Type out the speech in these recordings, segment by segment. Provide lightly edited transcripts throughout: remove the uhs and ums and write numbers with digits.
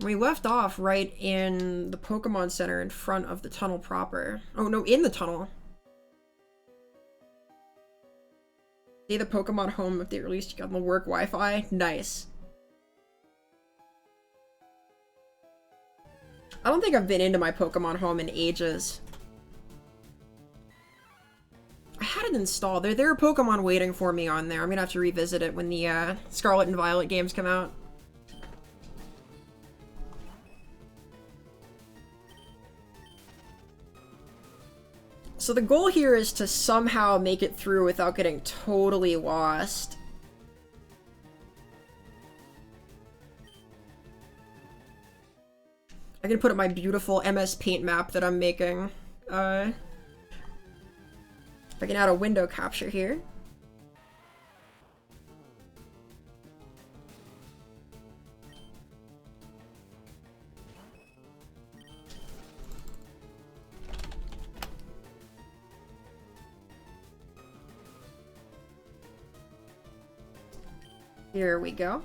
We left off right in the Pokemon Center in front of the tunnel proper. Oh no, in the tunnel. See the Pokemon Home update released on the work Wi-Fi? Nice. I don't think I've been into my Pokemon Home in ages. I had it installed. There are Pokemon waiting for me on there. I'm gonna have to revisit it when the Scarlet and Violet games come out. So the goal here is to somehow make it through without getting totally lost. I can put up my beautiful MS Paint map that I'm making. If I can add a window capture here. Here we go.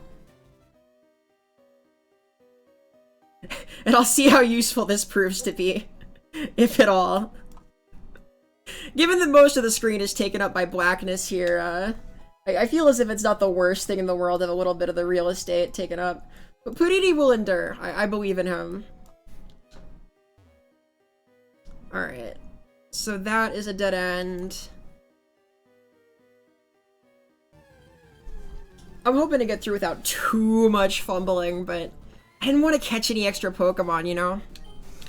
And I'll see how useful this proves to be, if at all. Given that most of the screen is taken up by blackness here, I feel as if it's not the worst thing in the world to have a little bit of the real estate taken up. But Puridi will endure. I believe in him. Alright. So that is a dead end. I'm hoping to get through without too much fumbling, but I didn't want to catch any extra Pokemon, you know?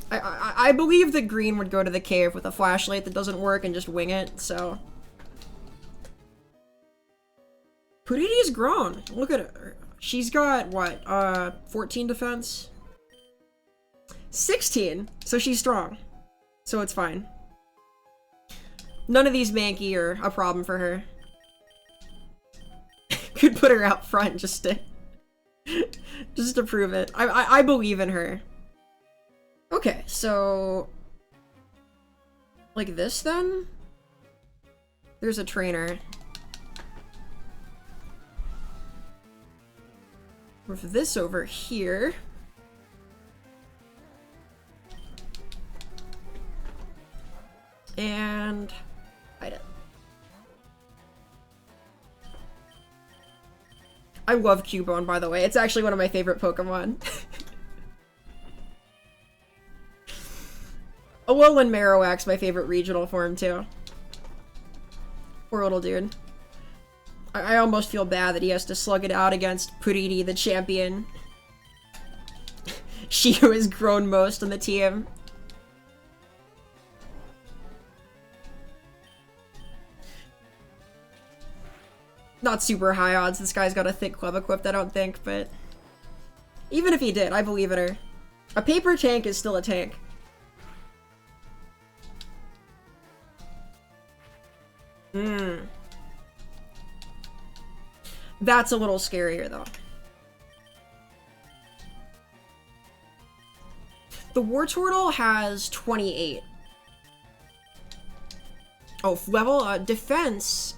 I believe that Green would go to the cave with a flashlight that doesn't work and just wing it, so... Puridi's grown. Look at her. She's got, what, 14 defense? 16! So she's strong. So it's fine. None of these Mankey are a problem for her. Could put her out front just to prove it. I believe in her. Okay, so like this then? There's a trainer. Move this over here. And hide it. I love Cubone, by the way. It's actually one of my favorite Pokemon. Alolan Marowak's my favorite regional form, too. Poor little dude. I almost feel bad that he has to slug it out against Puridi, the champion. She who has grown most on the team. Not super high odds this guy's got a thick club equipped, I don't think, but... Even if he did, I believe in her. A paper tank is still a tank. That's a little scarier, though. The Wartortle has 28. Oh, level, defense...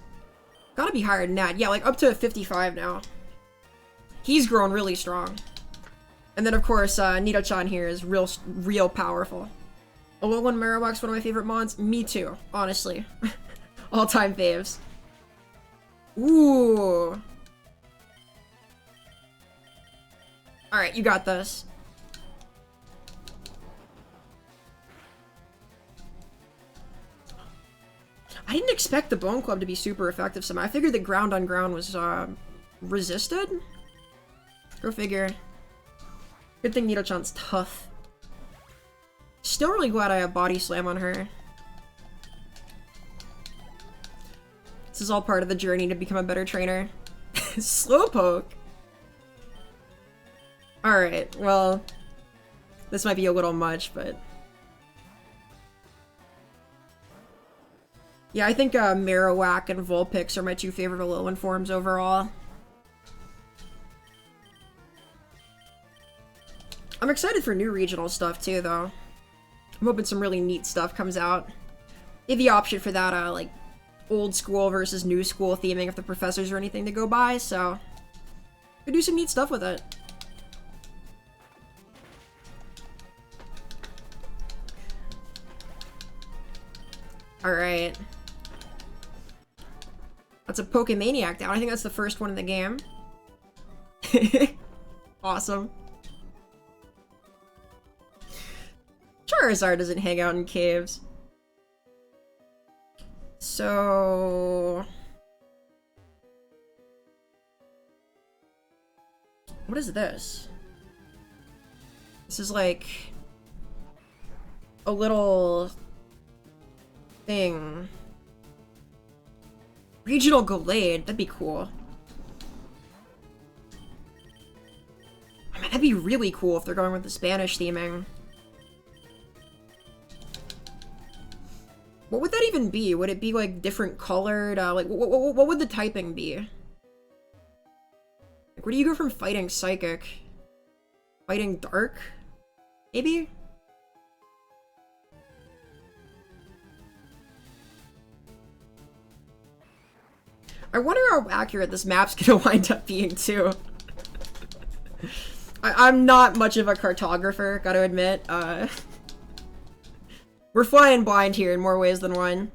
Gotta be higher than that. Yeah, like up to 55 now. He's grown really strong. And then, of course, Nido-chan here is real powerful. Alolan Marowak's one of my favorite mons. Me too, honestly. All-time faves. Ooh. Alright, you got this. I didn't expect the Bone Club to be super effective somehow. I figured that ground on ground was, resisted? Go figure. Good thing Nido-chan's tough. Still really glad I have Body Slam on her. This is all part of the journey to become a better trainer. Slowpoke! Alright, well... This might be a little much, but... Yeah, I think Marowak and Vulpix are my two favorite Alolan forms overall. I'm excited for new regional stuff too, though. I'm hoping some really neat stuff comes out. They have the option for that, like, old school versus new school theming if the professors or anything to go by, so... Could do some neat stuff with it. Alright. That's a Pokemaniac down. I think that's the first one in the game. Awesome. Charizard doesn't hang out in caves. So... what is this? This is like... a little... thing. Regional Glade, that'd be cool. I mean, that'd be really cool if they're going with the Spanish theming. What would that even be? Would it be like different colored? Like, what would the typing be? Like, where do you go from fighting Psychic? Fighting Dark? Maybe? I wonder how accurate this map's gonna wind up being, too. I'm not much of a cartographer, gotta admit. We're flying blind here in more ways than one.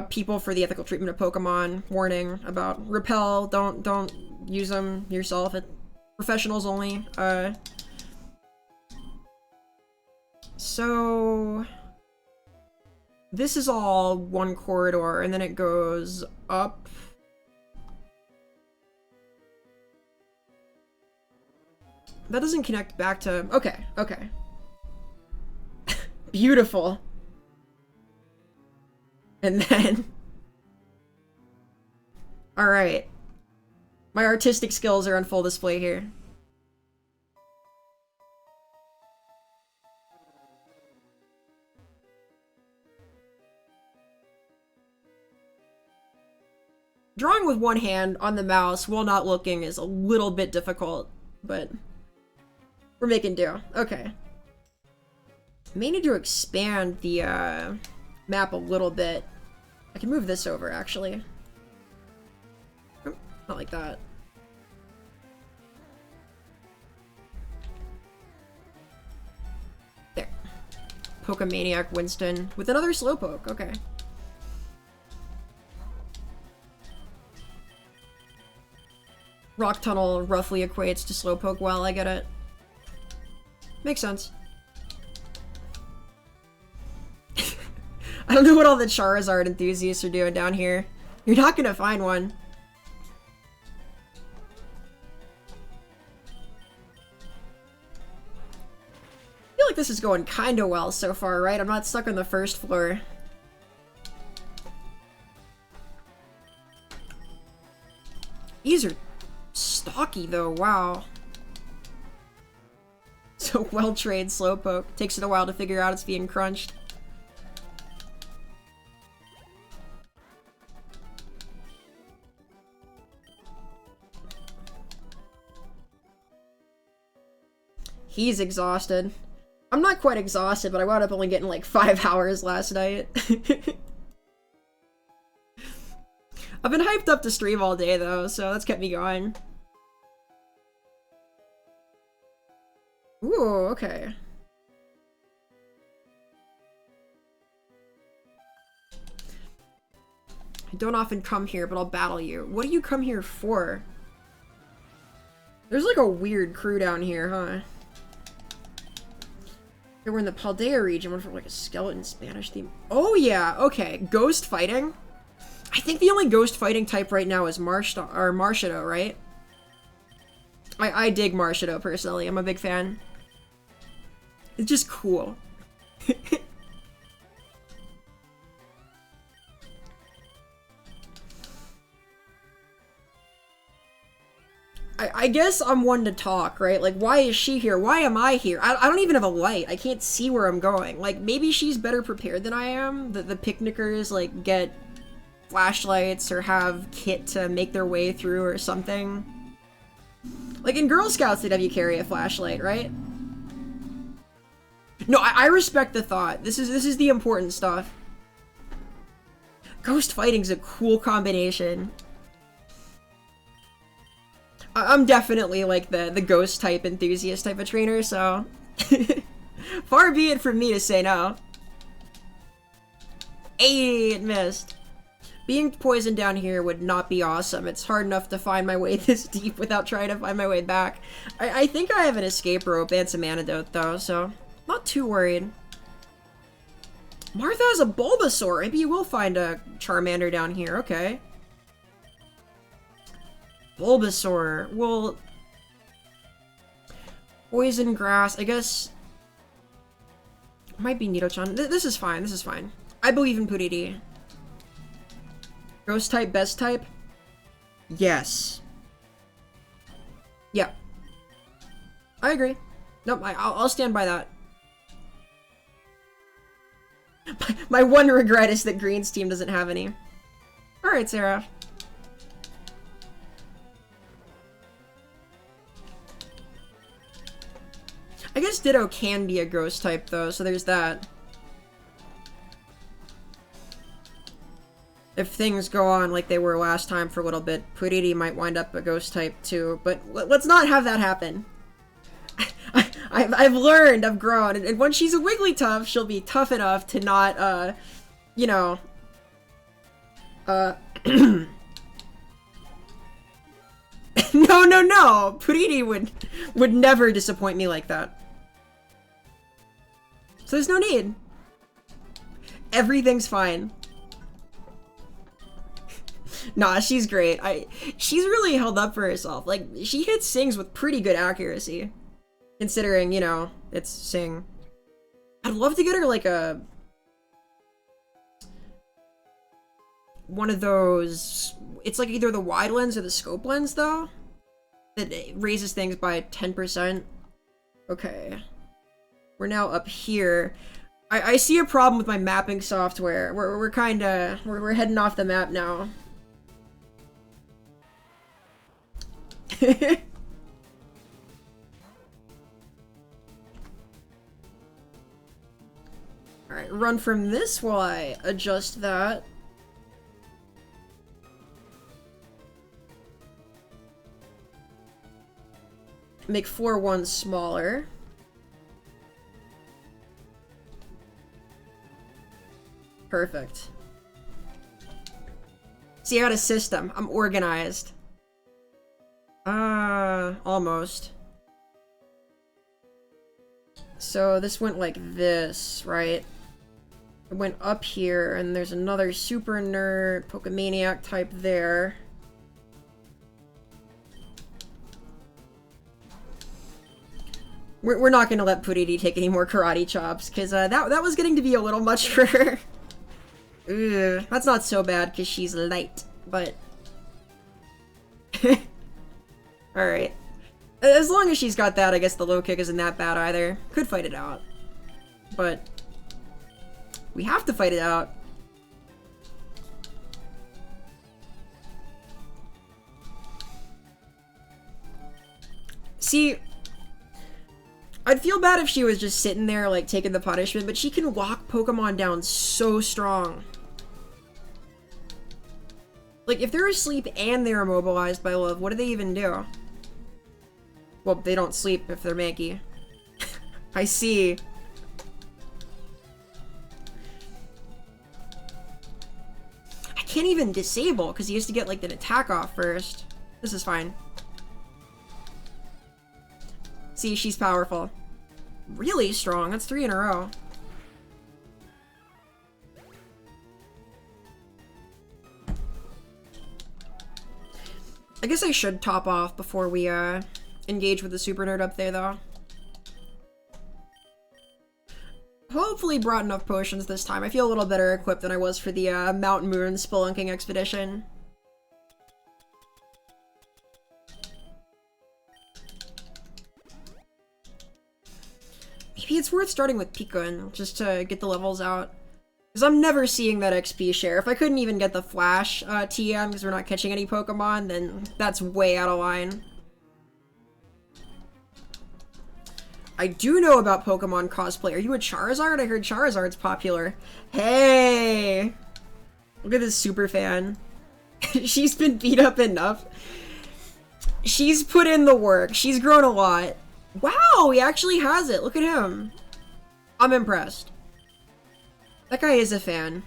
People for the ethical treatment of Pokemon. Warning about repel. Don't use them yourself. Professionals only. So... this is all one corridor, and then it goes up. That doesn't connect back to... okay, okay. Beautiful. And then... alright. My artistic skills are on full display here. Drawing with one hand on the mouse while not looking is a little bit difficult, but we're making do. Okay. May need to expand the map a little bit. I can move this over, actually. Oh, not like that. There. Pokemaniac Winston with another Slowpoke. Okay. Rock Tunnel roughly equates to Slowpoke. Well, I get it. Makes sense. I don't know what all the Charizard enthusiasts are doing down here. You're not gonna find one. I feel like this is going kinda well so far, right? I'm not stuck on the first floor. These are stocky though, wow. So well-trained Slowpoke. Takes it a while to figure out it's being crunched. He's exhausted. I'm not quite exhausted, but I wound up only getting like 5 hours last night. I've been hyped up to stream all day though, so that's kept me going. Ooh, okay. I don't often come here, but I'll battle you. What do you come here for? There's like a weird crew down here, huh? They were in the Paldea region, one for like a skeleton Spanish theme. Oh yeah, okay. Ghost fighting? I think the only ghost fighting type right now is Marshadow, right? I dig Marshadow personally. I'm a big fan. It's just cool. I guess I'm one to talk, right? Like, why is she here? Why am I here? I don't even have a light. I can't see where I'm going. Like, maybe she's better prepared than I am. The picnickers, like, get flashlights or have kit to make their way through or something. Like, in Girl Scouts, they'd have you carry a flashlight, right? No, I respect the thought. This is the important stuff. Ghost fighting's a cool combination. I'm definitely like the ghost type enthusiast type of trainer, so far be it from me to say no. Hey, it missed. Being poisoned down here would not be awesome. It's hard enough to find my way this deep without trying to find my way back. I think I have an escape rope and some antidote though, so not too worried. Martha has a Bulbasaur. Maybe you will find a Charmander down here. Okay. Bulbasaur. Well, poison grass. I guess might be Nido-chan. This is fine. This is fine. I believe in Puridi. Ghost type, best type? Yes. Yeah. I agree. Nope, I'll stand by that. My one regret is that Green's team doesn't have any. Alright, Sarah. I guess Ditto can be a ghost type though, so there's that. If things go on like they were last time for a little bit, Puriri might wind up a ghost type too, but let's not have that happen. I've learned, I've grown, and when she's a Wigglytuff, she'll be tough enough to not, you know, no, Puriri would never disappoint me like that. So there's no need. Everything's fine. Nah, she's great. She's really held up for herself. Like, she hits Sings with pretty good accuracy. Considering, you know, it's Sing. I'd love to get her, like, one of those... It's like either the wide lens or the scope lens, though. That raises things by 10%. Okay. We're now up here. I see a problem with my mapping software. We're kinda... We're heading off the map now. Alright, run from this while I adjust that. Make floor 1 smaller. Perfect. See, I got a system. I'm organized. Almost. So this went like this, right? It went up here, and there's another super nerd Pokemaniac type there. We're not gonna let Puriri take any more karate chops, because that was getting to be a little much for her. Ugh, that's not so bad, because she's light, but... Alright. As long as she's got that, I guess the low kick isn't that bad either. Could fight it out. But... we have to fight it out. See... I'd feel bad if she was just sitting there, like, taking the punishment, but she can lock Pokemon down so strong. Like, if they're asleep and they're immobilized by love, what do they even do? Well, they don't sleep if they're Mankey. I see. I can't even disable, because he has to get, like, an attack off first. This is fine. See, she's powerful. Really strong. That's 3 in a row. I guess I should top off before we, engage with the super nerd up there, though. Hopefully brought enough potions this time. I feel a little better equipped than I was for the, Mount Moon spelunking expedition. Maybe it's worth starting with Pika just to get the levels out. Because I'm never seeing that XP share. If I couldn't even get the Flash TM because we're not catching any Pokemon, then that's way out of line. I do know about Pokemon cosplay. Are you a Charizard? I heard Charizard's popular. Hey! Look at this super fan. She's been beat up enough. She's put in the work. She's grown a lot. Wow, he actually has it. Look at him. I'm impressed. That guy is a fan.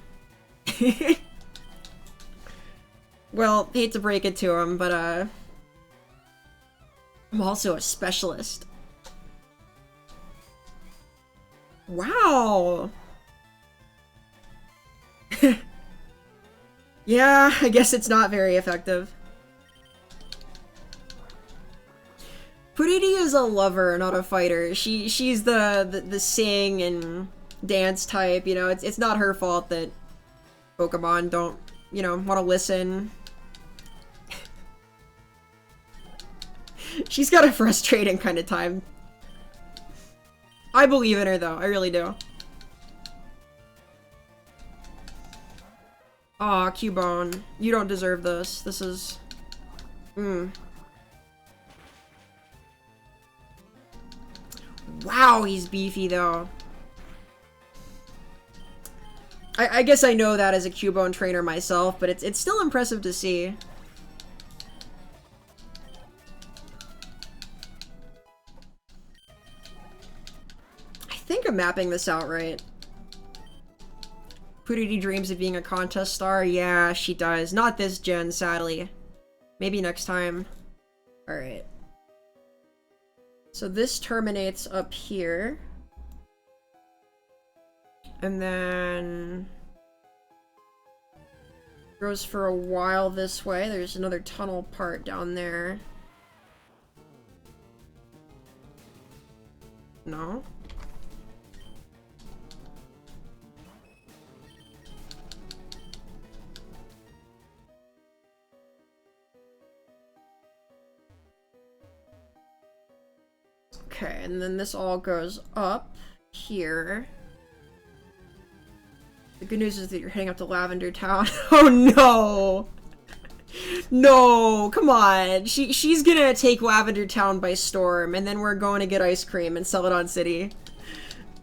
Well, hate to break it to him, but I'm also a specialist. Wow! Yeah, I guess it's not very effective. Purity is a lover, not a fighter. She's the sing and dance type, you know. It's not her fault that Pokemon don't, you know, want to listen. She's got a frustrating kind of time. I believe in her though, I really do. Aw, Cubone, you don't deserve this. This is... Wow, he's beefy though. I guess I know that as a Cubone trainer myself, but it's still impressive to see. I think I'm mapping this out right. Purity dreams of being a contest star? Yeah, she does. Not this gen, sadly. Maybe next time. Alright. So this terminates up here. And then... goes for a while this way. There's another tunnel part down there. No? Okay, and then this all goes up here. The good news is that you're heading up to Lavender Town. Oh no! No, come on. She's gonna take Lavender Town by storm, and then we're going to get ice cream and sell it on City.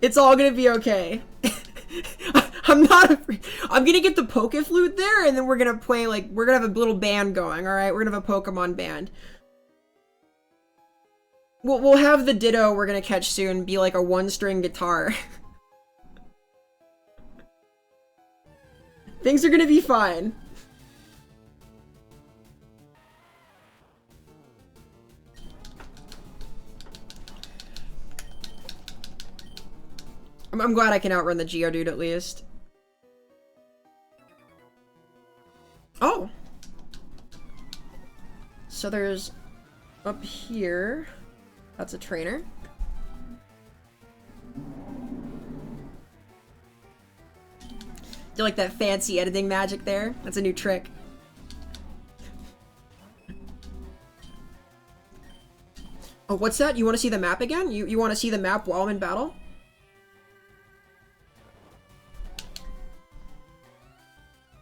It's all gonna be okay. I'm not afraid. I'm gonna get the Poke Flute there, and then we're gonna play, like, we're gonna have a little band going, alright? We're gonna have a Pokemon band. We'll have the Ditto we're gonna catch soon be like a one-string guitar. Things are gonna be fine. I'm glad I can outrun the Geodude at least. Oh! So there's... up here... That's a trainer. Do you like that fancy editing magic there? That's a new trick. Oh, what's that? You want to see the map again? You want to see the map while I'm in battle?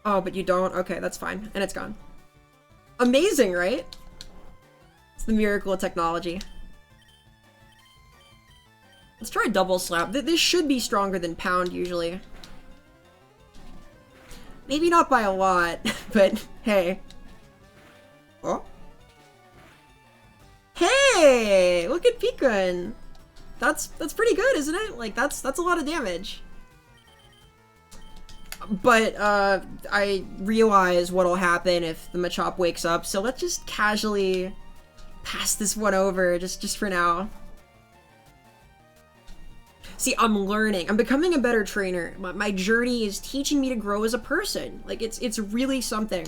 Oh, but you don't? Okay, that's fine. And it's gone. Amazing, right? It's the miracle of technology. Let's try Double Slap. This should be stronger than Pound, usually. Maybe not by a lot, but hey. Oh. Hey! Look at Pikun! That's pretty good, isn't it? Like, that's a lot of damage. But, I realize what'll happen if the Machop wakes up, so let's just casually pass this one over, just for now. See, I'm learning. I'm becoming a better trainer. My journey is teaching me to grow as a person. Like, it's really something.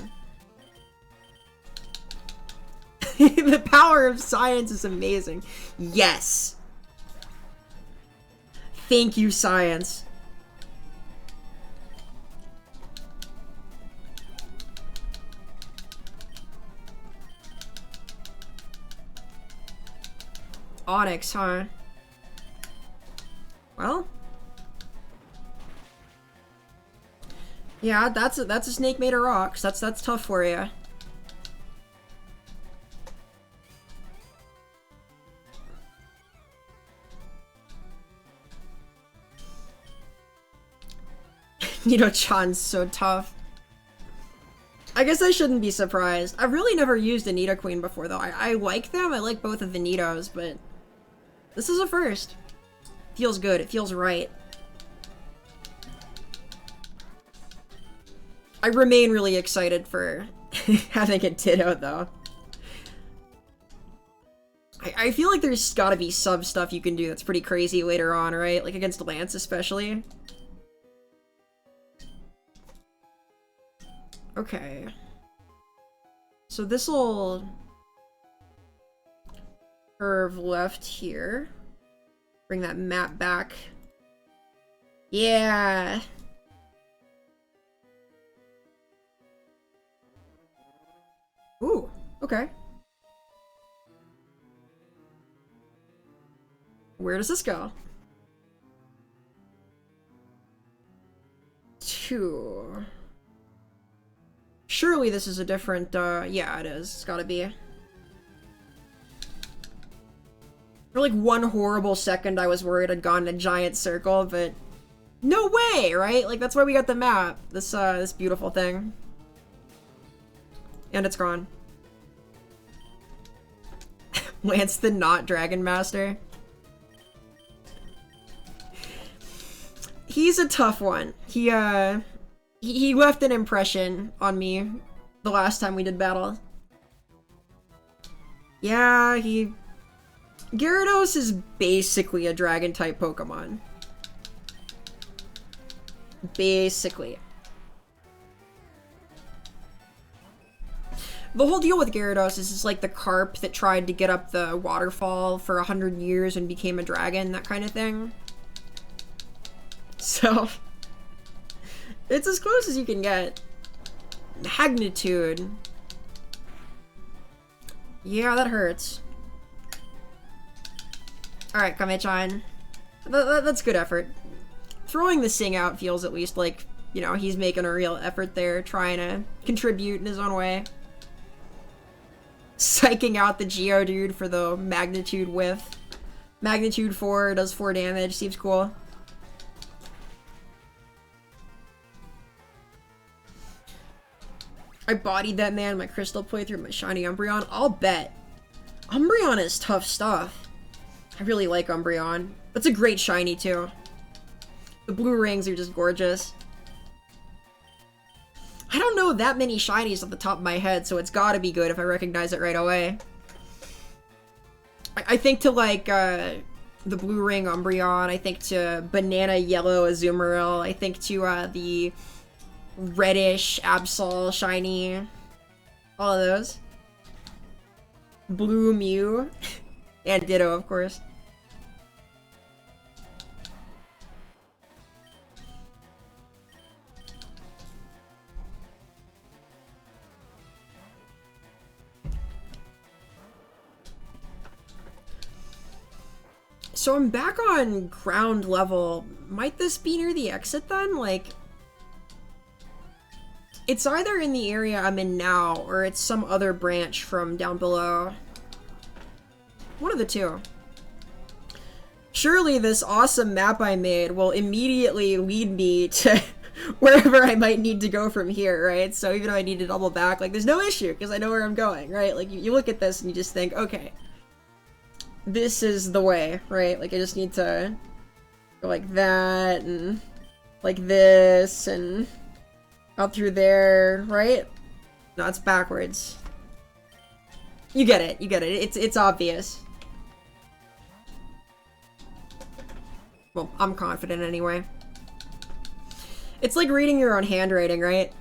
The power of science is amazing. Yes! Thank you, science. Onyx, huh? Well, yeah, that's a snake made of rocks. That's tough for you. Nido-chan's so tough. I guess I shouldn't be surprised. I've really never used a Nidoqueen before, though. I like them. I like both of the Nidos, but this is a first. Feels good. It feels right. I remain really excited for having a Ditto, though. I feel like there's gotta be some stuff you can do that's pretty crazy later on, right? Like against Lance, especially. Okay. So this'll curve left here. Bring that map back. Yeah! Ooh, okay. Where does this go? 2. Surely this is a different, yeah, it is. It's gotta be. For like one horrible second I was worried I'd gone in a giant circle, but no way, right? Like, that's why we got the map. This beautiful thing. And it's gone. Lance the not Dragon Master. He's a tough one. He left an impression on me the last time we did battle. Yeah, Gyarados is basically a Dragon-type Pokemon. Basically. The whole deal with Gyarados is it's like the carp that tried to get up the waterfall for 100 years and became a dragon, that kind of thing. So, it's as close as you can get. Magnitude. Yeah, that hurts. Alright, Kame-chan. That's good effort. Throwing the Sing out feels at least like, you know, he's making a real effort there, trying to contribute in his own way. Psyching out the Geodude for the Magnitude whiff. Magnitude 4 does 4 damage, seems cool. I bodied that man in my Crystal playthrough, my shiny Umbreon. I'll bet. Umbreon is tough stuff. I really like Umbreon. That's a great shiny, too. The blue rings are just gorgeous. I don't know that many shinies off the top of my head, so it's gotta be good if I recognize it right away. I think to, like, the blue ring Umbreon. I think to banana yellow Azumarill. I think to, the reddish Absol shiny. All of those. Blue Mew. And Ditto, of course. So I'm back on ground level. Might this be near the exit then? Like, it's either in the area I'm in now, or it's some other branch from down below. One of the two. Surely this awesome map I made will immediately lead me to wherever I might need to go from here, right? So even though I need to double back, like, there's no issue, because I know where I'm going, right? Like, you look at this and you just think, okay, this is the way, right? Like, I just need to go like that, and like this, and out through there, right? No, it's backwards. You get it, you get it. It's obvious. Well, I'm confident anyway. It's like reading your own handwriting, right?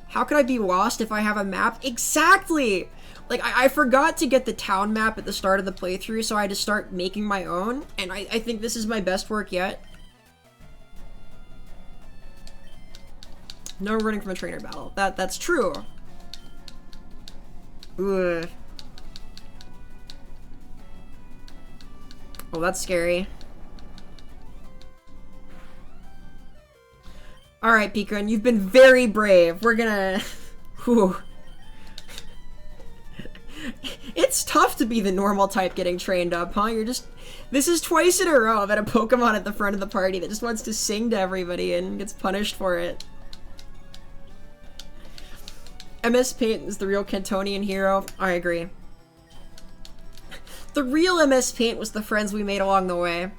How could I be lost if I have a map? Exactly! Like, I forgot to get the town map at the start of the playthrough, so I had to start making my own, and I think this is my best work yet. No running from a trainer battle. That's true. Ugh. Oh, that's scary. Alright, Pikun, you've been very brave. We're gonna... Whew. It's tough to be the normal type getting trained up, huh? You're just... This is twice in a row I've had a Pokemon at the front of the party that just wants to sing to everybody and gets punished for it. MS Paint is the real Cantonian hero. I agree. The real MS Paint was the friends we made along the way.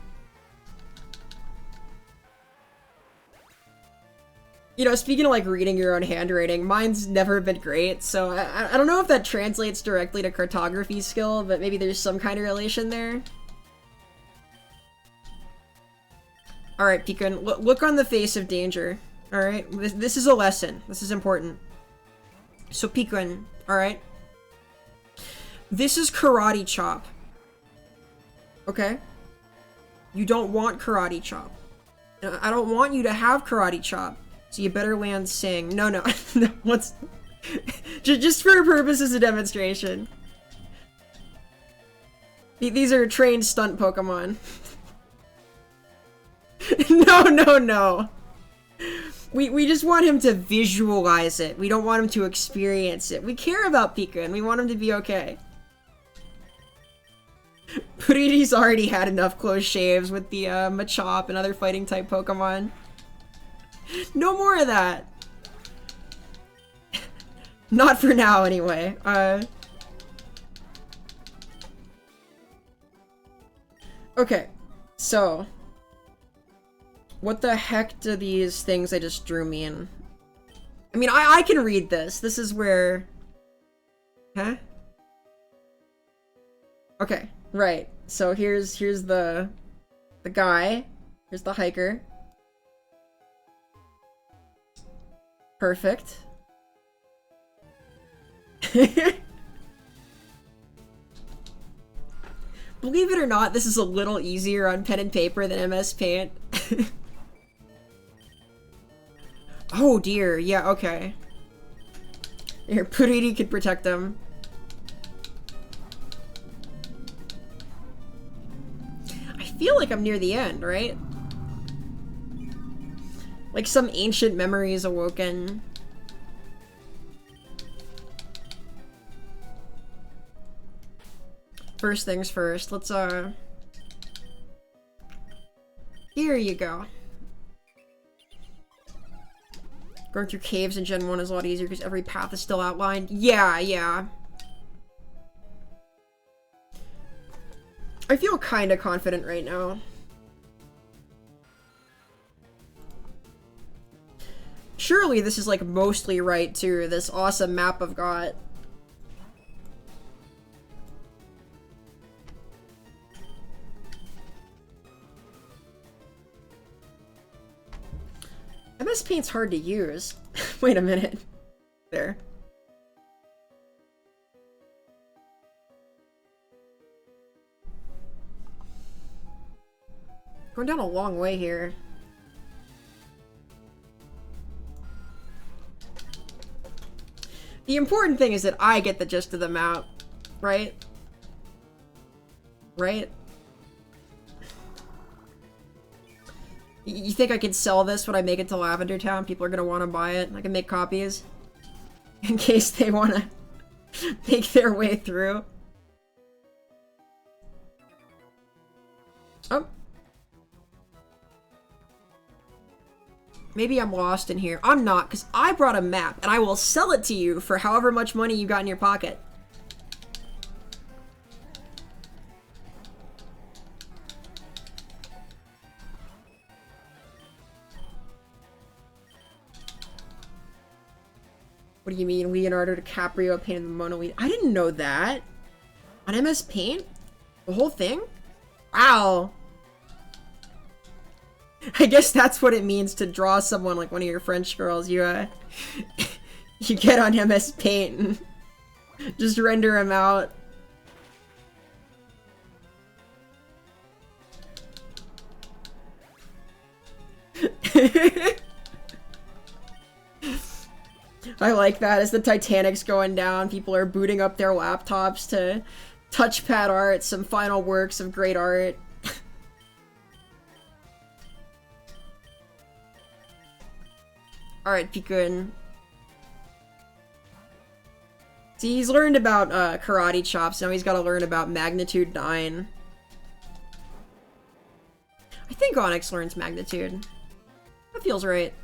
You know, speaking of like reading your own handwriting, mine's never been great, so I don't know if that translates directly to cartography skill, but maybe there's some kind of relation there. Alright, Pikun, look on the face of danger. Alright, this is a lesson. This is important. So Pikun, alright? This is Karate Chop. Okay? You don't want Karate Chop. I don't want you to have Karate Chop. So you better land Sing. No, no. What's... just for purposes of demonstration. These are trained stunt Pokemon. No, no, no. We just want him to visualize it. We don't want him to experience it. We care about Pika and we want him to be okay. Puridi's already had enough close shaves with the Machop and other fighting type Pokemon. No more of that. Not for now, anyway. Okay, so what the heck do these things I just drew mean? I mean, I can read this. This is where... Huh? Okay, right. So here's the guy. Here's the hiker. Perfect. Believe it or not, this is a little easier on pen and paper than MS Paint. Oh dear, yeah, okay. Here, Puridi could protect them. I feel like I'm near the end, right? Like some ancient memory is awoken. First things first, let's here you go. Going through caves in Gen 1 is a lot easier because every path is still outlined. Yeah, yeah. I feel kinda confident right now. Surely this is like mostly right too, this awesome map I've got. MS Paint's hard to use. Wait a minute. There. Going down a long way here. The important thing is that I get the gist of the map, right? Right? You think I could sell this when I make it to Lavender Town? People are gonna want to buy it. I can make copies in case they want to make their way through. Oh. Maybe I'm lost in here. I'm not, because I brought a map, and I will sell it to you for however much money you got in your pocket. What do you mean, Leonardo DiCaprio painted the Mona Lisa? I didn't know that. On MS Paint? The whole thing? Wow. I guess that's what it means to draw someone like one of your French girls. You, you get on MS Paint and just render him out. I like that. As the Titanic's going down, people are booting up their laptops to touchpad art, some final works of great art. Alright, Pikun. See, he's learned about karate chops, now he's gotta learn about magnitude 9. I think Onyx learns magnitude. That feels right.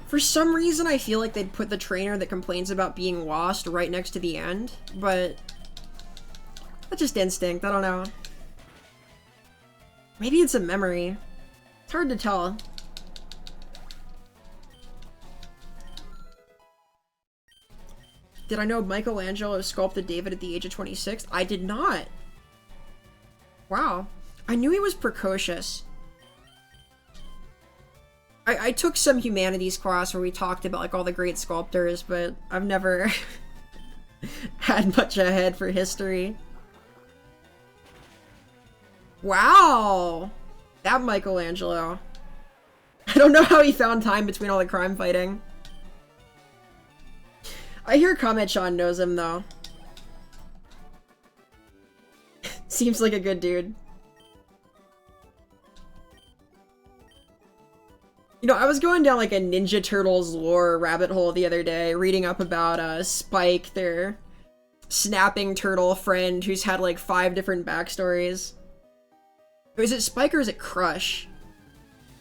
For some reason, I feel like they'd put the trainer that complains about being lost right next to the end, but that's just instinct, I don't know. Maybe it's a memory. It's hard to tell. Did I know Michelangelo sculpted David at the age of 26? I did not. Wow. I knew he was precocious. I took some humanities class where we talked about like all the great sculptors, but I've never had much a head for history. Wow! That Michelangelo. I don't know how he found time between all the crime fighting. I hear Kamet-chan knows him though. Seems like a good dude. You know, I was going down like a Ninja Turtles lore rabbit hole the other day, reading up about Spike, their snapping turtle friend who's had like 5 different backstories. Is it Spike or is it Crush?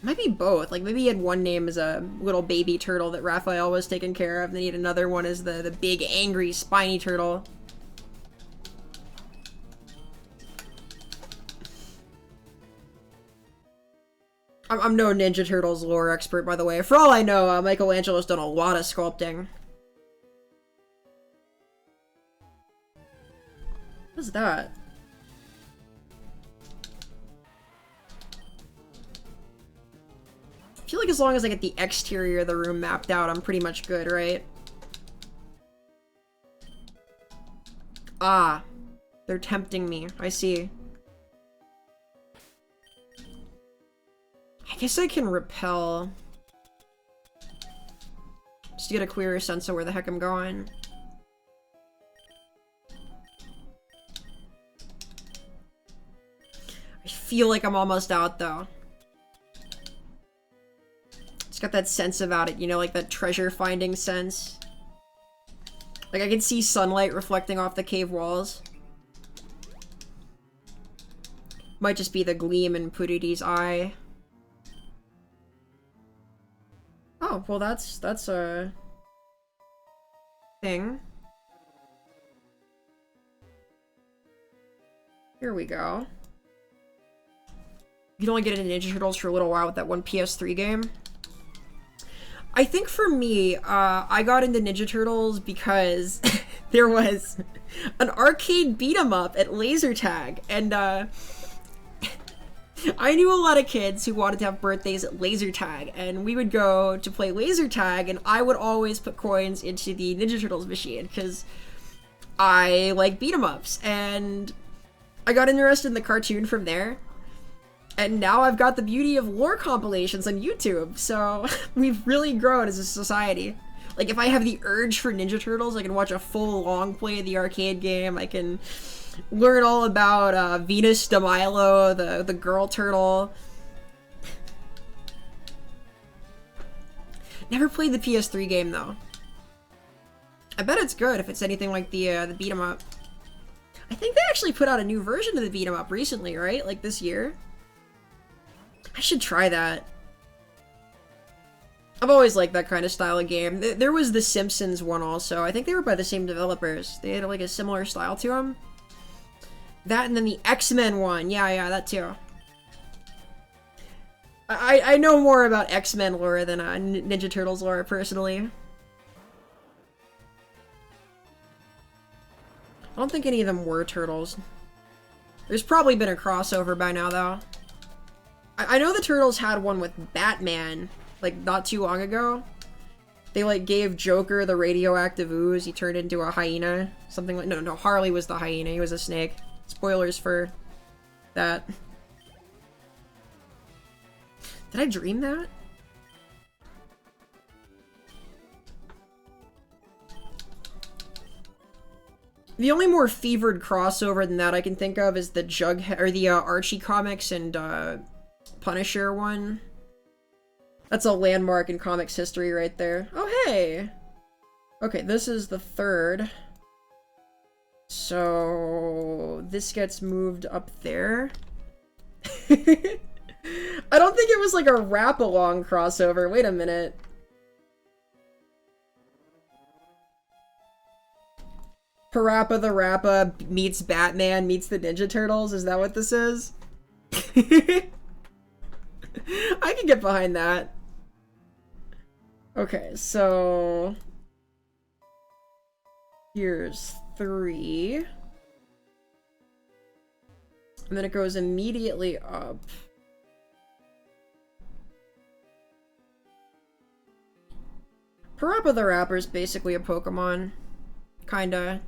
It might be both. Like maybe he had one name as a little baby turtle that Raphael was taking care of, then he had another one as the big angry spiny turtle. I'm no Ninja Turtles lore expert, by the way. For all I know, Michelangelo's done a lot of sculpting. What's that? I feel like as long as I get the exterior of the room mapped out, I'm pretty much good, right? Ah. They're tempting me. I see. I guess I can repel. Just to get a clearer sense of where the heck I'm going. I feel like I'm almost out though. It's got that sense about it, you know, like that treasure finding sense. Like I can see sunlight reflecting off the cave walls. Might just be the gleam in Puridi's eye. Oh, well that's a thing. Here we go. You can only get into Ninja Turtles for a little while with that one PS3 game. I think for me, I got into Ninja Turtles because there was an arcade beat-em-up at laser tag, and I knew a lot of kids who wanted to have birthdays at laser tag, and we would go to play laser tag, and I would always put coins into the Ninja Turtles machine because I like beat-em-ups, and I got interested in the cartoon from there. And now I've got the beauty of lore compilations on YouTube, so we've really grown as a society. Like, if I have the urge for Ninja Turtles, I can watch a full long play of the arcade game. I can learn all about Venus de Milo, the girl turtle. Never played the PS3 game, though. I bet it's good if it's anything like the beat-em-up. I think they actually put out a new version of the beat-em-up recently, right? Like this year? I should try that. I've always liked that kind of style of game. There was the Simpsons one also. I think they were by the same developers. They had like a similar style to them. That and then the X-Men one. Yeah, that too. I know more about X-Men lore than Ninja Turtles lore, personally. I don't think any of them were turtles. There's probably been a crossover by now, though. I know the Turtles had one with Batman, like, not too long ago. They, like, gave Joker the radioactive ooze. He turned into a hyena. Something like... No, Harley was the hyena. He was a snake. Spoilers for that. Did I dream that? The only more fevered crossover than that I can think of is the Jughead, or the Archie comics and Punisher one. That's a landmark in comics history right there. Oh, hey! Okay, this is the third. So this gets moved up there. I don't think it was like a wrap-along crossover. Wait a minute. Parappa the Rappa meets Batman meets the Ninja Turtles. Is that what this is? I can get behind that. Okay, so here's 3. And then it goes immediately up. Parappa the Rapper is basically a Pokemon. Kinda.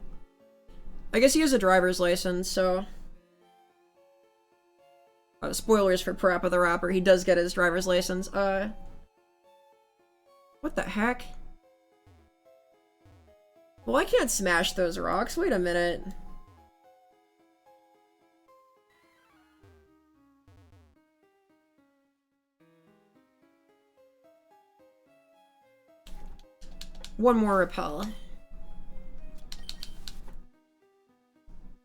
I guess he has a driver's license, so... spoilers for Parappa the Rapper, he does get his driver's license. What the heck? Well, I can't smash those rocks. Wait a minute. One more repel.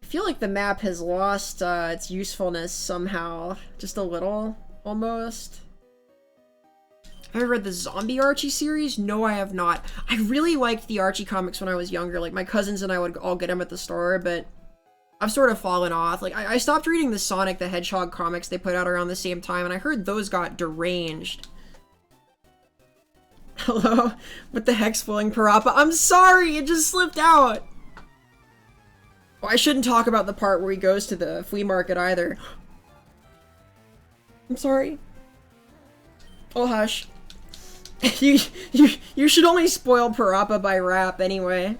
I feel like the map has lost its usefulness somehow. Just a little, almost. Have I read the Zombie Archie series? No, I have not. I really liked the Archie comics when I was younger. Like, my cousins and I would all get them at the store, but I've sort of fallen off. Like, I stopped reading the Sonic the Hedgehog comics they put out around the same time, and I heard those got deranged. Hello? What the heck's fooling Parappa? I'm sorry! It just slipped out! Oh, I shouldn't talk about the part where he goes to the flea market either. I'm sorry. Oh, hush. You should only spoil Parappa by rap anyway.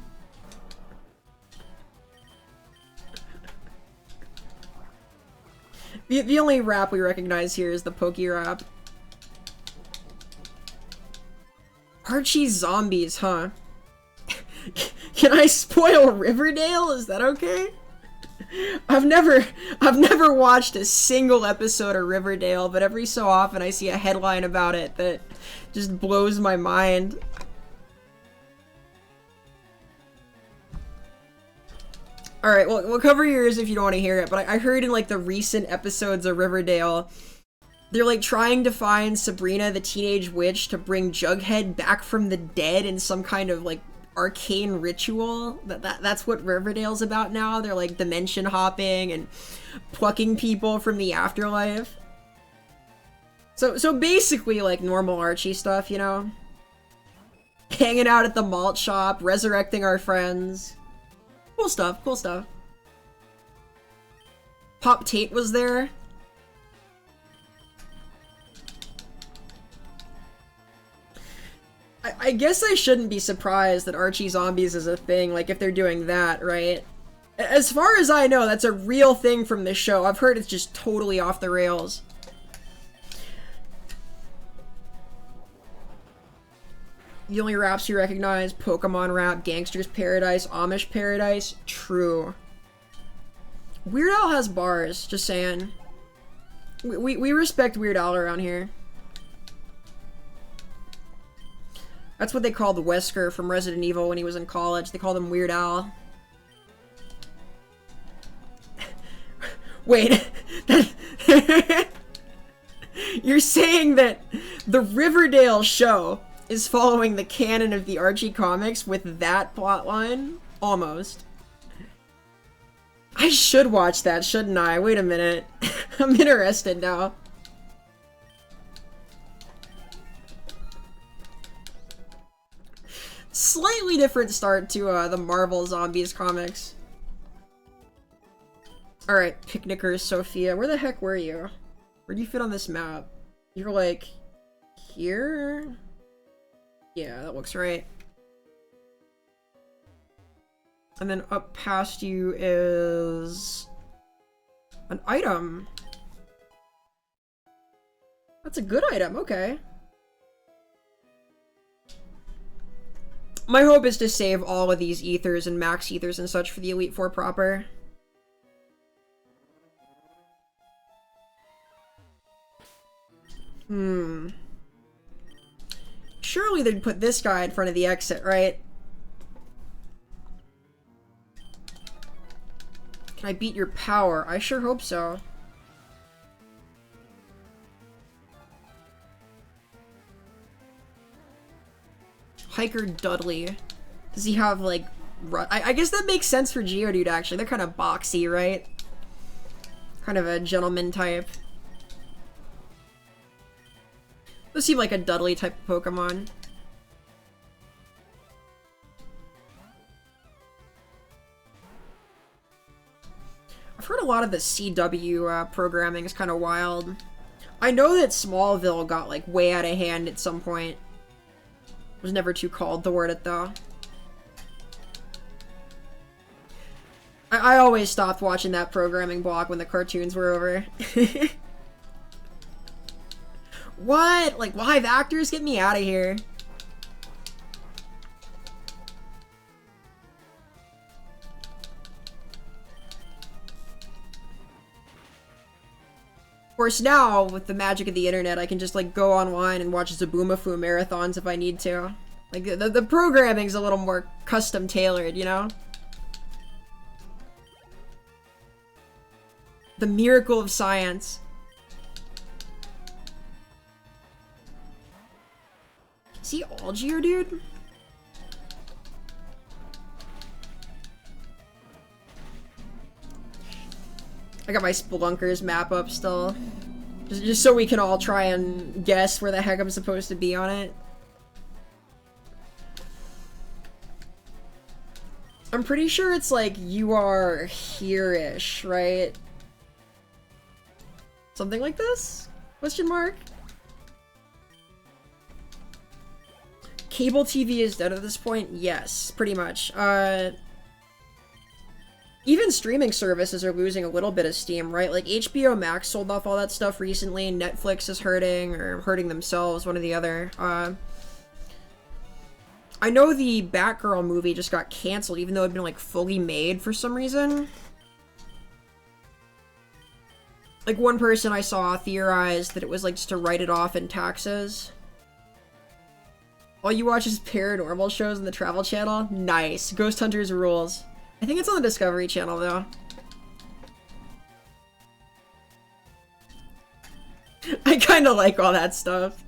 The only rap we recognize here is the Poke rap. Archie zombies, huh? Can I spoil Riverdale? Is that okay? I've never watched a single episode of Riverdale, but every so often I see a headline about it that just blows my mind. Alright, well, we'll cover your ears if you don't want to hear it, but I heard in, like, the recent episodes of Riverdale, they're, like, trying to find Sabrina the Teenage Witch to bring Jughead back from the dead in some kind of, like, arcane ritual. That's what Riverdale's about now. They're, like, dimension hopping and plucking people from the afterlife. So basically, like, normal Archie stuff, you know? Hanging out at the malt shop, resurrecting our friends. Cool stuff, cool stuff. Pop Tate was there. I guess I shouldn't be surprised that Archie Zombies is a thing, like, if they're doing that, right? As far as I know, that's a real thing from this show. I've heard it's just totally off the rails. The only raps you recognize, Pokemon Rap, Gangster's Paradise, Amish Paradise. True. Weird Al has bars, just saying. We respect Weird Al around here. That's what they called Wesker from Resident Evil when he was in college. They called him Weird Al. Wait. You're saying that the Riverdale show is following the canon of the Archie comics with that plotline? Almost. I should watch that, shouldn't I? Wait a minute. I'm interested now. Slightly different start to the Marvel Zombies comics. Alright, Picnickers, Sophia. Where the heck were you? Where do you fit on this map? You're like... here? Yeah, that looks right. And then up past you is... an item. That's a good item, okay. My hope is to save all of these ethers and max ethers and such for the Elite Four proper. Surely they'd put this guy in front of the exit, right? Can I beat your power? I sure hope so. Hiker Dudley. Does he have, like, I guess that makes sense for Geodude, actually. They're kind of boxy, right? Kind of a gentleman type. Those seem like a Dudley type of Pokemon. I've heard a lot of the CW programming is kind of wild. I know that Smallville got like way out of hand at some point. Was never too called to word it though. I always stopped watching that programming block when the cartoons were over. What? Like live actors? Get me out of here. Of course, now, with the magic of the internet, I can just, like, go online and watch Zaboomafoo marathons if I need to. Like, the programming's a little more custom-tailored, you know? The miracle of science. Is he all Geodude? I got my Spelunkers map up still. Just so we can all try and guess where the heck I'm supposed to be on it. I'm pretty sure it's like, you are here-ish, right? Something like this? Question mark? Cable TV is dead at this point? Yes, pretty much. Even streaming services are losing a little bit of steam, right? Like, HBO Max sold off all that stuff recently, Netflix is hurting, or hurting themselves, one or the other. I know the Batgirl movie just got canceled, even though it had been, like, fully made for some reason. Like, one person I saw theorized that it was, like, just to write it off in taxes. All you watch is paranormal shows on the Travel Channel? Nice. Ghost Hunters rules. I think it's on the Discovery Channel, though. I kinda like all that stuff.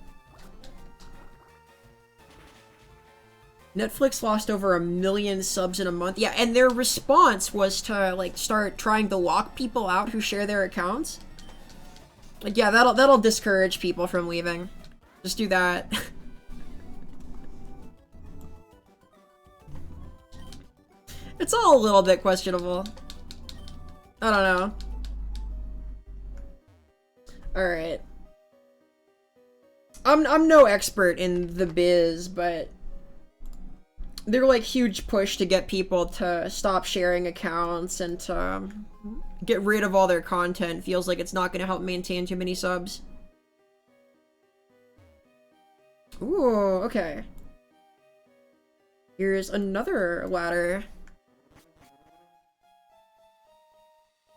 Netflix lost over 1 million subs in a month. Yeah, and their response was to, like, start trying to lock people out who share their accounts. Like, yeah, that'll discourage people from leaving. Just do that. It's all a little bit questionable. I don't know. Alright. I'm no expert in the biz, but they're like huge push to get people to stop sharing accounts and to get rid of all their content. Feels like it's not going to help maintain too many subs. Ooh, okay. Here's another ladder.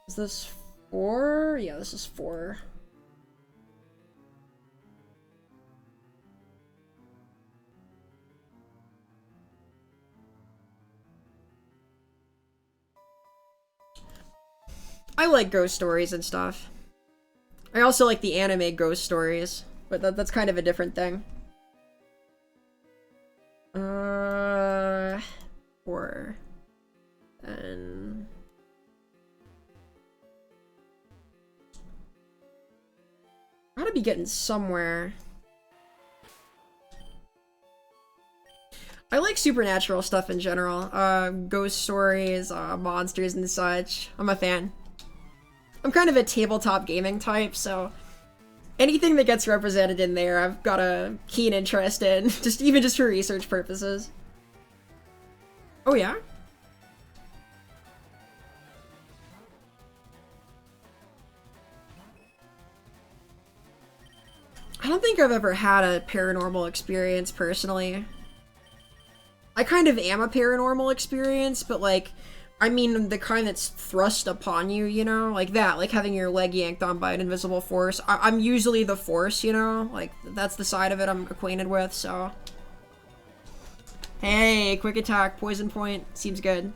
Is this 4? Yeah, this is 4. I like ghost stories and stuff. I also like the anime ghost stories, but that's kind of a different thing. 4. And... gotta be getting somewhere. I like supernatural stuff in general. Ghost stories, monsters and such. I'm a fan. I'm kind of a tabletop gaming type, so anything that gets represented in there, I've got a keen interest in, even just for research purposes. Oh yeah? I don't think I've ever had a paranormal experience personally. I kind of am a paranormal experience, but like, I mean the kind that's thrust upon you, you know? Like that, like having your leg yanked on by an invisible force. I'm usually the force, you know? Like, that's the side of it I'm acquainted with, so... Hey, quick attack, poison point, seems good.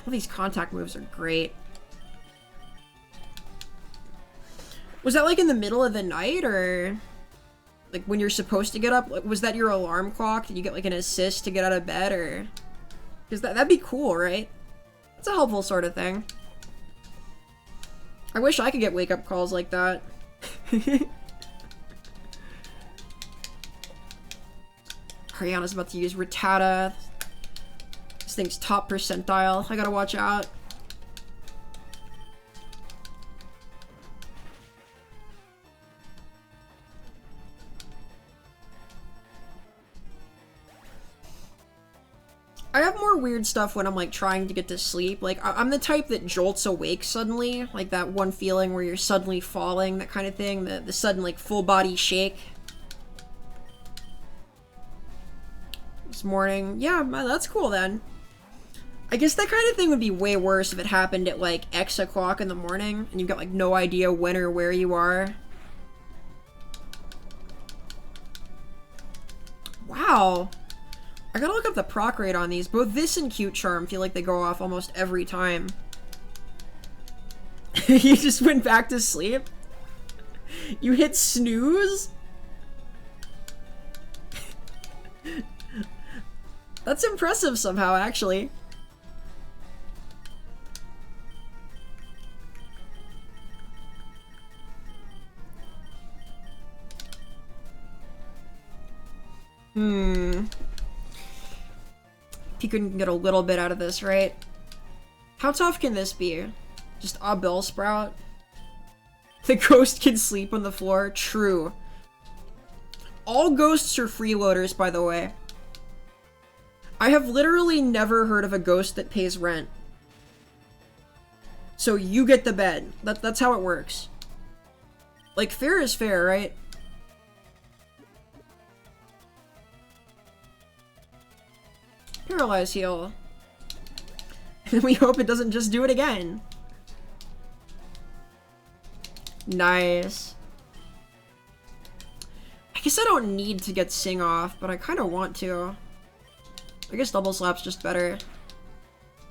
All these contact moves are great. Was that like in the middle of the night, or Like, when you're supposed to get up? Like, was that your alarm clock? Did you get, like, an assist to get out of bed, or... Because that'd be cool, right? It's a helpful sort of thing. I wish I could get wake-up calls like that. Ariana's about to use Rattata. This thing's top percentile. I gotta watch out. I have more weird stuff when I'm, like, trying to get to sleep. Like, I'm the type that jolts awake suddenly. Like, that one feeling where you're suddenly falling, that kind of thing. The sudden, like, full-body shake. This morning. Yeah, that's cool, then. I guess that kind of thing would be way worse if it happened at, like, X o'clock in the morning, and you've got, like, no idea when or where you are. Wow. I gotta look up the proc rate on these. Both this and Cute Charm feel like they go off almost every time. You just went back to sleep? You hit snooze? That's impressive somehow, actually. You can get a little bit out of this, right? How tough can this be? Just a Bellsprout? The ghost can sleep on the floor? True. All ghosts are freeloaders, by the way. I have literally never heard of a ghost that pays rent. So you get the bed. That's how it works. Like, fair is fair, right? Paralyze heal. And we hope it doesn't just do it again. Nice. I guess I don't need to get Sing off, but I kind of want to. I guess Double Slap's just better.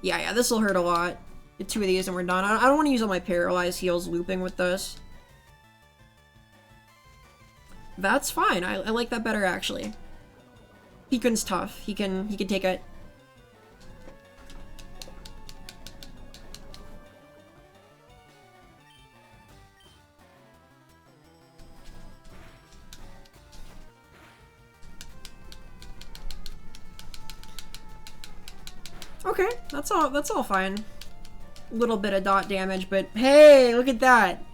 Yeah, this will hurt a lot. Get 2 of these and we're done. I don't want to use all my Paralyze heals looping with this. That's fine. I like that better, actually. Peakun's tough. He can take it. Okay, that's all fine. A little bit of dot damage, but hey, look at that.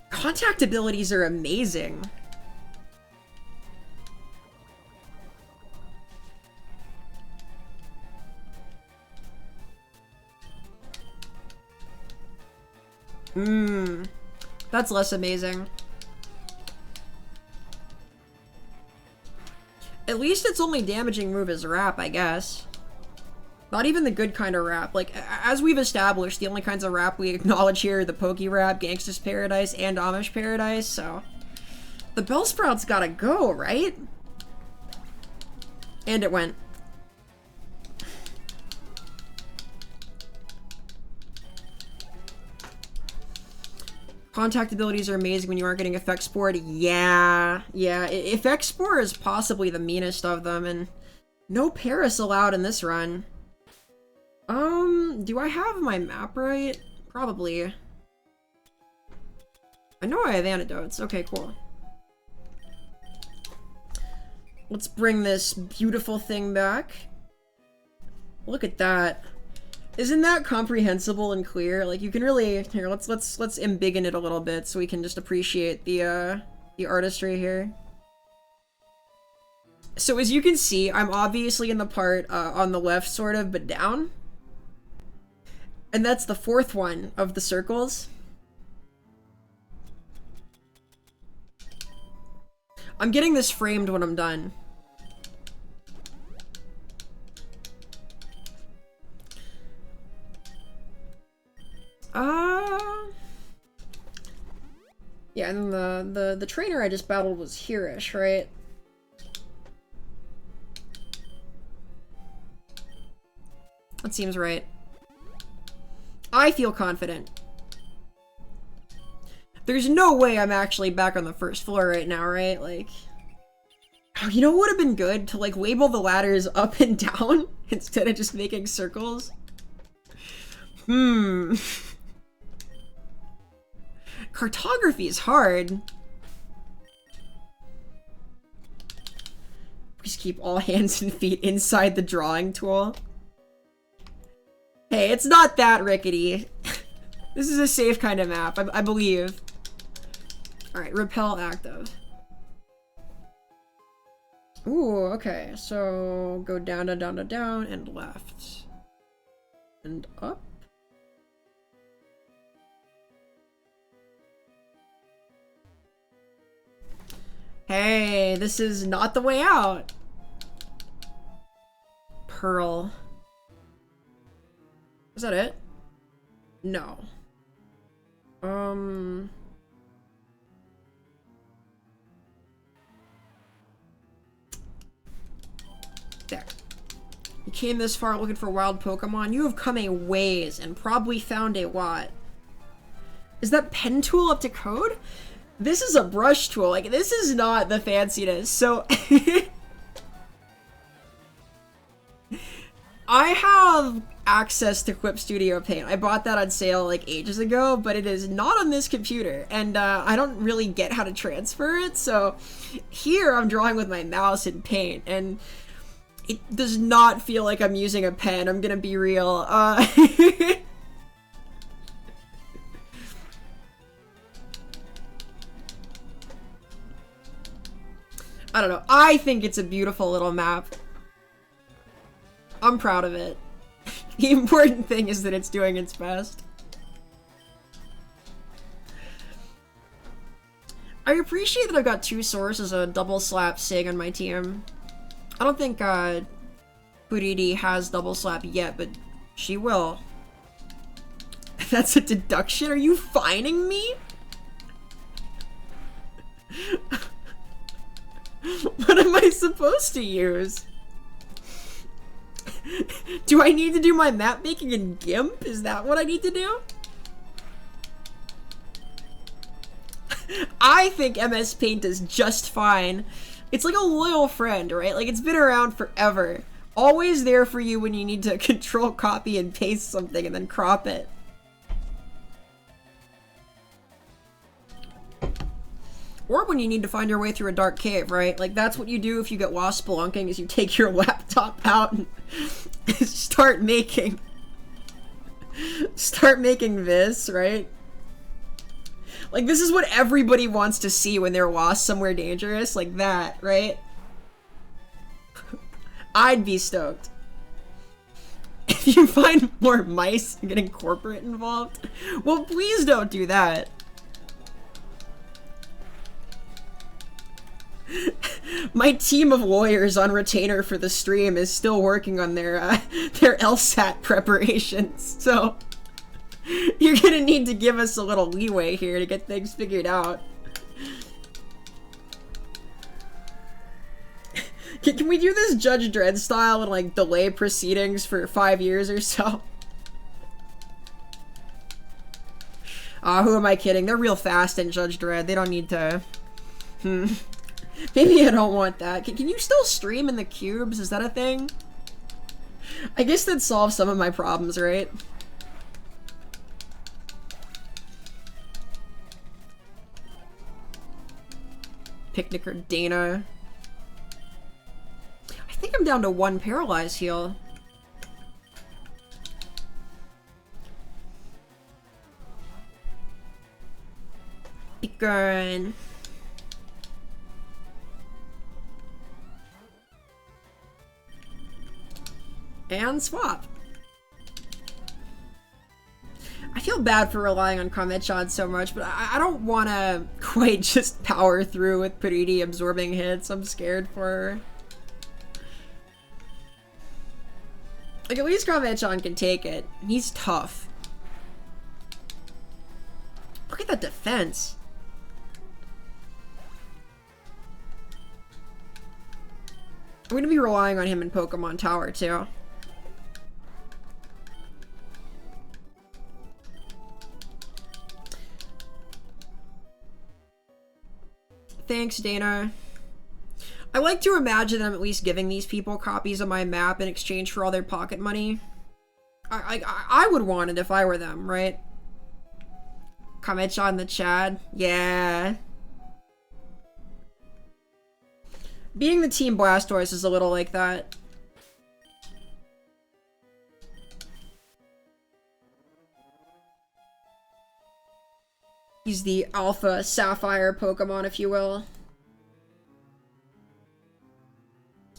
Contact abilities are amazing. That's less amazing. At least its only damaging move is Wrap, I guess. Not even the good kind of Wrap. Like, as we've established, the only kinds of Wrap we acknowledge here are the Poke Wrap, Gangsta's Paradise, and Amish Paradise, so... The Bellsprout's gotta go, right? And it went. Contact abilities are amazing when you aren't getting Effect Spored. Yeah. Effect Spore is possibly the meanest of them, and no Paris allowed in this run. Do I have my map right? Probably. I know I have antidotes. Okay, cool. Let's bring this beautiful thing back. Look at that. Isn't that comprehensible and clear? Like, you can really... Here, let's embiggen it a little bit so we can just appreciate the artistry here. So as you can see, I'm obviously in the part on the left, sort of, but down. And that's the 4th one of the circles. I'm getting this framed when I'm done. Yeah, and the trainer I just battled was here-ish, right? That seems right. I feel confident. There's no way I'm actually back on the 1st floor right now, right? Like, Oh, you know what would have been good? To like label the ladders up and down instead of just making circles. Cartography is hard. Please keep all hands and feet inside the drawing tool. Hey, it's not that rickety. This is a safe kind of map, I believe. Alright, repel active. Ooh, okay, so go down, down, down, down, and left. And up. Hey, this is not the way out. Pearl. Is that it? No. There. You came this far looking for wild Pokemon. You have come a ways and probably found a what? Is that pen tool up to code? This is a brush tool. Like, this is not the fanciness. So, I have access to Quip Studio Paint. I bought that on sale like ages ago, but it is not on this computer, and I don't really get how to transfer it, so here I'm drawing with my mouse in Paint, and it does not feel like I'm using a pen, I'm gonna be real. I don't know. I think it's a beautiful little map. I'm proud of it. The important thing is that it's doing its best. I appreciate that I've got two sources of double slap Sig on my team. I don't think Puridi has double slap yet, but she will. That's a deduction? Are you fining me? What am I supposed to use? Do I need to do my map making in GIMP? Is that what I need to do? I think MS Paint is just fine. It's like a loyal friend, right? Like, it's been around forever. Always there for you when you need to control, copy, and paste something and then crop it. Or when you need to find your way through a dark cave, right? Like, that's what you do if you get lost spelunking, is you take your laptop out and start making this, right? Like, this is what everybody wants to see when they're lost somewhere dangerous, like that, right? I'd be stoked. If you find more mice and getting corporate involved, well, please don't do that. My team of lawyers on retainer for the stream is still working on their LSAT preparations, so you're gonna need to give us a little leeway here to get things figured out. Can we do this Judge Dredd style and like delay proceedings for 5 years or so? Who am I kidding? They're real fast in Judge Dredd. They don't need to... Maybe I don't want that. Can you still stream in the cubes? Is that a thing? I guess that solves some of my problems, right? Picnicker Dana. I think I'm down to 1 paralyze heal. Beacon. And swap. I feel bad for relying on Kamechan so much, but I don't want to quite just power through with Puridi absorbing hits. I'm scared for her. Like, at least Kamechan can take it. He's tough. Look at that defense. I'm going to be relying on him in Pokemon Tower, too. Thanks, Dana. I like to imagine them at least giving these people copies of my map in exchange for all their pocket money. I would want it if I were them, right? Comment on the chat. Yeah. Being the Team Blastoise is a little like that. He's the Alpha Sapphire Pokemon, if you will.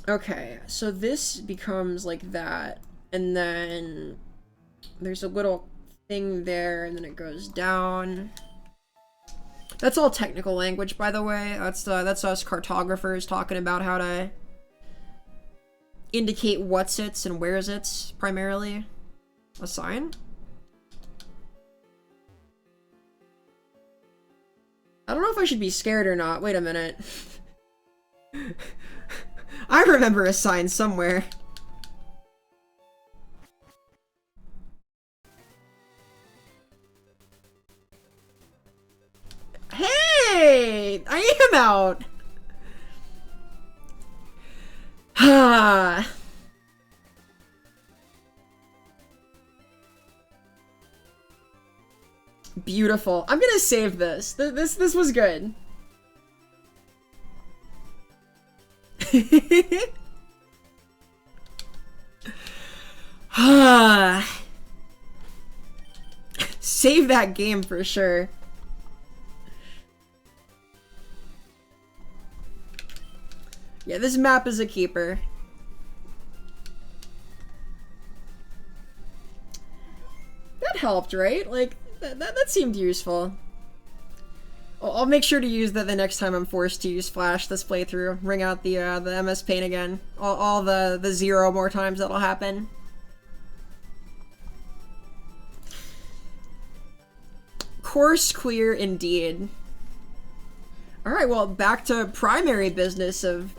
Okay, so this becomes like that, and then there's a little thing there, and then it goes down. That's all technical language, by the way. That's us cartographers talking about how to indicate what's its and where's its, primarily. A sign? I don't know if I should be scared or not. Wait a minute. I remember a sign somewhere. Hey! I am out! Beautiful. I'm gonna save this. This was good. Save that game for sure. Yeah, this map is a keeper. That helped, right? Like, that seemed useful. I'll make sure to use that the next time I'm forced to use Flash this playthrough. Ring out the MS Paint again. All the 0 more times that'll happen. Course clear indeed. Alright, well, back to primary business of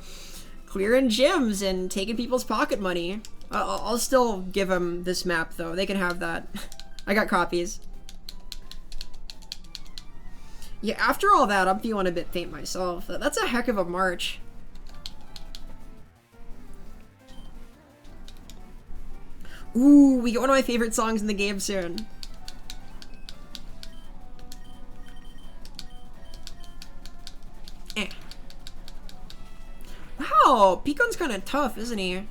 clearing gyms and taking people's pocket money. I'll still give them this map, though. They can have that. I got copies. Yeah, after all that, I'm feeling a bit faint myself. That's a heck of a march. Ooh, we get one of my favorite songs in the game soon. Wow, Picon's kind of tough, isn't he?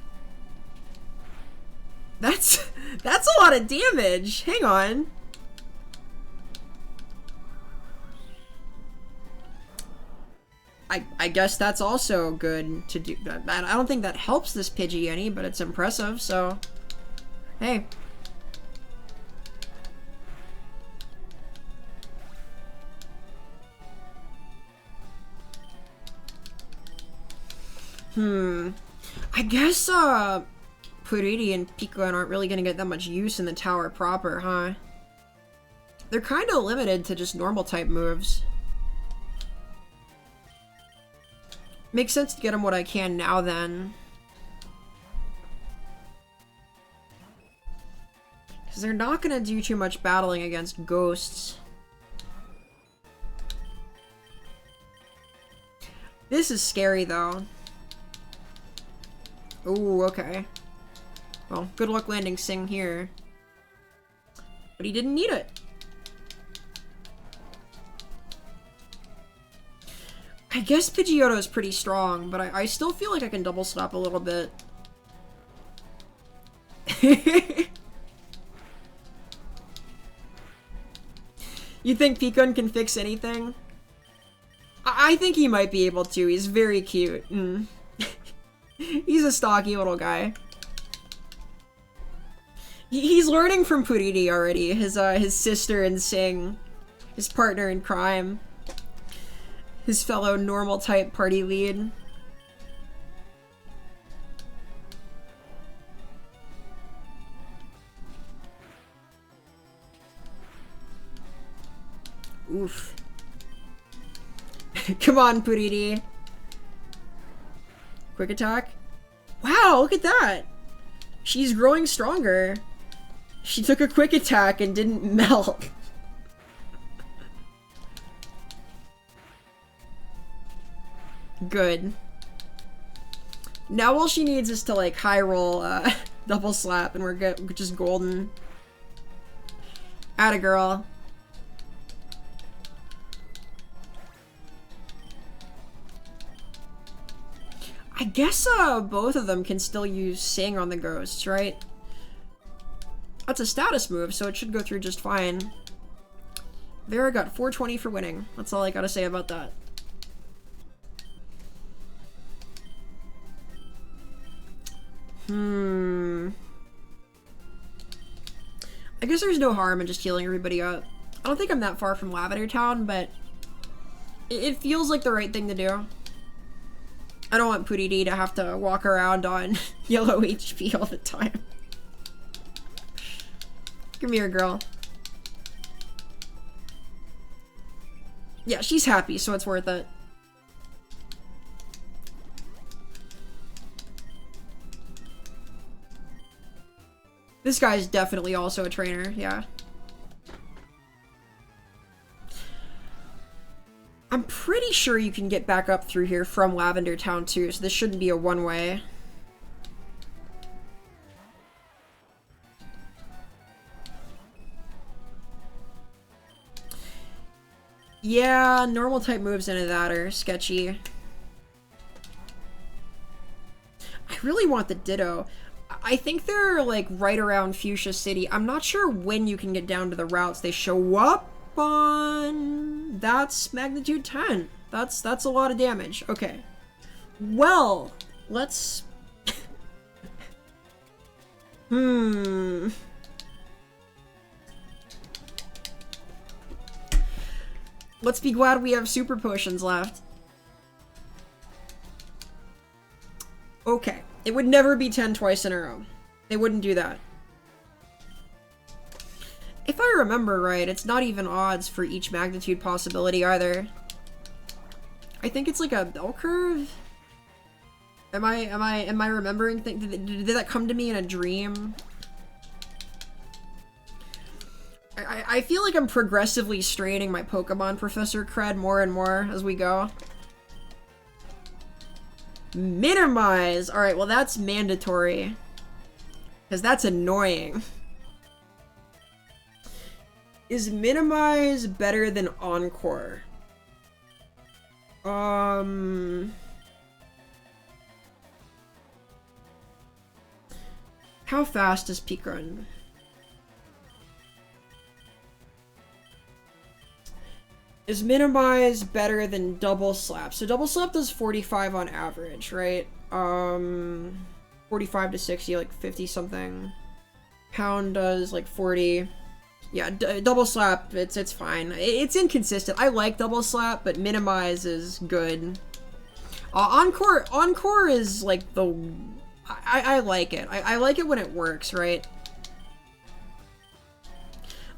That's a lot of damage. Hang on. I guess that's also good to do. I don't think that helps this Pidgey any, but it's impressive, so... Hey. I guess, Puriri and Picon aren't really gonna get that much use in the tower proper, huh? They're kinda limited to just normal type moves. Makes sense to get them what I can now, then. Because they're not gonna do too much battling against ghosts. This is scary, though. Ooh, okay. Well, good luck landing Sing here. But he didn't need it. I guess Pidgeotto is pretty strong, but I still feel like I can double slap a little bit. You think Picon can fix anything? I think he might be able to. He's very cute. He's a stocky little guy. He's learning from Puriri already. His sister and Sing. His partner in crime. His fellow normal type party lead. Oof. Come on, Puriri. Quick attack. Wow, look at that. She's growing stronger. She took a quick attack and didn't melt. Good. Now all she needs is to, like, high roll, double slap, and we're good. We're just golden. Atta girl. I guess, both of them can still use Sing on the ghosts, right? That's a status move, so it should go through just fine. Vera got 420 for winning. That's all I gotta say about that. I guess there's no harm in just healing everybody up. I don't think I'm that far from Lavender Town, but it feels like the right thing to do. I don't want Pootie D to have to walk around on yellow HP all the time. Come here, girl. Yeah, she's happy, so it's worth it. This guy's definitely also a trainer, yeah. I'm pretty sure you can get back up through here from Lavender Town too, so this shouldn't be a one-way. Yeah, normal type moves into that are sketchy. I really want the Ditto. I think they're like right around Fuchsia City. I'm not sure when you can get down to the routes they show up on. That's magnitude 10. That's a lot of damage. Okay. Well, let's Let's be glad we have super potions left. Okay. It would never be 10 twice in a row. They wouldn't do that. If I remember right, it's not even odds for each magnitude possibility either. I think it's like a bell curve? Am I remembering things? Did that come to me in a dream? I feel like I'm progressively straining my Pokemon Professor cred more and more as we go. Minimize! Alright, well that's mandatory. Because that's annoying. Is minimize better than encore? How fast is peak run? Is minimize better than double slap? So double slap does 45 on average, right? 45 to 60, like 50 something. Pound does like 40. Yeah, double slap, it's fine. It's inconsistent. I like double slap, but minimize is good. Encore is like the... I like it. I like it when it works, right?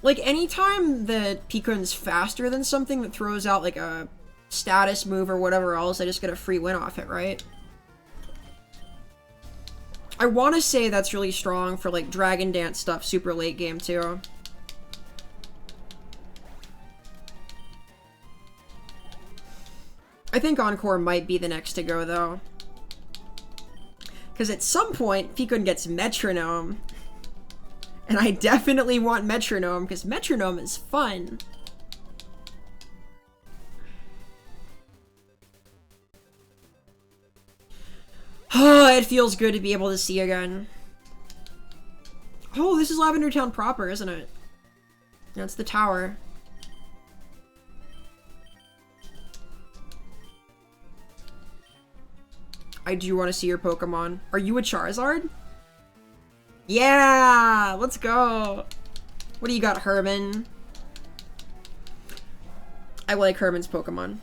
Like, anytime that Pikun's faster than something that throws out, like, a status move or whatever else, I just get a free win off it, right? I want to say that's really strong for, like, Dragon Dance stuff super late game, too. I think Encore might be the next to go, though. Because at some point, Pikun gets Metronome. And I definitely want Metronome, because Metronome is fun. Oh, it feels good to be able to see again. Oh, this is Lavender Town proper, isn't it? That's the tower. I do want to see your Pokemon. Are you a Charizard? Yeah! Let's go! What do you got, Herman? I like Herman's Pokemon.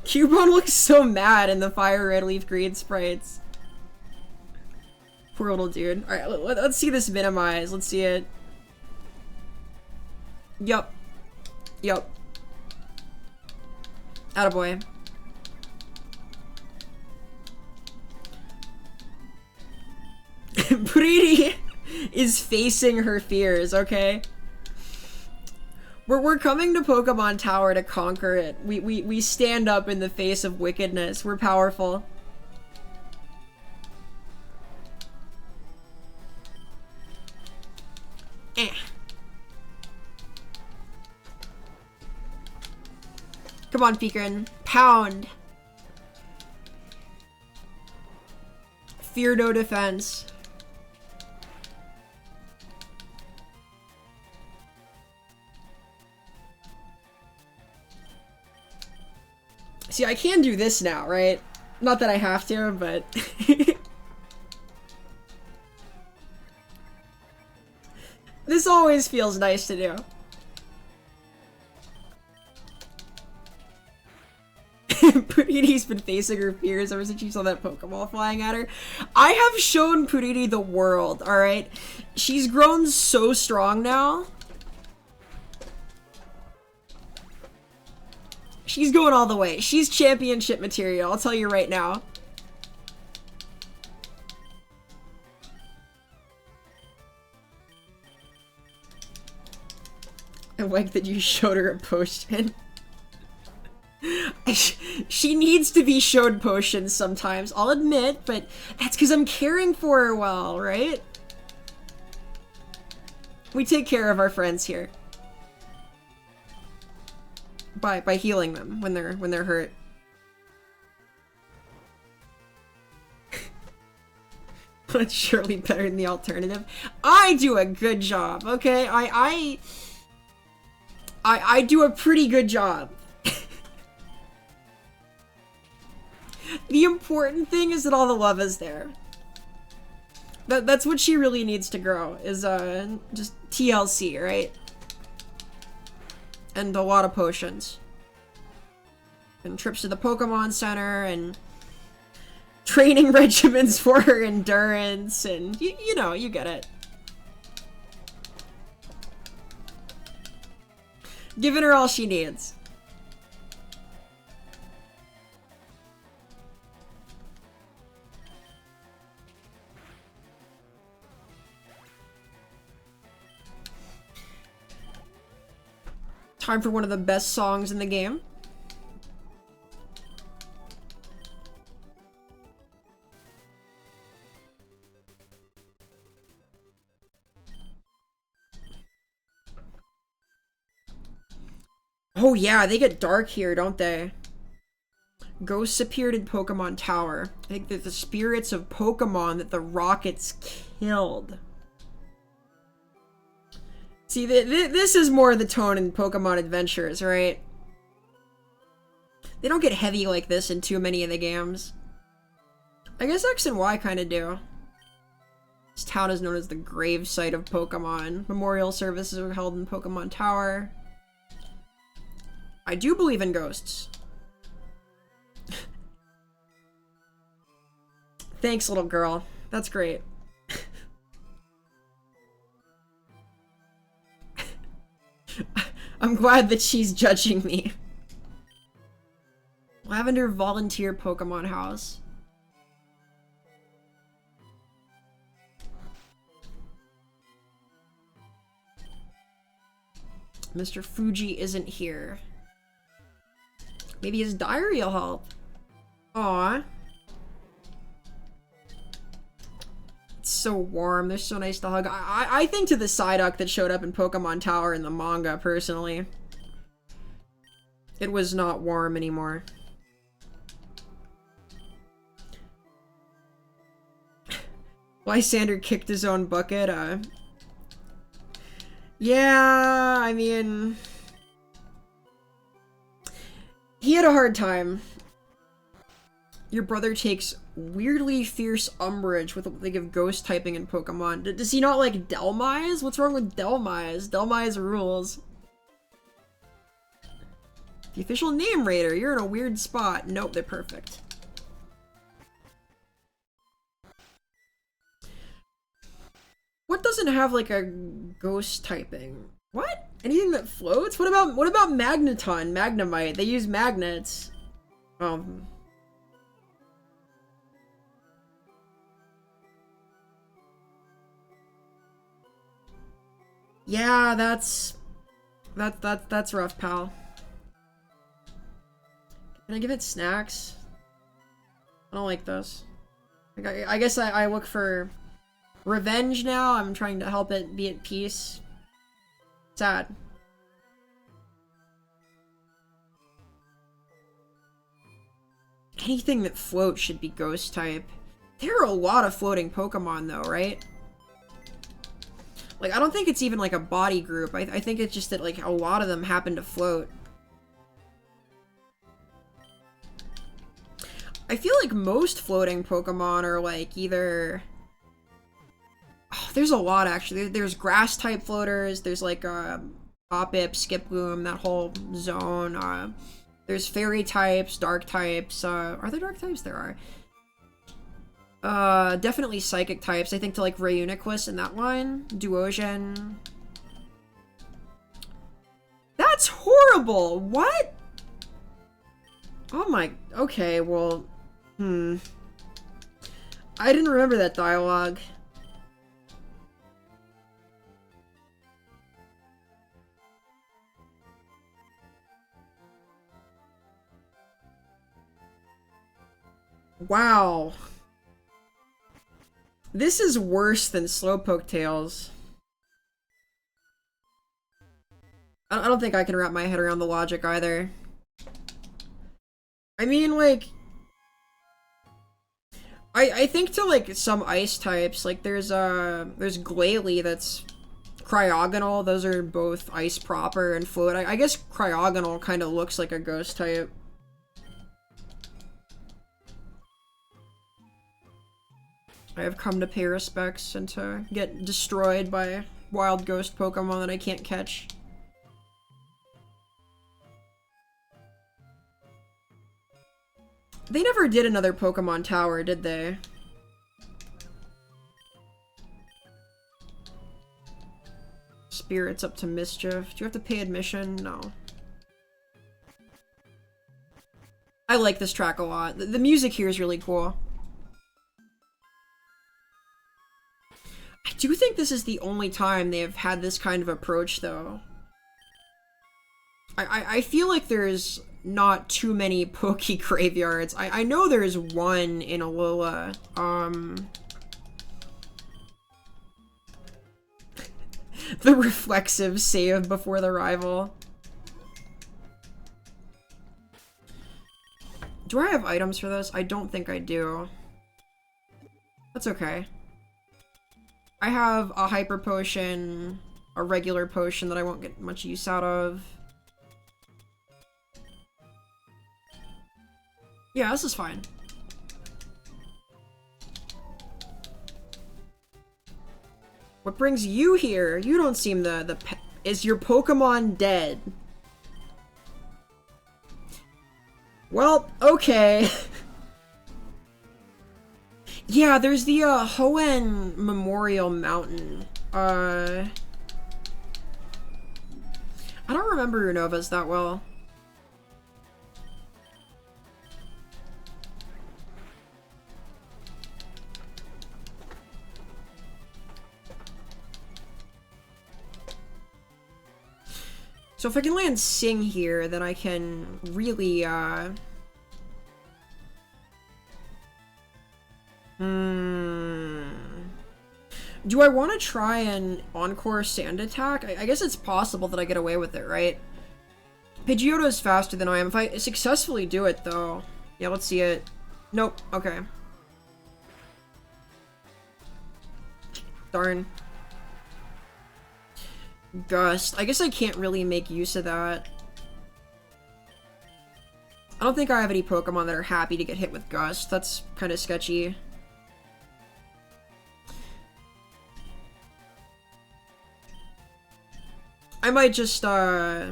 Cubone looks so mad in the FireRed LeafGreen sprites. Poor little dude. Alright, let's see this minimize. Let's see it. Yup. Yup. Attaboy. Pretty is facing her fears, okay? We're coming to Pokemon Tower to conquer it. We stand up in the face of wickedness. We're powerful. Come on, Peekrin. Pound. Fear no defense. See, I can do this now, right? Not that I have to, but... This always feels nice to do. Puriti's been facing her fears ever since she saw that Pokeball flying at her. I have shown Puriti the world, alright? She's grown so strong now. She's going all the way. She's championship material, I'll tell you right now. I like that you showed her a potion. She needs to be showed potions sometimes, I'll admit, but that's because I'm caring for her well, right? We take care of our friends here. By healing them when they're hurt. That's surely better than the alternative. I do a good job, okay? I do a pretty good job. The important thing is that all the love is there. That's what she really needs to grow, is just TLC, right? And a lot of potions. And trips to the Pokemon Center, and training regimens for her endurance, and you know, you get it. Giving her all she needs. Time for one of the best songs in the game. Oh yeah, they get dark here, don't they? Ghosts appeared in Pokemon Tower. I think that the spirits of Pokemon that the rockets killed. See, this is more the tone in Pokemon Adventures, right? They don't get heavy like this in too many of the games. I guess X and Y kind of do. This town is known as the grave site of Pokemon. Memorial services are held in Pokemon Tower. I do believe in ghosts. Thanks, little girl. That's great. I'm glad that she's judging me. Lavender Volunteer Pokemon House. Mr. Fuji isn't here. Maybe his diary will help. Aww. It's so warm. They're so nice to hug. I think to the Psyduck that showed up in Pokemon Tower in the manga, personally. It was not warm anymore. Lysander kicked his own bucket. Yeah, I mean... He had a hard time. Your brother takes weirdly fierce umbrage with what they give ghost typing in Pokemon. Does he not like Delmise? What's wrong with Delmise? Delmise rules. The official name raider. You're in a weird spot. Nope, they're perfect. What doesn't have like a ghost typing? What? Anything that floats? What about Magneton, Magnemite? They use magnets. Yeah, that's rough, pal. Can I give it snacks? I don't like those. I guess I look for revenge now. I'm trying to help it be at peace. Sad. Anything that floats should be ghost type. There are a lot of floating Pokemon though, right? Like, I don't think it's even like a body group. I think it's just that like a lot of them happen to float. I feel like most floating Pokemon are like either... Oh, there's a lot actually. There's grass type floaters. There's like Hoppip, Skiploom, that whole zone. There's fairy types, dark types. Are there dark types? There are. Definitely psychic types. I think to like Reuniclus in that line. Duosion. That's horrible! What? Oh my... Okay, well... I didn't remember that dialogue. Wow. This is worse than Slowpoke Tales. I don't think I can wrap my head around the logic either. I mean, like... I think to, like, some ice types, like, there's Glalie that's cryogonal. Those are both ice proper and float. I guess cryogonal kind of looks like a ghost type. I have come to pay respects and to get destroyed by wild ghost Pokemon that I can't catch. They never did another Pokemon Tower, did they? Spirits up to Mischief. Do you have to pay admission? No. I like this track a lot. The music here is really cool. I do think this is the only time they have had this kind of approach, though. I feel like there's not too many Poke Graveyards. I know there's one in Alola. The reflexive save before the rival. Do I have items for this? I don't think I do. That's okay. I have a hyper potion, a regular potion that I won't get much use out of. Yeah, this is fine. What brings you here? You don't seem is your Pokemon dead? Well, okay. Yeah, there's the Hoenn Memorial Mountain. I don't remember Unovas that well. So if I can land Sing here, then I can really, Do I want to try an Encore Sand Attack? I guess it's possible that I get away with it, right? Pidgeotto's faster than I am. If I successfully do it, though... Yeah, let's see it. Nope. Okay. Darn. Gust. I guess I can't really make use of that. I don't think I have any Pokemon that are happy to get hit with Gust. That's kind of sketchy. I might just, I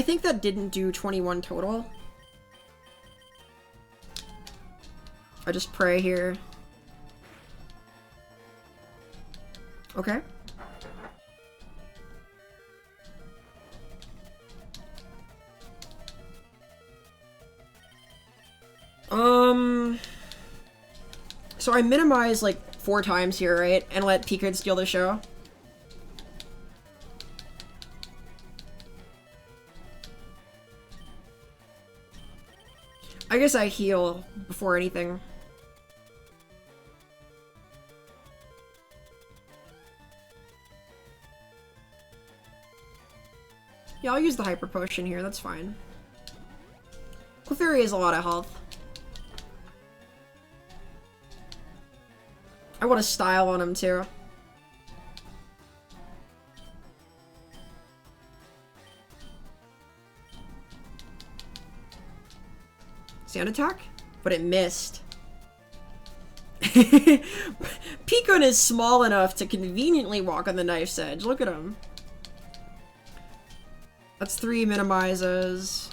think that didn't do 21 total. I just pray here. Okay. So I minimize like 4 times here, right? And let Pikachu steal the show. I guess I heal before anything. Yeah, I'll use the Hyper Potion here, that's fine. Clefairy has a lot of health. I want a style on him too. Sand attack? But it missed. Picon is small enough to conveniently walk on the knife's edge. Look at him. That's 3 minimizes.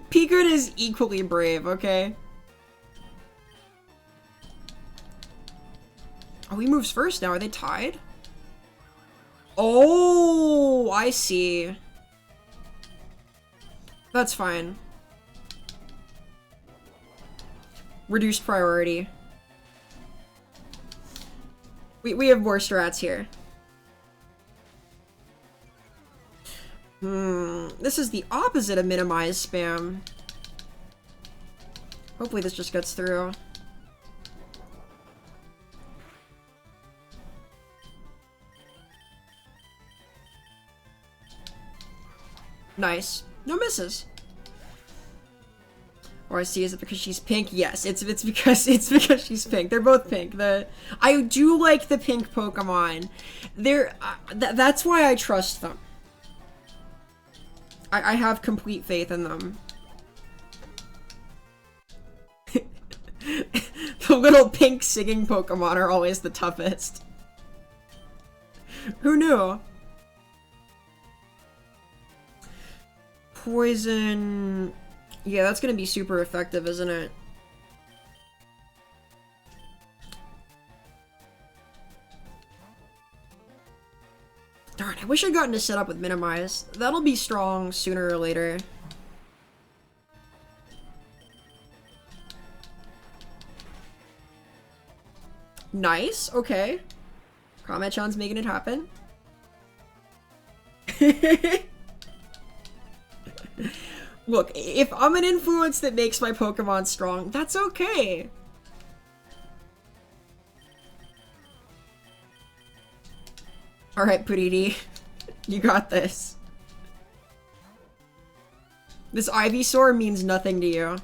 Picon is equally brave, okay? Oh, he moves first now. Are they tied? Oh, I see. That's fine. Reduced priority. We have more strats here. This is the opposite of minimize spam. Hopefully this just gets through. Nice. No misses. Or I see, is it because she's pink? Yes, it's because she's pink. They're both pink. I do like the pink Pokemon. That's why I trust them. I have complete faith in them. The little pink singing Pokemon are always the toughest. Who knew? Poison... Yeah, that's gonna be super effective, isn't it? Darn, I wish I'd gotten to set up with minimize. That'll be strong sooner or later. Nice, okay. Kame-chan's making it happen. Look, if I'm an influence that makes my Pokemon strong, that's okay. Alright, Puriri. You got this. This Ivysaur means nothing to you.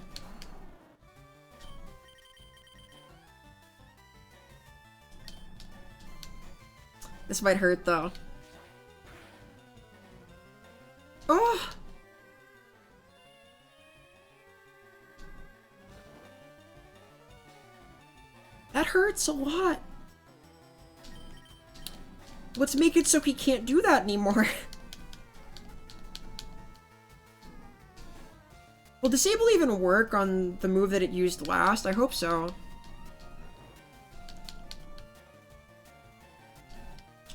This might hurt, though. Oh! That hurts a lot. Let's make it so he can't do that anymore. Will Disable even work on the move that it used last? I hope so.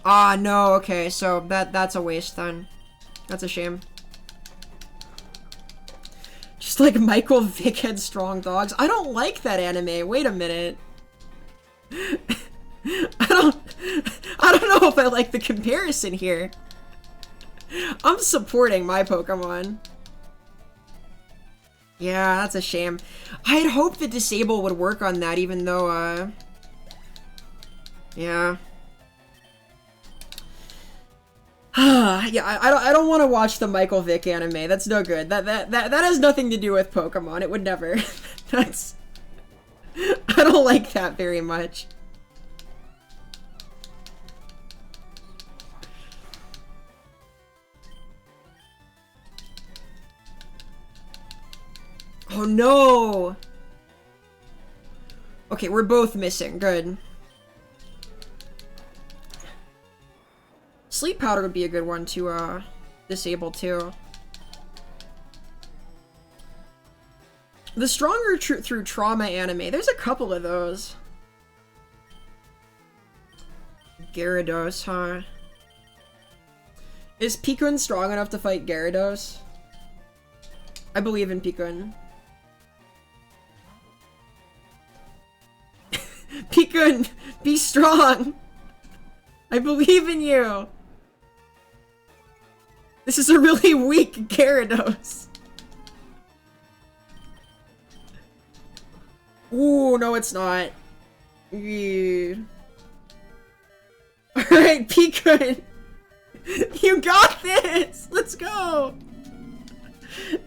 Ah, no, okay, so that's a waste then. That's a shame. Just like Michael Vick had strong dogs. I don't like that anime. Wait a minute. I don't know if I like the comparison here. I'm supporting my Pokemon. Yeah, that's a shame. I had hoped that Disable would work on that, even though, yeah. Yeah, I don't want to watch the Michael Vick anime. That's no good. That has nothing to do with Pokemon. It would never. That's... I don't like that very much. Oh no! Okay, we're both missing. Good. Sleep powder would be a good one to disable too. The stronger through trauma anime. There's a couple of those. Gyarados, huh? Is Picon strong enough to fight Gyarados? I believe in Picon. Picon, be strong! I believe in you! This is a really weak Gyarados. Ooh, no it's not. Yeah. Alright, Alright, Pikun! You got this! Let's go!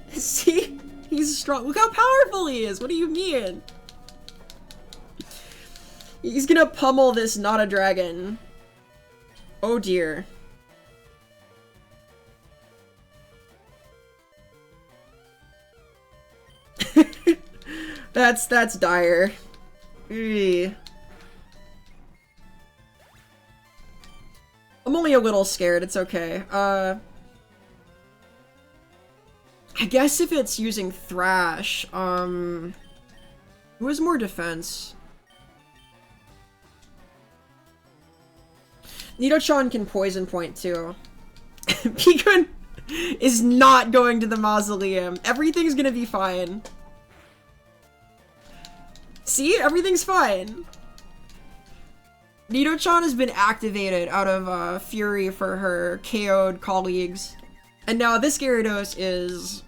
See? He's strong. Look how powerful he is! What do you mean? He's gonna pummel this not a dragon. Oh dear. That's dire. Eey. I'm only a little scared, it's okay. I guess if it's using Thrash, who has more defense? Nido-chan can poison point too. Pikun is not going to the mausoleum. Everything's gonna be fine. See? Everything's fine. Nido-chan has been activated out of fury for her KO'd colleagues. And now this Gyarados is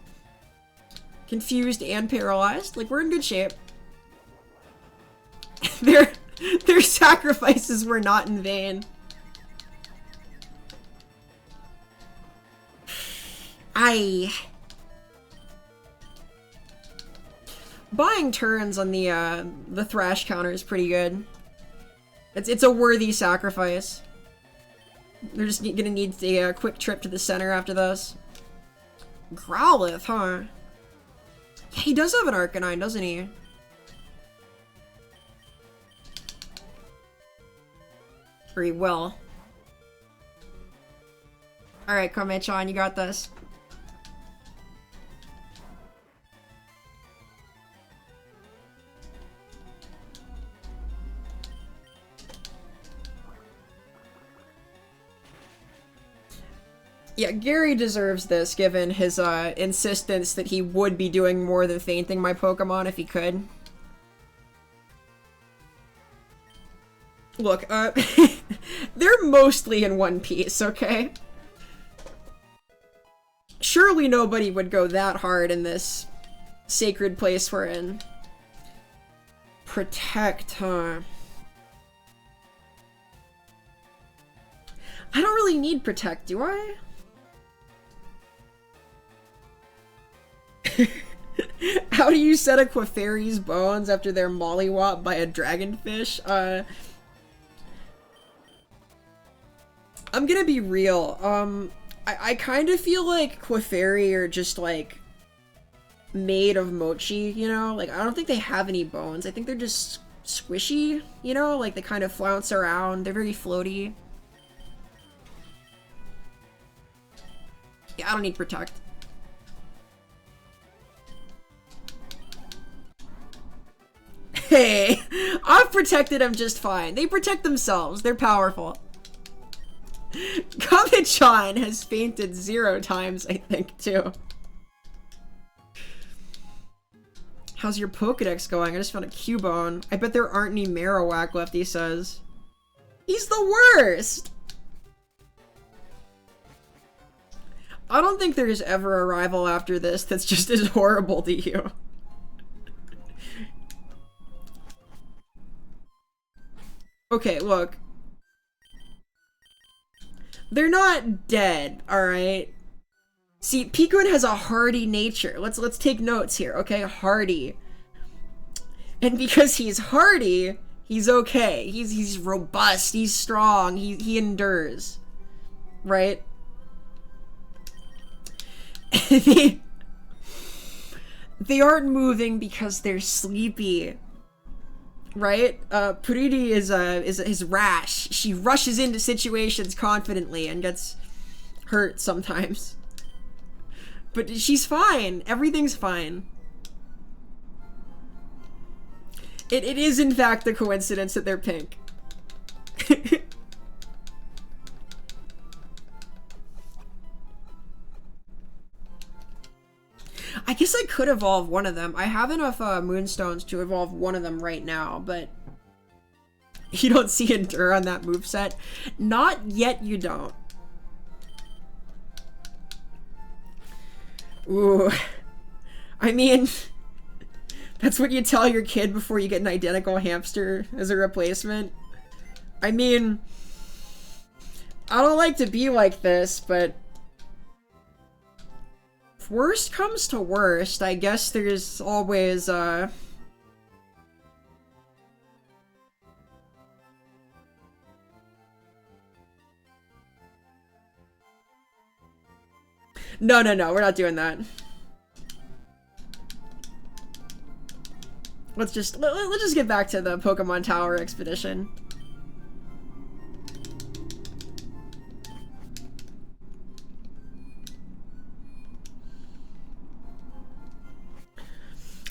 confused and paralyzed. Like, we're in good shape. Their sacrifices were not in vain. Buying turns on the Thrash counter is pretty good. It's a worthy sacrifice. They're just gonna need a quick trip to the center after this. Growlithe, huh? Yeah, he does have an Arcanine, doesn't he? Or he will. Alright, Kame-chan, you got this. Yeah, Gary deserves this, given his insistence that he would be doing more than fainting my Pokemon if he could. Look, they're mostly in one piece, okay? Surely nobody would go that hard in this sacred place we're in. Protect, huh? I don't really need Protect, do I? How do you set a Clefairy's bones after they're mollywopped by a dragonfish? I'm gonna be real. I kind of feel like Clefairy are just like made of mochi, you know? Like, I don't think they have any bones. I think they're just squishy, you know? Like, they kind of flounce around. They're very floaty. Yeah, I don't need Protect. Hey, I've protected them just fine. They protect themselves. They're powerful. Kame-chan has fainted 0 times, I think, too. How's your Pokedex going? I just found a Cubone. I bet there aren't any Marowak left, he says. He's the worst! I don't think there's ever a rival after this that's just as horrible to you. Okay, look. They're not dead, alright? See, Pikun has a hardy nature. Let's take notes here, okay? Hardy. And because he's hardy, he's okay. He's robust, he's strong, he endures. Right? They aren't moving because they're sleepy. Right? Puriri is rash. She rushes into situations confidently and gets hurt sometimes. But she's fine. Everything's fine. It is in fact a coincidence that they're pink. I guess I could evolve one of them. I have enough Moonstones to evolve one of them right now, but you don't see Endure on that moveset. Not yet, you don't. Ooh. I mean, that's what you tell your kid before you get an identical hamster as a replacement. I mean, I don't like to be like this, but if worst comes to worst, I guess there's always, No, no, no, we're not doing that. Let's just get back to the Pokemon Tower expedition.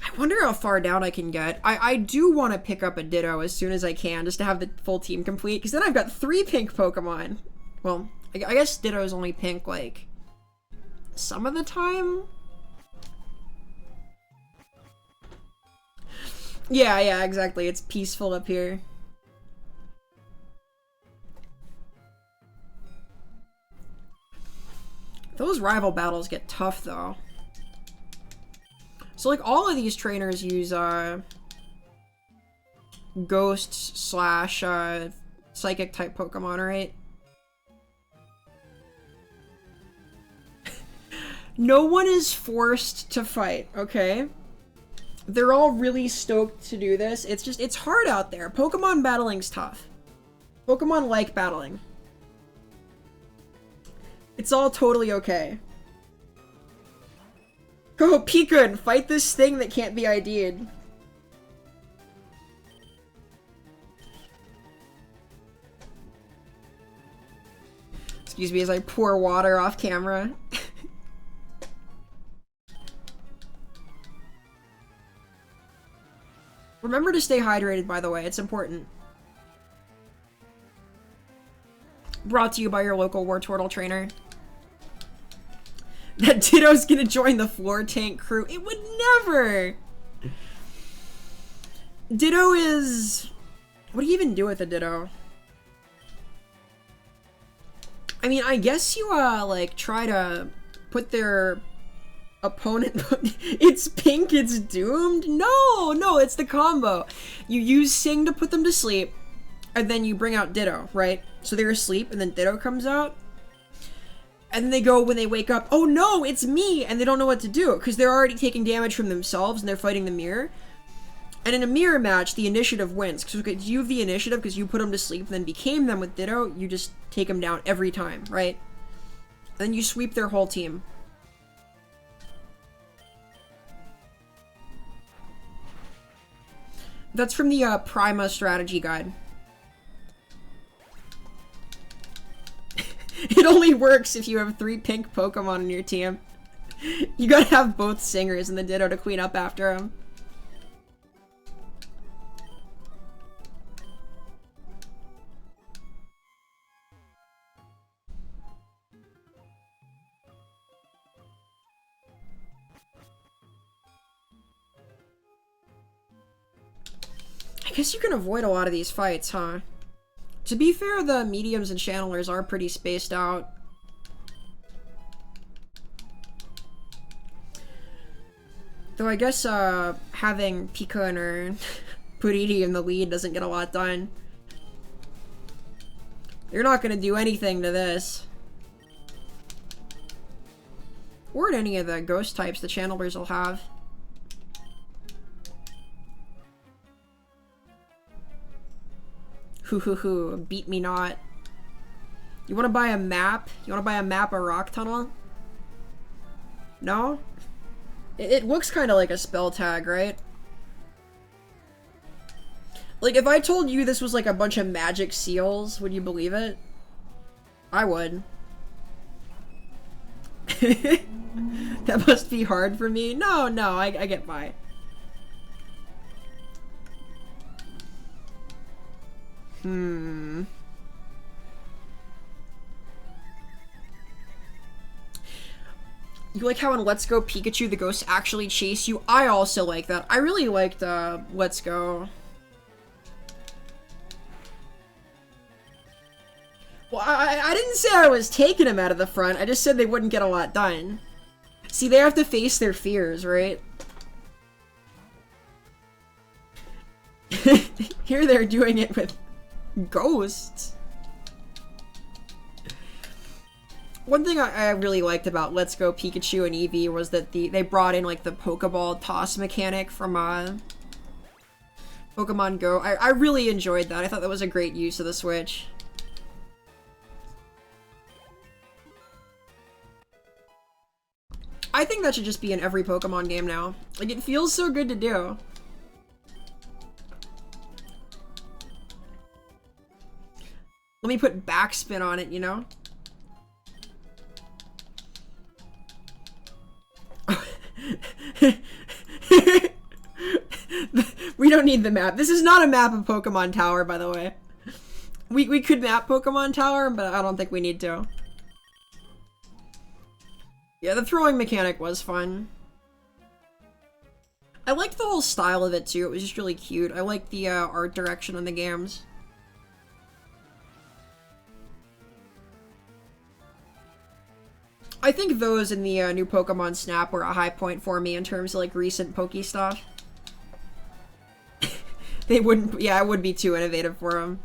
I wonder how far down I can get. I do want to pick up a Ditto as soon as I can, just to have the full team complete, because then I've got 3 pink Pokemon. Well, I guess Ditto's only pink, like, some of the time? Yeah, exactly. It's peaceful up here. Those rival battles get tough, though. So, like, all of these trainers use, ghosts slash, psychic type Pokemon, right? No one is forced to fight, okay? They're all really stoked to do this. It's just, it's hard out there. Pokemon battling's tough. Pokemon like battling. It's all totally okay. Go, Pika, and fight this thing that can't be ID'd. Excuse me as I pour water off camera. Remember to stay hydrated, by the way. It's important. Brought to you by your local Wartortle trainer. That Ditto's gonna join the floor tank crew. It would never! Ditto is... What do you even do with a Ditto? I mean, I guess you, like, try to put their opponent... It's pink, it's doomed? No, it's the combo. You use Sing to put them to sleep, and then you bring out Ditto, right? So they're asleep, and then Ditto comes out. And then they go, when they wake up, oh no, it's me! And they don't know what to do, because they're already taking damage from themselves, and they're fighting the mirror. And in a mirror match, the initiative wins. Because you have the initiative, because you put them to sleep, and then became them with Ditto, you just take them down every time, right? And then you sweep their whole team. That's from the Prima strategy guide. It only works if you have 3 pink Pokemon in your team. You gotta have both Singers and the Ditto to clean up after them. I guess you can avoid a lot of these fights, huh? To be fair, the mediums and channelers are pretty spaced out. Though I guess having Pika and her Puriti in the lead doesn't get a lot done. You're not gonna do anything to this. Or to any of the ghost types the channelers will have. Hoo, beat me not. You wanna buy a map? You wanna buy a map of Rock Tunnel? No? It looks kinda like a spell tag, right? Like, if I told you this was like a bunch of magic seals, would you believe it? I would. That must be hard for me. No, I get by. You like how in Let's Go Pikachu the ghosts actually chase you? I also like that. I really liked Let's Go. Well, I didn't say I was taking them out of the front. I just said they wouldn't get a lot done. See, they have to face their fears, right? Here they're doing it with ghosts. One thing I really liked about Let's Go Pikachu and Eevee was that they brought in like the Pokeball toss mechanic from Pokemon Go. I really enjoyed that. I thought that was a great use of the Switch. I think that should just be in every Pokemon game now. Like, it feels so good to do. Let me put backspin on it, you know? We don't need the map. This is not a map of Pokemon Tower, by the way. We could map Pokemon Tower, but I don't think we need to. Yeah, the throwing mechanic was fun. I liked the whole style of it too. It was just really cute. I liked the art direction in the games. I think those in the new Pokemon Snap were a high point for me in terms of like recent Poke stuff. They wouldn't, yeah, it would be too innovative for them.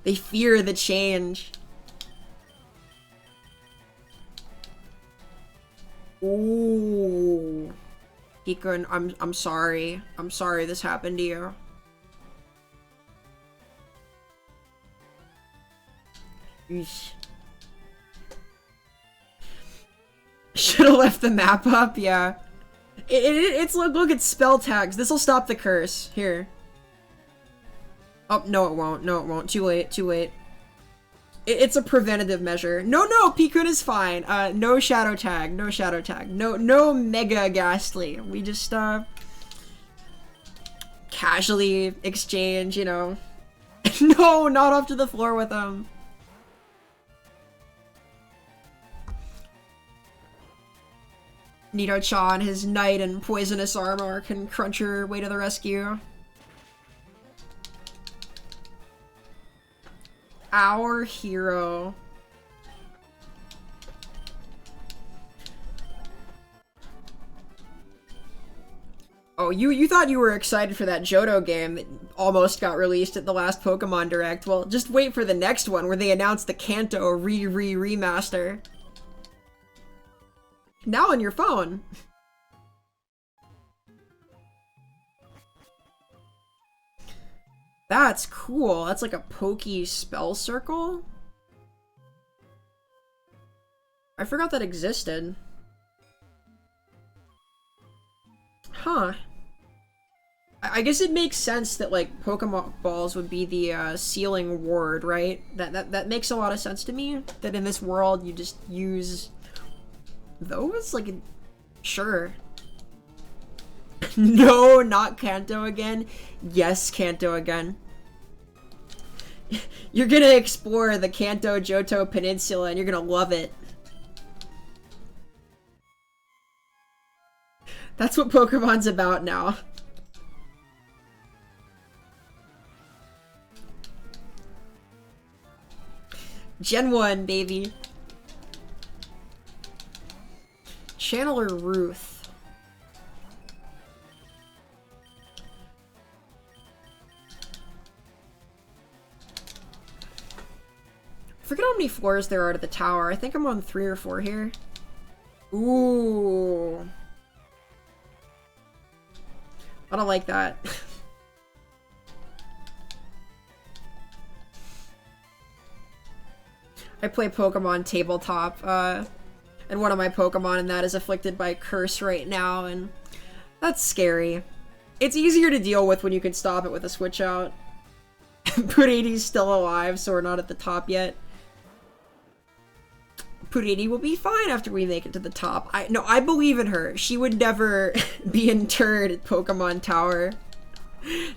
They fear the change. Ooh. Hikun, I'm sorry. I'm sorry this happened to you. Eesh. Should've left the map up, yeah. It's look at spell tags. This'll stop the curse. Here. Oh, no it won't. No it won't. Too late. Too late. It's a preventative measure. No, Pikun is fine. No shadow tag. No shadow tag. No mega ghastly. We just, casually exchange, you know. No, not off to the floor with him. Nido-chan, his knight and poisonous armor, can crunch your way to the rescue. Our hero. Oh, you thought you were excited for that Johto game that almost got released at the last Pokemon Direct. Well, just wait for the next one where they announce the Kanto remaster. Now on your phone. That's cool. That's like a Pokey spell circle? I forgot that existed. Huh. I guess it makes sense that like Pokemon balls would be the sealing ward, right? That makes a lot of sense to me. That in this world you just use those? Like, sure. No, not Kanto again. Yes, Kanto again. You're gonna explore the Kanto Johto Peninsula and you're gonna love it. That's what Pokemon's about now. Gen 1, baby. Channeler Ruth. I forget how many floors there are to the tower. I think I'm on 3 or 4 here. Ooh. I don't like that. I play Pokemon tabletop, and one of my Pokemon in that is afflicted by a curse right now, and that's scary. It's easier to deal with when you can stop it with a switch out. Puriti's still alive, so we're not at the top yet. Puriti will be fine after we make it to the top. I believe in her. She would never be interred at Pokemon Tower.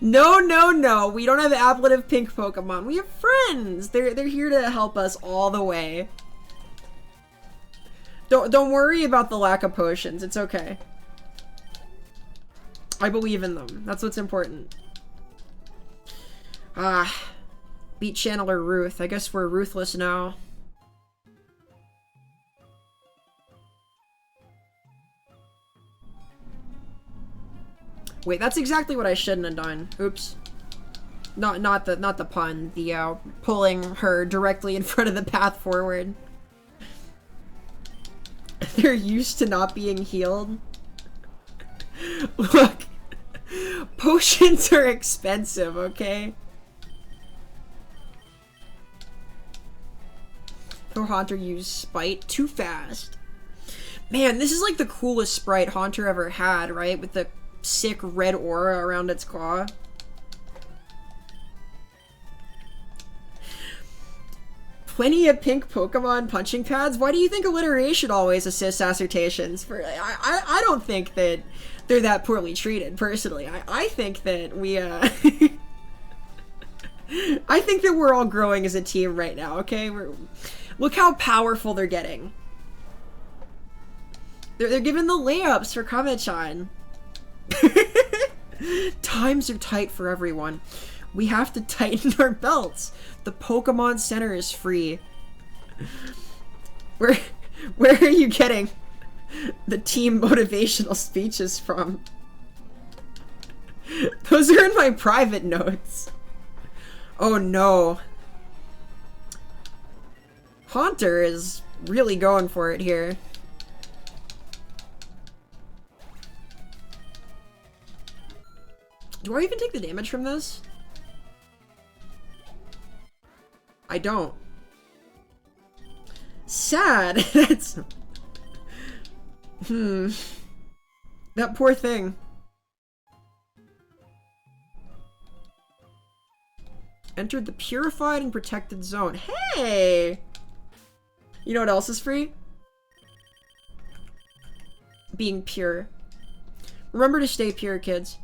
No. We don't have Applet Pink Pokemon. We have friends. They're here to help us all the way. Don't worry about the lack of potions. It's okay. I believe in them. That's what's important. Beat Channeler Ruth. I guess we're ruthless now. Wait, that's exactly what I shouldn't have done. Oops. Not the pun. The pulling her directly in front of the path forward. They're used to not being healed. Look, potions are expensive, okay? Or Haunter used Spite too fast. Man, this is like the coolest sprite Haunter ever had, right? With the sick red aura around its claw. Plenty of pink Pokemon punching pads? Why do you think alliteration always assists assertions? I don't think that they're that poorly treated, personally. I think that we, I think that we're all growing as a team right now, okay? Look how powerful they're getting. They're giving the layups for Kame-chan. Times are tight for everyone. We have to tighten our belts. The Pokemon Center is free. Where are you getting the team motivational speeches from? Those are in my private notes. Oh no. Haunter is really going for it here. Do I even take the damage from this? I don't. Sad. That's... That poor thing. Entered the purified and protected zone. Hey! You know what else is free? Being pure. Remember to stay pure, kids.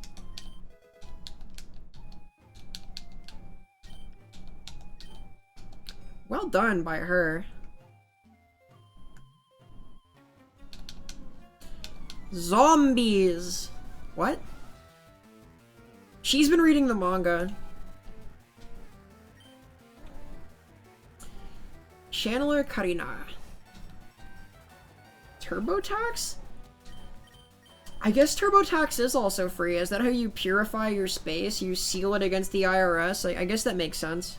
Well done by her. Zombies! What? She's been reading the manga. Channeler Karina. TurboTax? I guess TurboTax is also free. Is that how you purify your space? You seal it against the IRS? I guess that makes sense.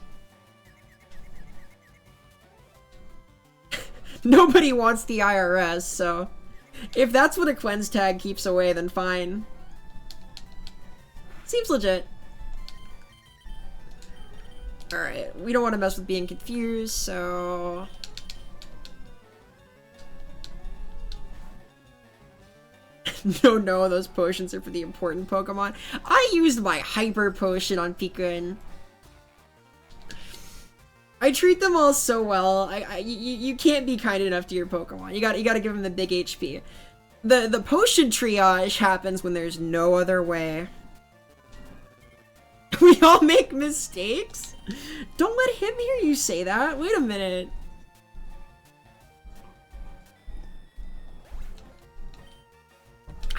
Nobody wants the IRS, so if that's what a cleanse tag keeps away, then fine. Seems legit. Alright, we don't want to mess with being confused, so... No, those potions are for the important Pokemon. I used my Hyper Potion on Pikun. I treat them all so well. You can't be kind enough to your Pokemon. You gotta give them the big HP. The potion triage happens when there's no other way. We all make mistakes? Don't let him hear you say that. Wait a minute.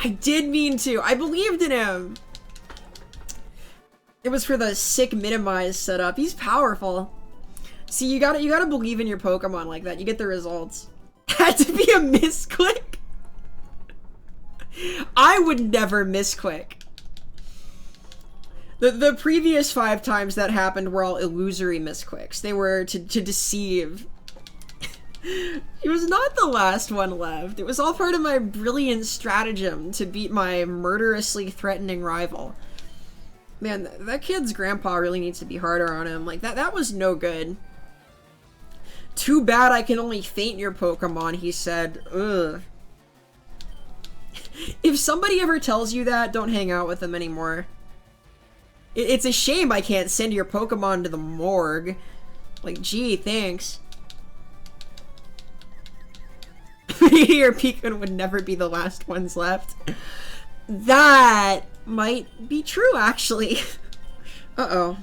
I did mean to. I believed in him. It was for the sick minimize setup. He's powerful. See, you gotta believe in your Pokemon like that. You get the results. Had to be a misclick? I would never misclick. The previous 5 times that happened were all illusory misclicks. They were to deceive. He was not the last one left. It was all part of my brilliant stratagem to beat my murderously threatening rival. Man, that kid's grandpa really needs to be harder on him. Like, that was no good. Too bad I can only faint your Pokemon, he said. Ugh. If somebody ever tells you that, don't hang out with them anymore. It's a shame I can't send your Pokemon to the morgue. Like, gee, thanks. Your Pikun would never be the last ones left. That might be true, actually. Uh-oh.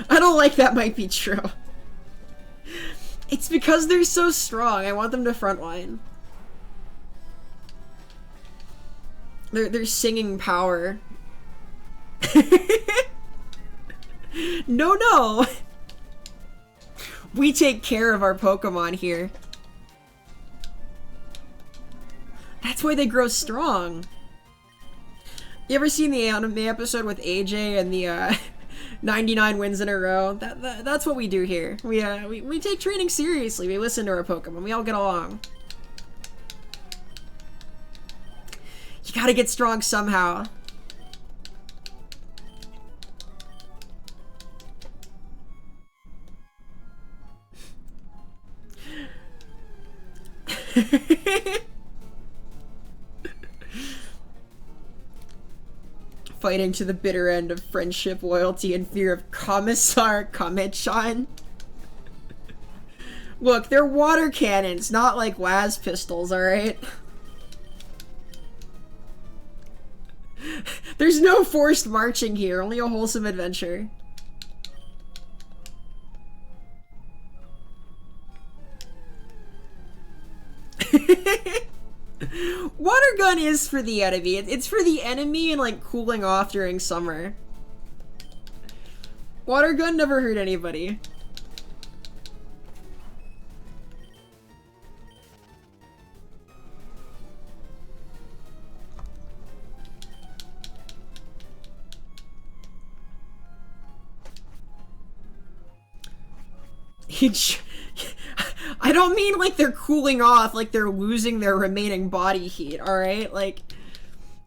I don't like that might be true. It's because they're so strong. I want them to frontline. They're singing power. No. We take care of our Pokemon here. That's why they grow strong. You ever seen the anime episode with AJ and the 99 wins in a row. That's what we do here. We take training seriously. We listen to our Pokemon. We all get along. You gotta get strong somehow. Fighting to the bitter end of friendship, loyalty, and fear of Commissar Kamechan. Look, they're water cannons, not like las pistols, alright? There's no forced marching here, only a wholesome adventure. Water gun is for the enemy. It's for the enemy and like cooling off during summer. Water gun never hurt anybody. I don't mean like they're cooling off, like they're losing their remaining body heat, alright? Like,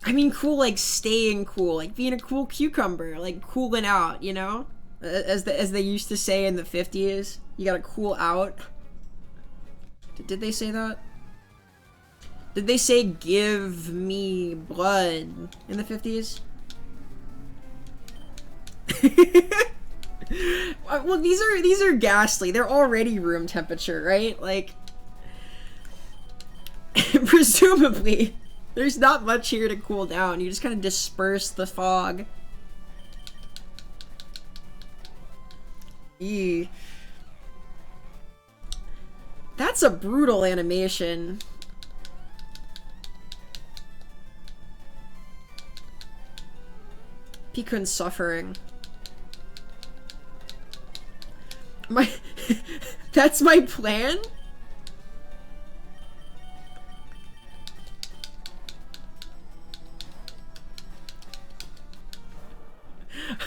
I mean cool like staying cool, like being a cool cucumber, like cooling out, you know? As they used to say in the 50s, you gotta cool out. Did they say that? Did they say give me blood in the 50s? Well, these are ghastly. They're already room temperature, right? Like, presumably, there's not much here to cool down. You just kind of disperse the fog. Eee. That's a brutal animation. Pikun's suffering. That's my plan?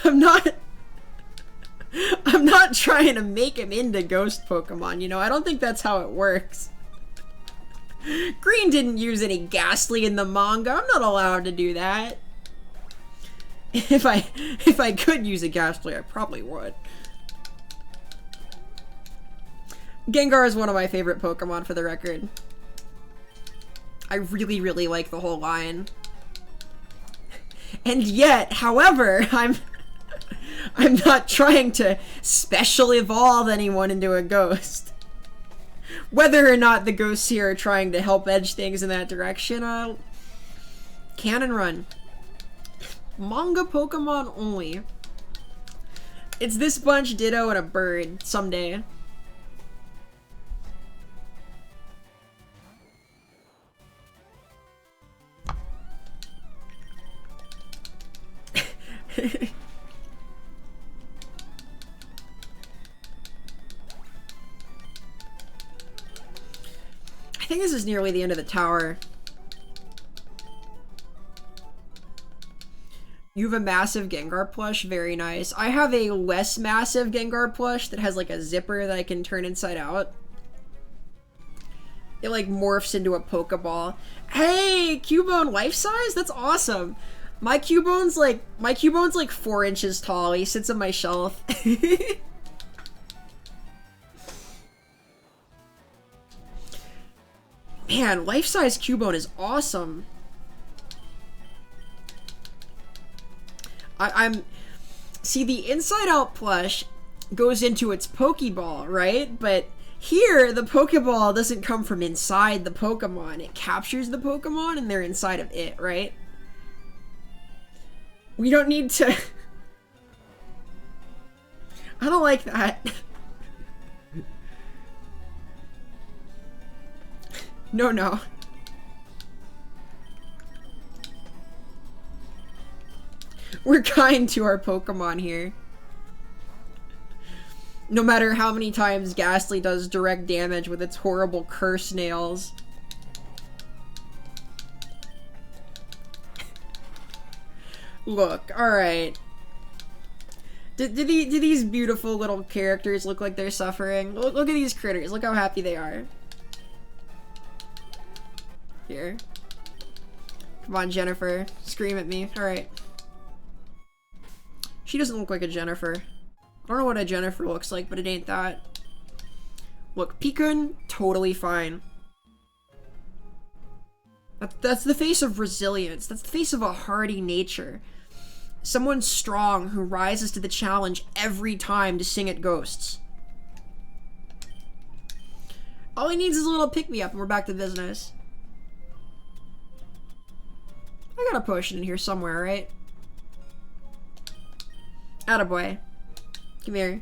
I'm not trying to make him into ghost Pokemon, you know? I don't think that's how it works. Green didn't use any Ghastly in the manga. I'm not allowed to do that. If I could use a Ghastly, I probably would. Gengar is one of my favorite Pokemon, for the record. I really, really like the whole line. And yet, however, I'm not trying to special evolve anyone into a ghost. Whether or not the ghosts here are trying to help edge things in that direction, cannon run. Manga Pokemon only. It's this bunch, Ditto, and a bird someday. I think this is nearly the end of the tower. You have a massive Gengar plush? Very nice. I have a less massive Gengar plush that has like a zipper that I can turn inside out. It like morphs into a Pokeball. Hey, Cubone life size? That's awesome. My Cubone's like 4 inches tall. He sits on my shelf. Man, life-size Cubone is awesome. See, the inside-out plush goes into its Pokeball, right? But here, the Pokeball doesn't come from inside the Pokemon. It captures the Pokemon and they're inside of it, right? We don't need to... I don't like that. No. We're kind to our Pokemon here. No matter how many times Ghastly does direct damage with its horrible curse nails. Look, alright. Do these beautiful little characters look like they're suffering? Look at these critters. Look how happy they are. Here. Come on, Jennifer. Scream at me. Alright. She doesn't look like a Jennifer. I don't know what a Jennifer looks like, but it ain't that. Look, Pikun, totally fine. That's the face of resilience. That's the face of a hardy nature. Someone strong who rises to the challenge every time to sing at ghosts. All he needs is a little pick-me-up and we're back to business. I got a potion in here somewhere, right? Attaboy. Come here.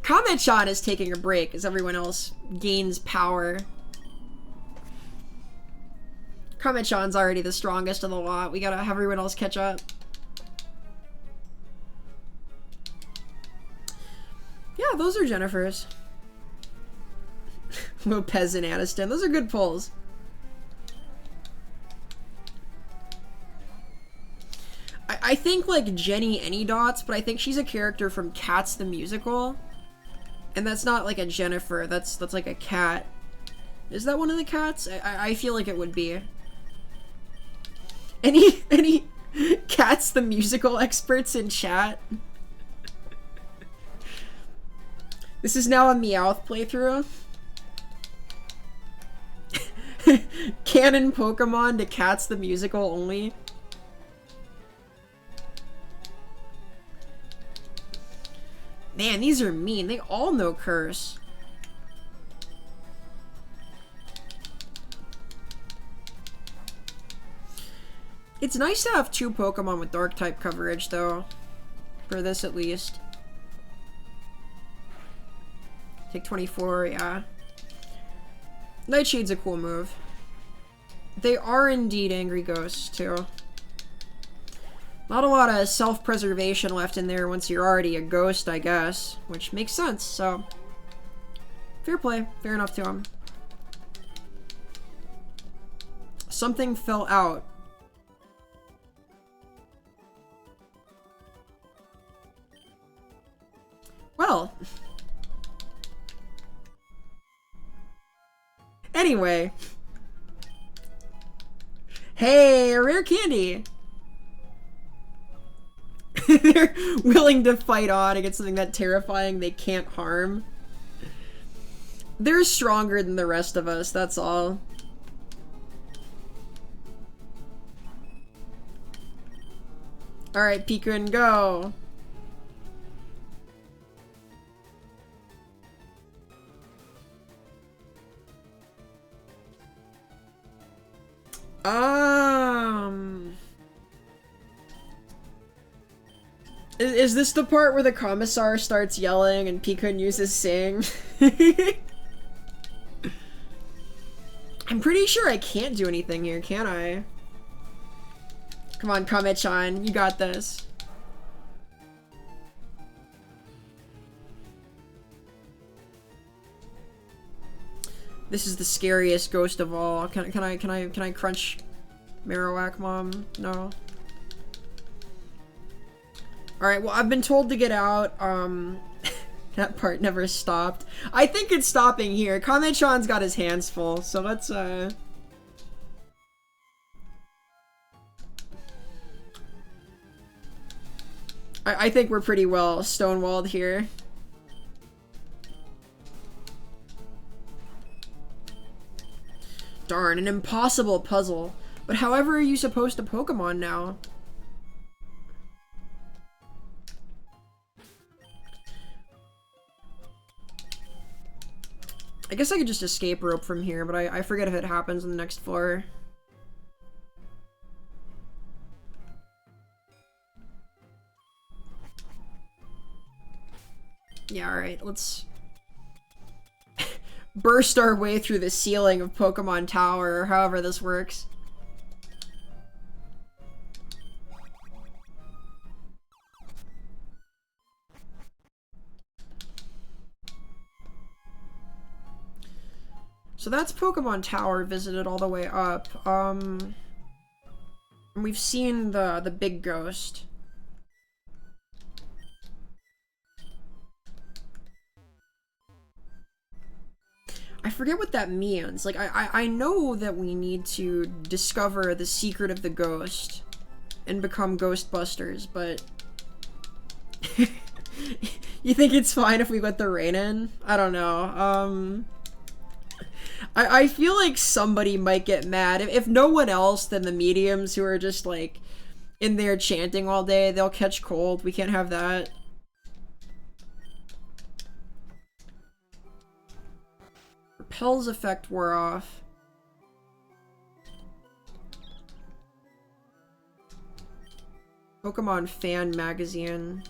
Kame-chan is taking a break as everyone else gains power. Kame-chan's already the strongest of the lot. We gotta have everyone else catch up. Yeah, those are Jennifer's. Lopez and Aniston. Those are good pulls. I think like Jenny Anydots, but I think she's a character from Cats the Musical. And that's not like a Jennifer, that's like a cat. Is that one of the cats? I feel like it would be. Any Cats the Musical experts in chat? This is now a Meowth playthrough. Canon Pokemon to Cats the Musical only. Man, these are mean. They all know Curse. It's nice to have 2 Pokemon with Dark type coverage, though. For this, at least. Take 24, yeah. Nightshade's a cool move. They are indeed angry ghosts, too. Not a lot of self-preservation left in there once you're already a ghost, I guess. Which makes sense, so... Fair play. Fair enough to him. Something fell out. Well. Anyway. Hey, a rare candy! They're willing to fight on against something that terrifying they can't harm. They're stronger than the rest of us, that's all. Alright, Pikun, go! Is this the part where the commissar starts yelling and Pikun uses Sing? I'm pretty sure I can't do anything here, can I? Come on, Kame-chan, you got this. This is the scariest ghost of all. Can I crunch Marowak, Mom? No. Alright, well, I've been told to get out. That part never stopped. I think it's stopping here. Kame-chan's got his hands full, so let's, I think we're pretty well stonewalled here. Darn, an impossible puzzle. But however are you supposed to Pokemon now? I guess I could just escape rope from here, but I forget if it happens on the next floor. Yeah, alright, let's burst our way through the ceiling of Pokemon Tower, or however this works. So that's Pokemon Tower visited all the way up. We've seen the big ghost. I forget what that means. Like, I know that we need to discover the secret of the ghost and become Ghostbusters, but... You think it's fine if we let the rain in? I don't know. I feel like somebody might get mad. If no one else, then the mediums who are just, like, in there chanting all day, they'll catch cold. We can't have that. Repel's effect wore off. Pokemon Fan Magazine.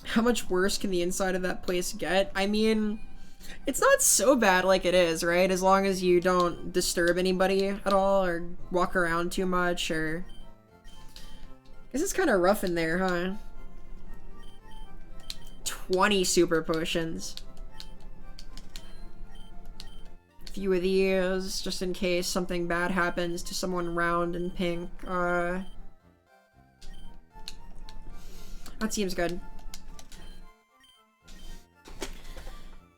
How much worse can the inside of that place get? I mean, it's not so bad like it is, right? As long as you don't disturb anybody at all or walk around too much or... I guess it's kind of rough in there, huh? 20 super potions. A few of these, just in case something bad happens to someone round and pink. That seems good.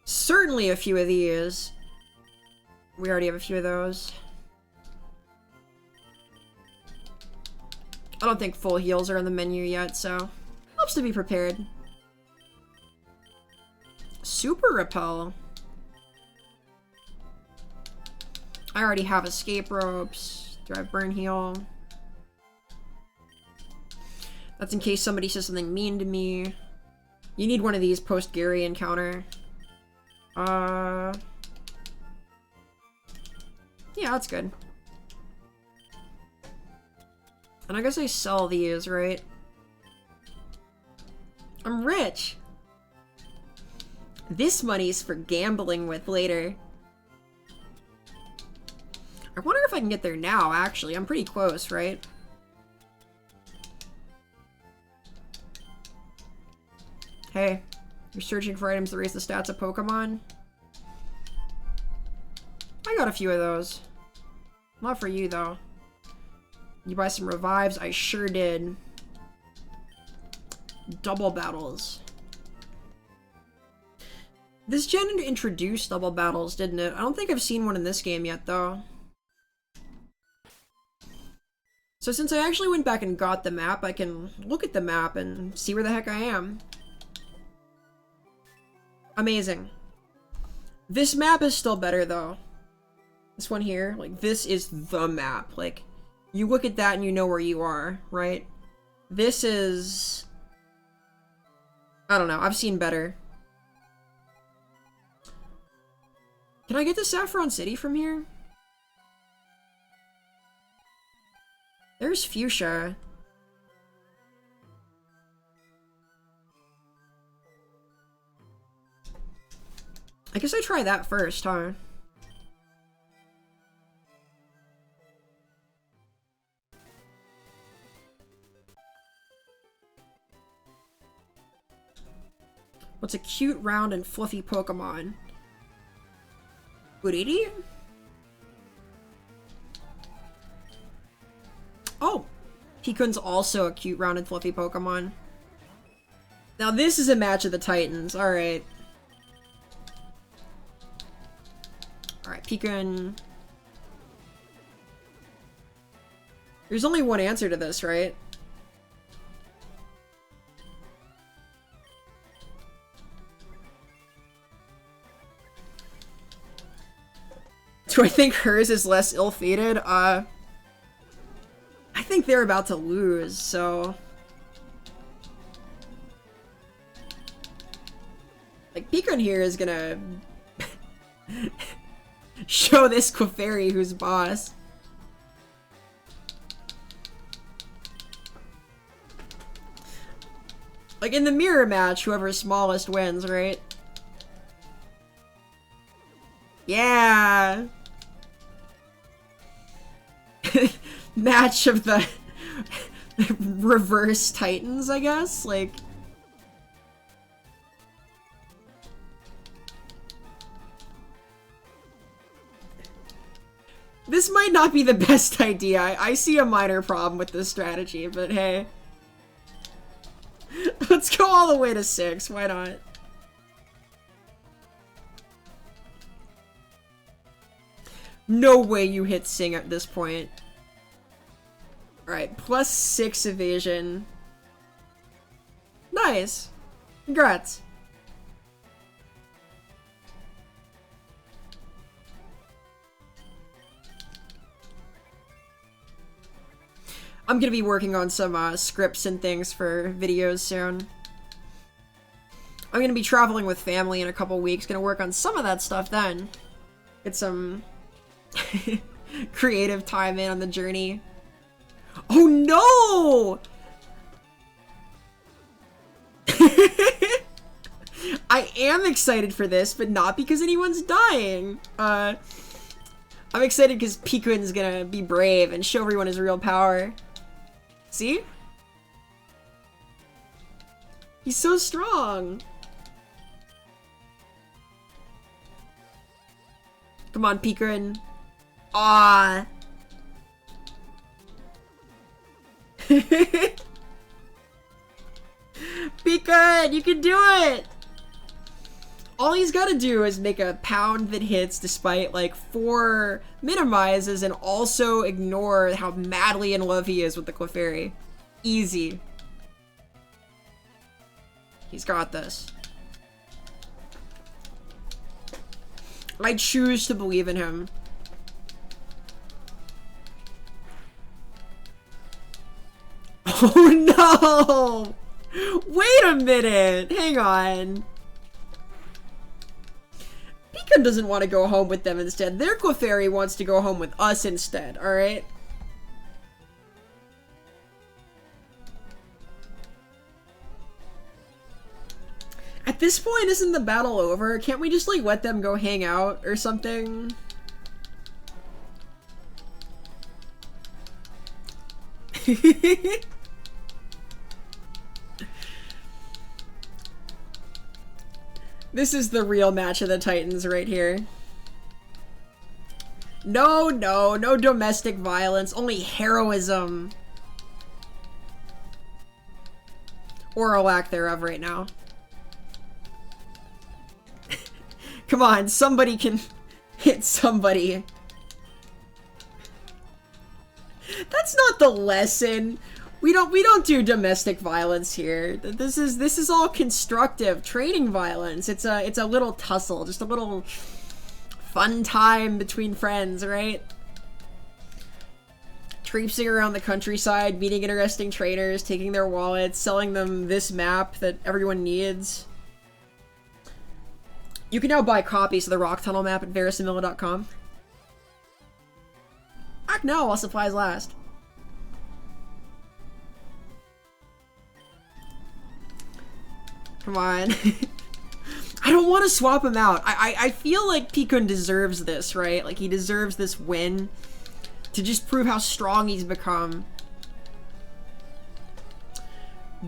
Certainly a few of these. We already have a few of those. I don't think full heals are on the menu yet, so helps to be prepared. Super Repel. I already have escape ropes. Do I have burn heal? That's in case somebody says something mean to me. You need one of these post Gary encounter. Yeah, that's good. And I guess I sell these, right? I'm rich! This money's for gambling with later. I wonder if I can get there now, actually. I'm pretty close, right? Hey, you're searching for items that raise the stats of Pokemon? I got a few of those. Not for you, though. You buy some revives? I sure did. Double battles. This gen introduced double battles, didn't it? I don't think I've seen one in this game yet, though. So since I actually went back and got the map, I can look at the map and see where the heck I am. Amazing. This map is still better, though. This one here, like, this is the map. Like, you look at that and you know where you are, right? This is... I don't know, I've seen better. Can I get to Saffron City from here? There's Fuchsia. I guess I try that first, huh? What's a cute, round, and fluffy Pokemon? Uriri? Oh! Pikun's also a cute, round, and fluffy Pokemon. Now this is a match of the Titans, alright. Alright, Pikun. There's only one answer to this, right? Do I think hers is less ill-fated? I think they're about to lose, so... Like, Pikun here is gonna... show this Clefairy who's boss. Like, in the mirror match, whoever's smallest wins, right? Yeah! Match of the reverse Titans, I guess? Like... This might not be the best idea. I see a minor problem with this strategy, but hey. Let's go all the way to 6, why not? No way you hit Sing at this point. Alright, plus 6 evasion. Nice. Congrats. I'm gonna be working on some scripts and things for videos soon. I'm gonna be traveling with family in a couple weeks, gonna work on some of that stuff then. Get some creative time in on the journey. Oh no! I am excited for this, but not because anyone's dying. I'm excited because Pikun's gonna be brave and show everyone his real power. See? He's so strong. Come on, Pikun. Ah. Pikun, you can do it! All he's gotta do is make a pound that hits despite like 4 minimizes and also ignore how madly in love he is with the Clefairy. Easy. He's got this. I choose to believe in him. Oh no! Wait a minute! Hang on. Pikun doesn't want to go home with them instead. Their Clefairy wants to go home with us instead, alright? At this point, isn't the battle over? Can't we just, like, let them go hang out or something? This is the real match of the Titans right here. No, no, no domestic violence, only heroism. Or a lack thereof right now. Come on, somebody can hit somebody. That's not the lesson. We don't do domestic violence here. This is all constructive training violence. It's a little tussle, just a little fun time between friends, right? Traipsing around the countryside, meeting interesting traders, taking their wallets, selling them this map that everyone needs. You can now buy copies of the Rock Tunnel map at verisimila.com. Act now while supplies last. Come on. I don't want to swap him out. I feel like Pikun deserves this, right? Like, he deserves this win to just prove how strong he's become.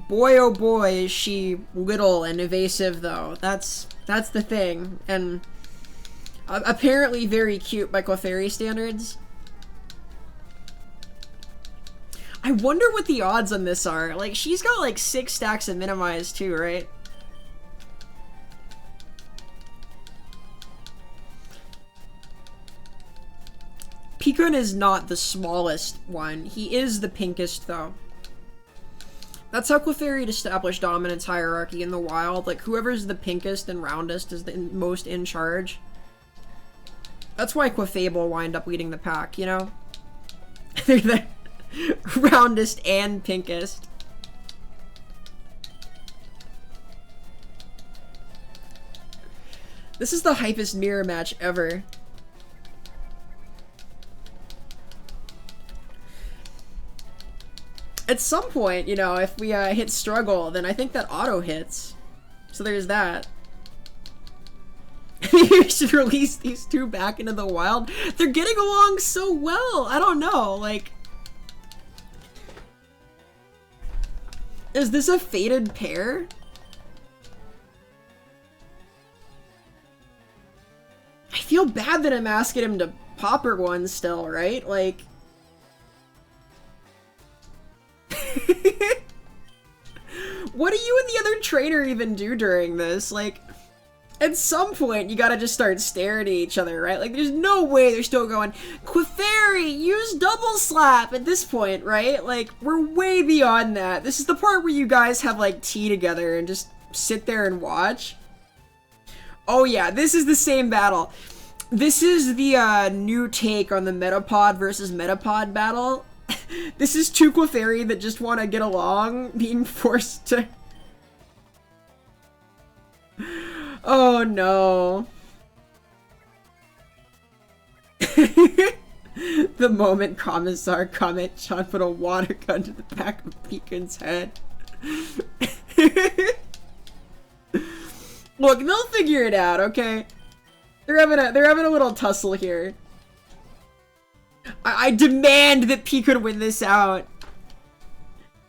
Boy, oh boy, is she little and evasive, though. That's the thing. And apparently very cute by Clefairy standards. I wonder what the odds on this are. Like, she's got like 6 stacks of minimize too, right? Pikun is not the smallest one. He is the pinkest, though. That's how Clefairy established dominance hierarchy in the wild. Like, whoever's the pinkest and roundest is the most in charge. That's why Clefable wind up leading the pack, you know? They're the roundest and pinkest. This is the hypest mirror match ever. At some point, you know, if we hit struggle, then I think that auto hits. So there's that. We should release these two back into the wild. They're getting along so well. I don't know, like... Is this a fated pair? I feel bad that I'm asking him to popper one still, right? Like... What do you and the other trainer even do during this? Like, at some point, you gotta just start staring at each other, right? Like, there's no way they're still going, Clefairy, use double slap at this point, right? Like, we're way beyond that. This is the part where you guys have, like, tea together and just sit there and watch. Oh yeah, this is the same battle. This is the new take on the Metapod versus Metapod battle. This is two Clefairy that just want to get along, being forced to... Oh no. The moment Commissar Kame-chan put a water gun to the back of Pikun's head. Look, they'll figure it out, okay? They're having a little tussle here. I demand that Pikun win this out.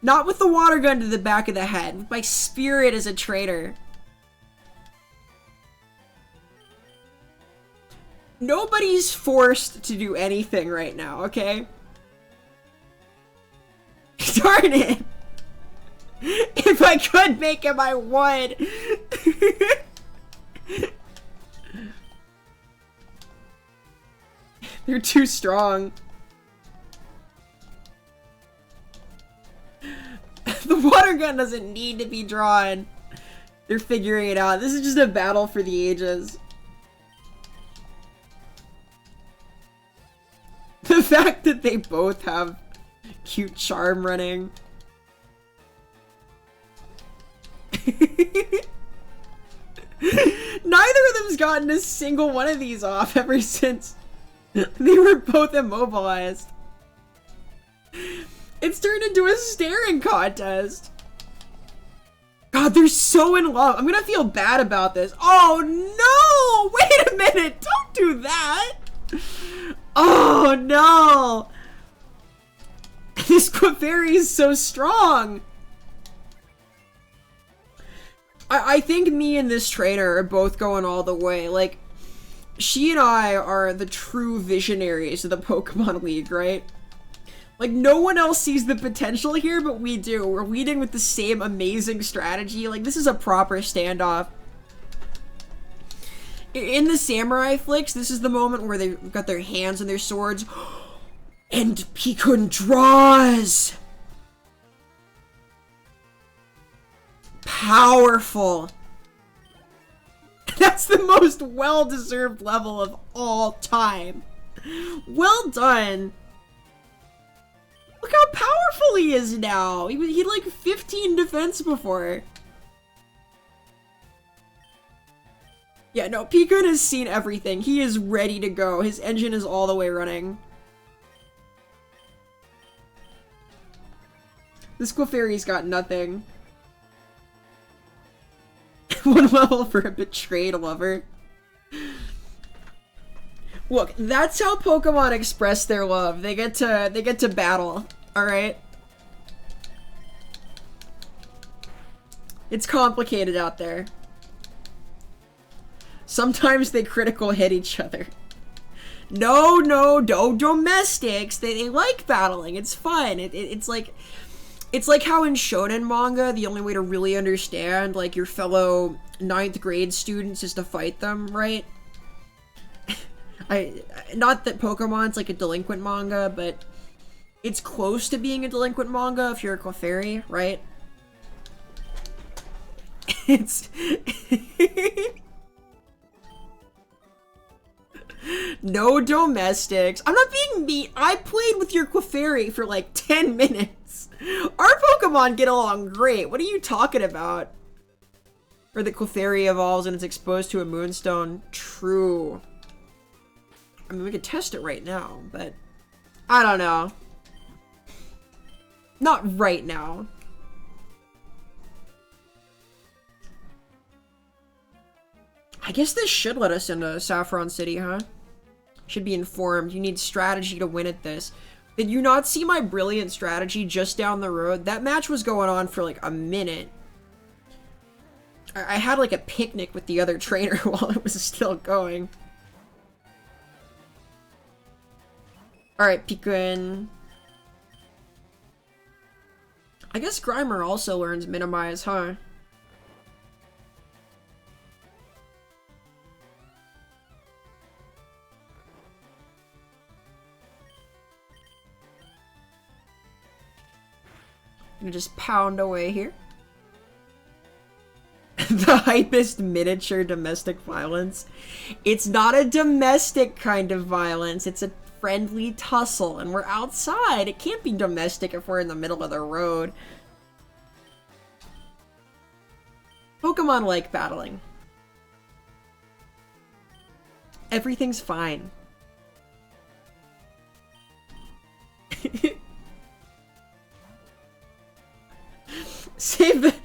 Not with the water gun to the back of the head, with my spirit as a traitor. Nobody's forced to do anything right now, okay? Darn it! If I could make him, I would! They're too strong. The water gun doesn't need to be drawn. They're figuring it out. This is just a battle for the ages. The fact that they both have cute charm running. Neither of them's gotten a single one of these off ever since they were both immobilized. It's turned into a staring contest. God, they're so in love. I'm gonna feel bad about this. Oh no! Wait a minute! Don't do that! Oh no! This Clefairy is so strong! I think me and this trainer are both going all the way. Like, she and I are the true visionaries of the Pokemon League, right? Like, no one else sees the potential here, but we do. We're leading with the same amazing strategy. Like, this is a proper standoff. In the Samurai flicks, this is the moment where they've got their hands on their swords. And Pikun draws! Powerful! That's the most well-deserved level of all time. Well done! Look how powerful he is now! He had like 15 defense before. Yeah, no, Pikun has seen everything. He is ready to go. His engine is all the way running. This Clefairy's got nothing. One level for a betrayed lover. Look, that's how Pokemon express their love. They get to battle, alright? It's complicated out there. Sometimes they critical hit each other. No, domestics. They like battling. It's fun. It's like how in shonen manga, the only way to really understand, like, your fellow 9th grade students is to fight them, right? Not that Pokemon's like a delinquent manga, but it's close to being a delinquent manga if you're a Clefairy, right? It's... No domestics. I'm not being mean. I played with your Clefairy for like 10 minutes. Our Pokemon get along great. What are you talking about? Or the Clefairy evolves and it's exposed to a Moonstone. True. I mean, we could test it right now, but I don't know. Not right now. I guess this should let us into Saffron City, huh? Should be informed. You need strategy to win at this. Did you not see my brilliant strategy just down the road? That match was going on for like a minute. I had like a picnic with the other trainer while it was still going. Alright, Pikun. I guess Grimer also learns Minimize, huh? Gonna just pound away here. The hypest miniature domestic violence. It's not a domestic kind of violence. It's a friendly tussle, and we're outside. It can't be domestic if we're in the middle of the road. Pokemon like battling. Everything's fine. Save the...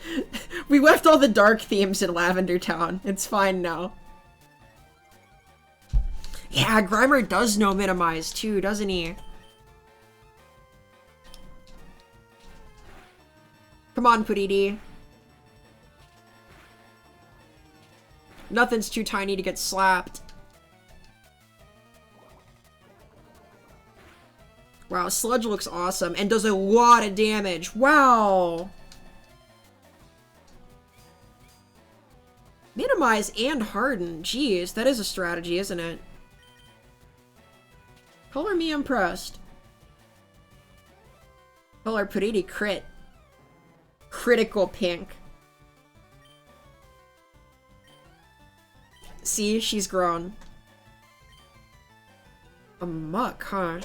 We left all the dark themes in Lavender Town. It's fine now. Yeah, Grimer does know Minimize too, doesn't he? Come on, Puridi. Nothing's too tiny to get slapped. Wow, Sludge looks awesome and does a lot of damage. Wow! Minimize and Harden. Jeez, that is a strategy, isn't it? Color me impressed. Color Puridi crit. Critical pink. See, she's grown. A muck, huh?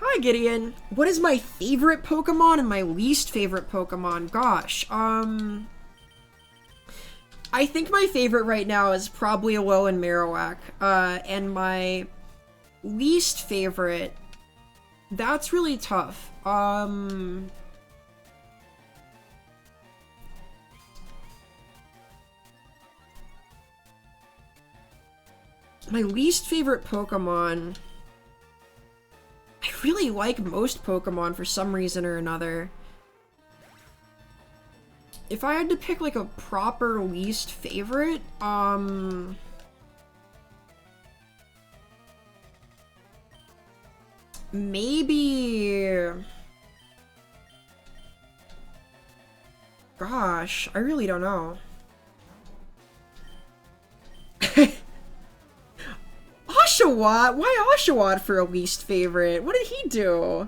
Hi, Gideon. What is my favorite Pokemon and my least favorite Pokemon? Gosh, I think my favorite right now is probably Alolan Marowak. And my least favorite, that's really tough. My least favorite Pokemon... I really like most Pokemon for some reason or another. If I had to pick like a proper least favorite, maybe... Gosh, I really don't know. Oshawott? Why Oshawott for a least favorite? What did he do?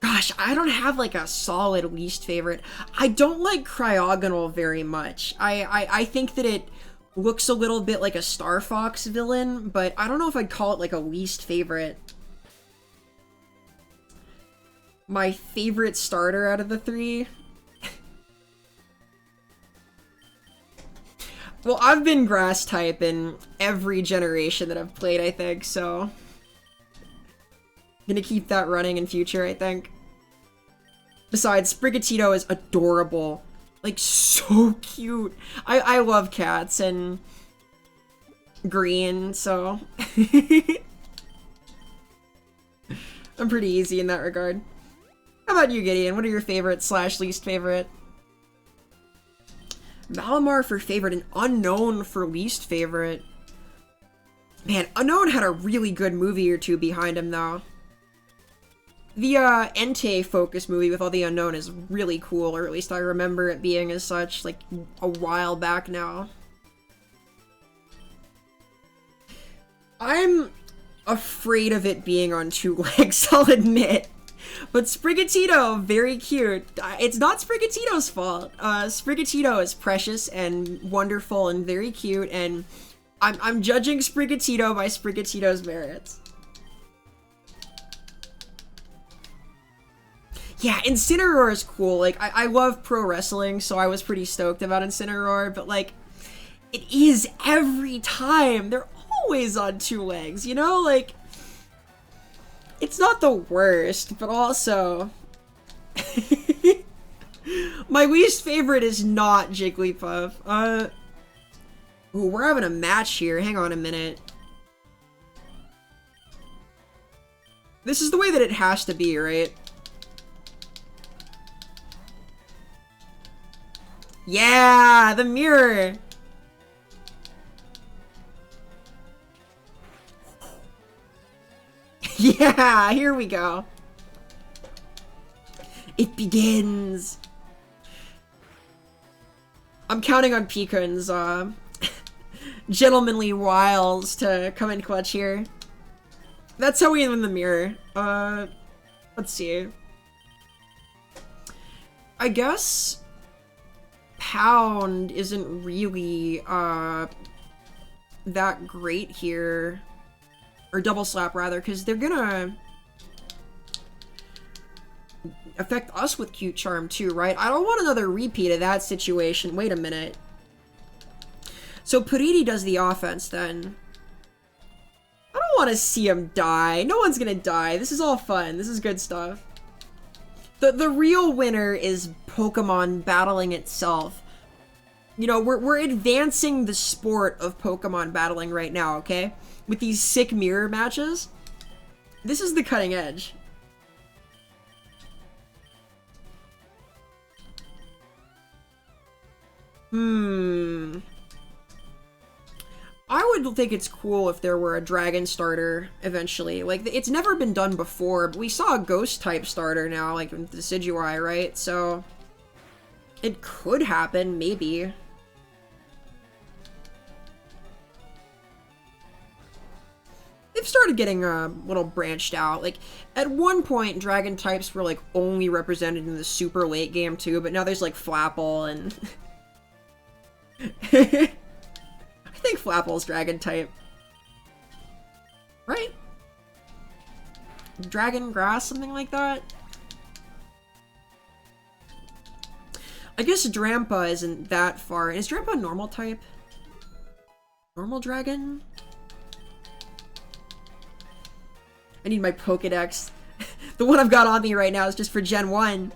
Gosh, I don't have like a solid least favorite. I don't like Cryogonal very much. I think that it looks a little bit like a Star Fox villain, but I don't know if I'd call it like a least favorite. My favorite starter out of the three? Well, I've been grass type in every generation that I've played, I think, so... I'm gonna keep that running in future, I think. Besides, Sprigatito is adorable. Like, so cute. I love cats and green, so I'm pretty easy in that regard. How about you, Gideon? What are your favorite / least favorite? Malamar for favorite and Unknown for least favorite. Man, Unknown had a really good movie or two behind him, though. The Entei focus movie with all the Unknown is really cool, or at least I remember it being as such, like, a while back now. I'm afraid of it being on 2 legs, I'll admit. But Sprigatito, very cute. It's not Sprigatito's fault. Sprigatito is precious and wonderful and very cute, and I'm judging Sprigatito by Sprigatito's merits. Yeah, Incineroar is cool. Like, I love pro wrestling, so I was pretty stoked about Incineroar, but, like, it is every time. They're always on 2 legs, you know? Like, it's not the worst, but also... My least favorite is not Jigglypuff. Ooh, we're having a match here. Hang on a minute. This is the way that it has to be, right? Yeah, the mirror. Yeah, here we go. It begins. I'm counting on Peakun's gentlemanly wiles to come in clutch here. That's how we win the mirror. Let's see. I guess Pound isn't really that great here. Or Double Slap, rather, because they're gonna affect us with Cute Charm, too, right? I don't want another repeat of that situation. Wait a minute. So Puriti does the offense, then. I don't want to see him die. No one's gonna die. This is all fun. This is good stuff. The real winner is Pokemon battling itself. You know, we're advancing the sport of Pokemon battling right now, okay? With these sick mirror matches. This is the cutting edge. I would think it's cool if there were a dragon starter eventually. Like, it's never been done before, but we saw a ghost type starter now, like with Decidueye, right? So it could happen, maybe. They've started getting a little branched out. Like, at one point, dragon types were, like, only represented in the super late game, too, but now there's, like, Flapple and... I think Flapple's dragon type. Right? Dragon grass, something like that? I guess Drampa isn't that far. Is Drampa normal type? Normal dragon? I need my Pokedex. The one I've got on me right now is just for Gen 1.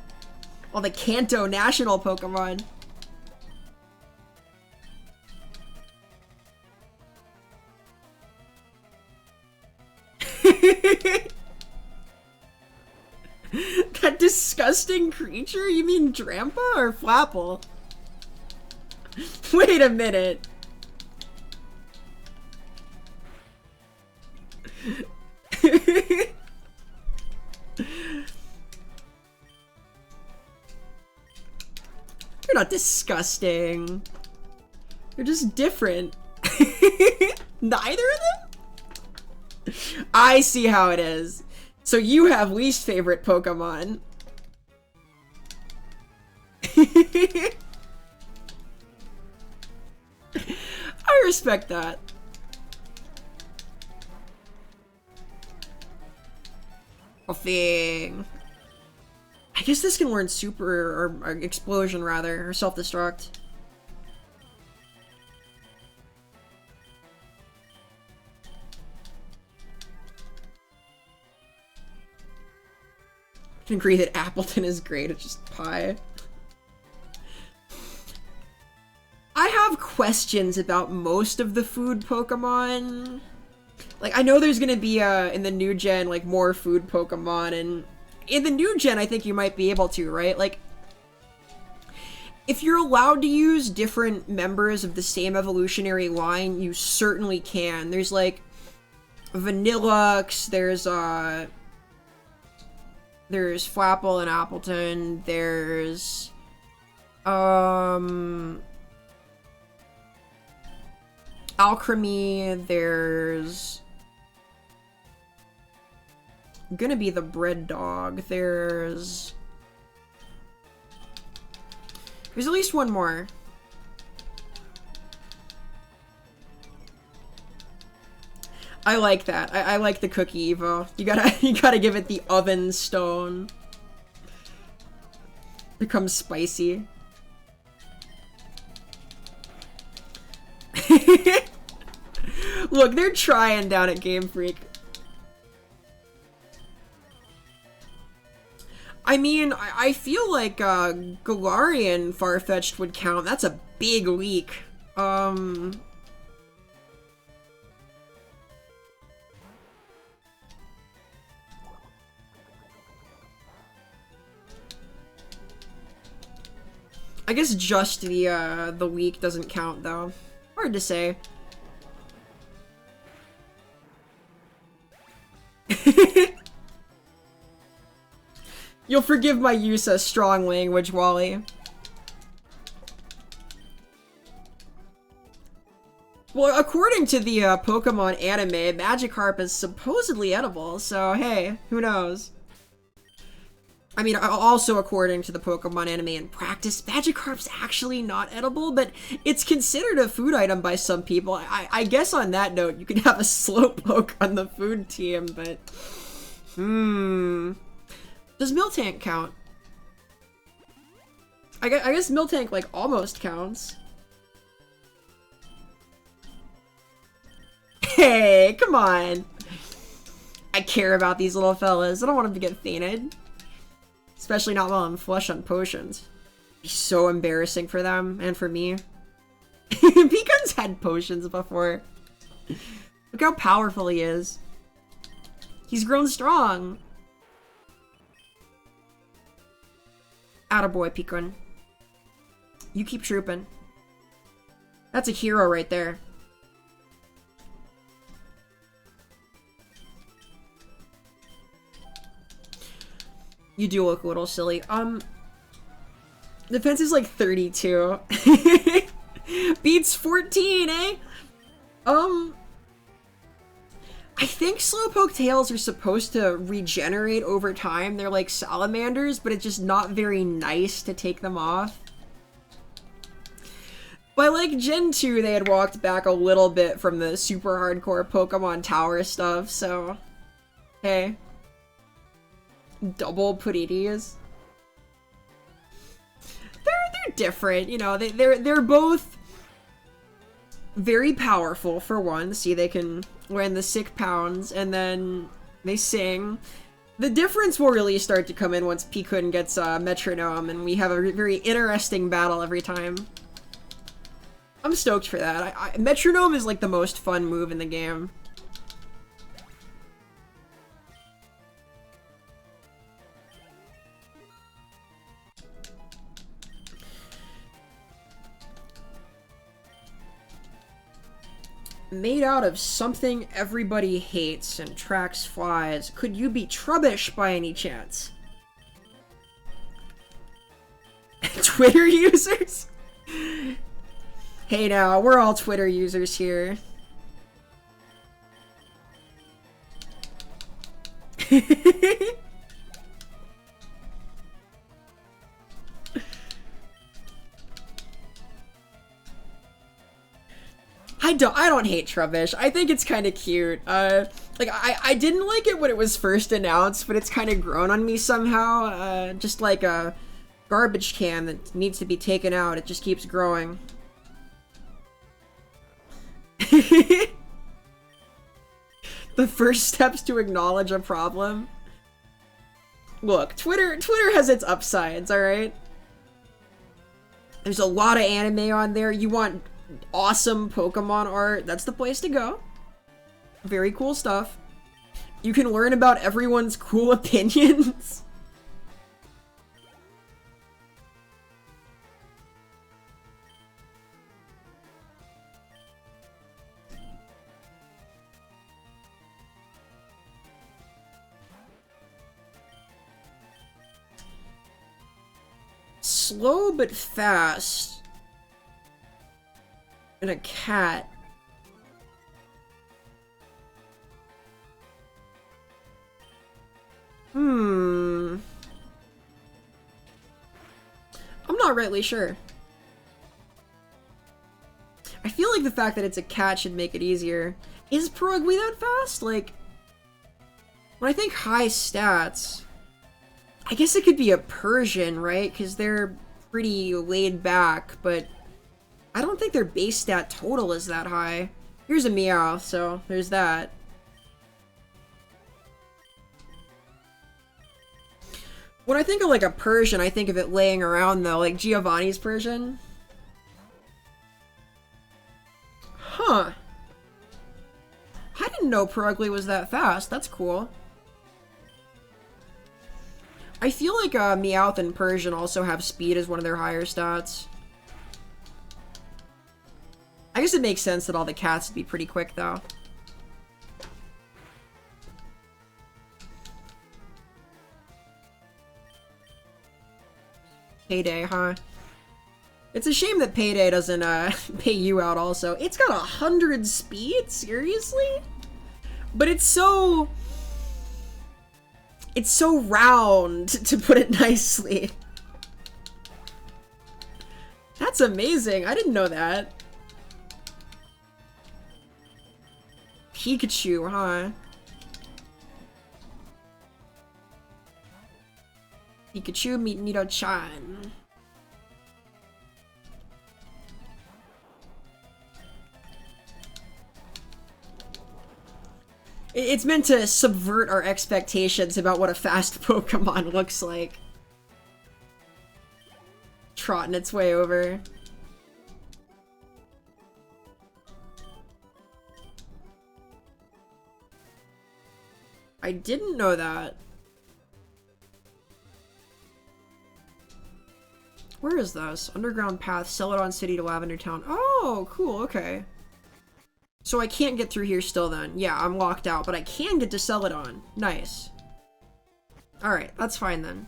All the Kanto national Pokemon. That disgusting creature? You mean Drampa or Flapple? Wait a minute. You're not disgusting. You're just different. Neither of them? I see how it is. So you have least favorite Pokemon. I respect that. A thing. I guess this can learn super, or explosion rather, or self-destruct. I can agree that Appleton is great, it's just pie. I have questions about most of the food Pokemon. Like, I know there's gonna be, in the new gen, like, more food Pokemon, and in the new gen, I think you might be able to, right? Like, if you're allowed to use different members of the same evolutionary line, you certainly can. There's, like, Vanillux, there's Flapple and Appleton, there's, Alchemy, there's gonna be the Bread Dog, there's at least one more. I like that. I like the Cookie Evo. You gotta give it the oven stone. Becomes spicy. Look, they're trying down at Game Freak. I mean, I feel like Galarian Farfetch'd would count. That's a big leak. guess just the week doesn't count, though. Hard to say. You'll forgive my use of strong language, Wally. Well, according to the Pokemon anime, Magikarp is supposedly edible, so hey, who knows? I mean, also according to the Pokemon anime in practice, Magikarp's actually not edible, but it's considered a food item by some people. I guess on that note, you can have a Slowpoke on the food team, but... Does Miltank count? I guess Miltank, like, almost counts. Hey, come on! I care about these little fellas. I don't want them to get fainted. Especially not while I'm flush on potions. It'd be so embarrassing for them, and for me. Picon's had potions before. Look how powerful he is. He's grown strong. Attaboy, Picon. You keep trooping. That's a hero right there. You do look a little silly. Defense is like 32. Beats 14, eh? I think Slowpoke tails are supposed to regenerate over time. They're like salamanders, but it's just not very nice to take them off. By like Gen 2, they had walked back a little bit from the super hardcore Pokemon Tower stuff, so... Hey. Double Purities. They're different, you know, they're both very powerful for one. See, they can land the sick pounds, and then they sing. The difference will really start to come in once Picon gets Metronome, and we have a very interesting battle every time. I'm stoked for that. Metronome is like the most fun move in the game. Made out of something everybody hates and tracks flies. Could you be Trubbish by any chance? Twitter users? Hey now, we're all Twitter users here. I don't hate Trubbish. I think it's kind of cute. Like, I didn't like it when it was first announced, but it's kind of grown on me somehow. Just like a garbage can that needs to be taken out. It just keeps growing. The first steps to acknowledge a problem. Look, Twitter has its upsides, alright? There's a lot of anime on there. You want awesome Pokemon art, that's the place to go. Very cool stuff. You can learn about everyone's cool opinions. Slow but fast. And a cat. I'm not rightly sure. I feel like the fact that it's a cat should make it easier. Is Perugly that fast? Like, when I think high stats, I guess it could be a Persian, right? Because they're pretty laid back, but I don't think their base stat total is that high. Here's a Meowth, so there's that. When I think of like a Persian, I think of it laying around though, like Giovanni's Persian. Huh. I didn't know Perugly was that fast. That's cool. I feel like Meowth and Persian also have speed as one of their higher stats. I guess it makes sense that all the cats would be pretty quick, though. Payday, huh? It's a shame that Payday doesn't pay you out also. It's got 100 speed? Seriously? But it's so round, to put it nicely. That's amazing. I didn't know that. Pikachu, huh? Pikachu, meet Nido-chan. It's meant to subvert our expectations about what a fast Pokemon looks like. Trotting its way over. I didn't know that. Where is this? Underground path, Celadon City to Lavender Town. Oh, cool, okay. So I can't get through here still then. Yeah, I'm locked out, but I can get to Celadon. Nice. Alright, that's fine then.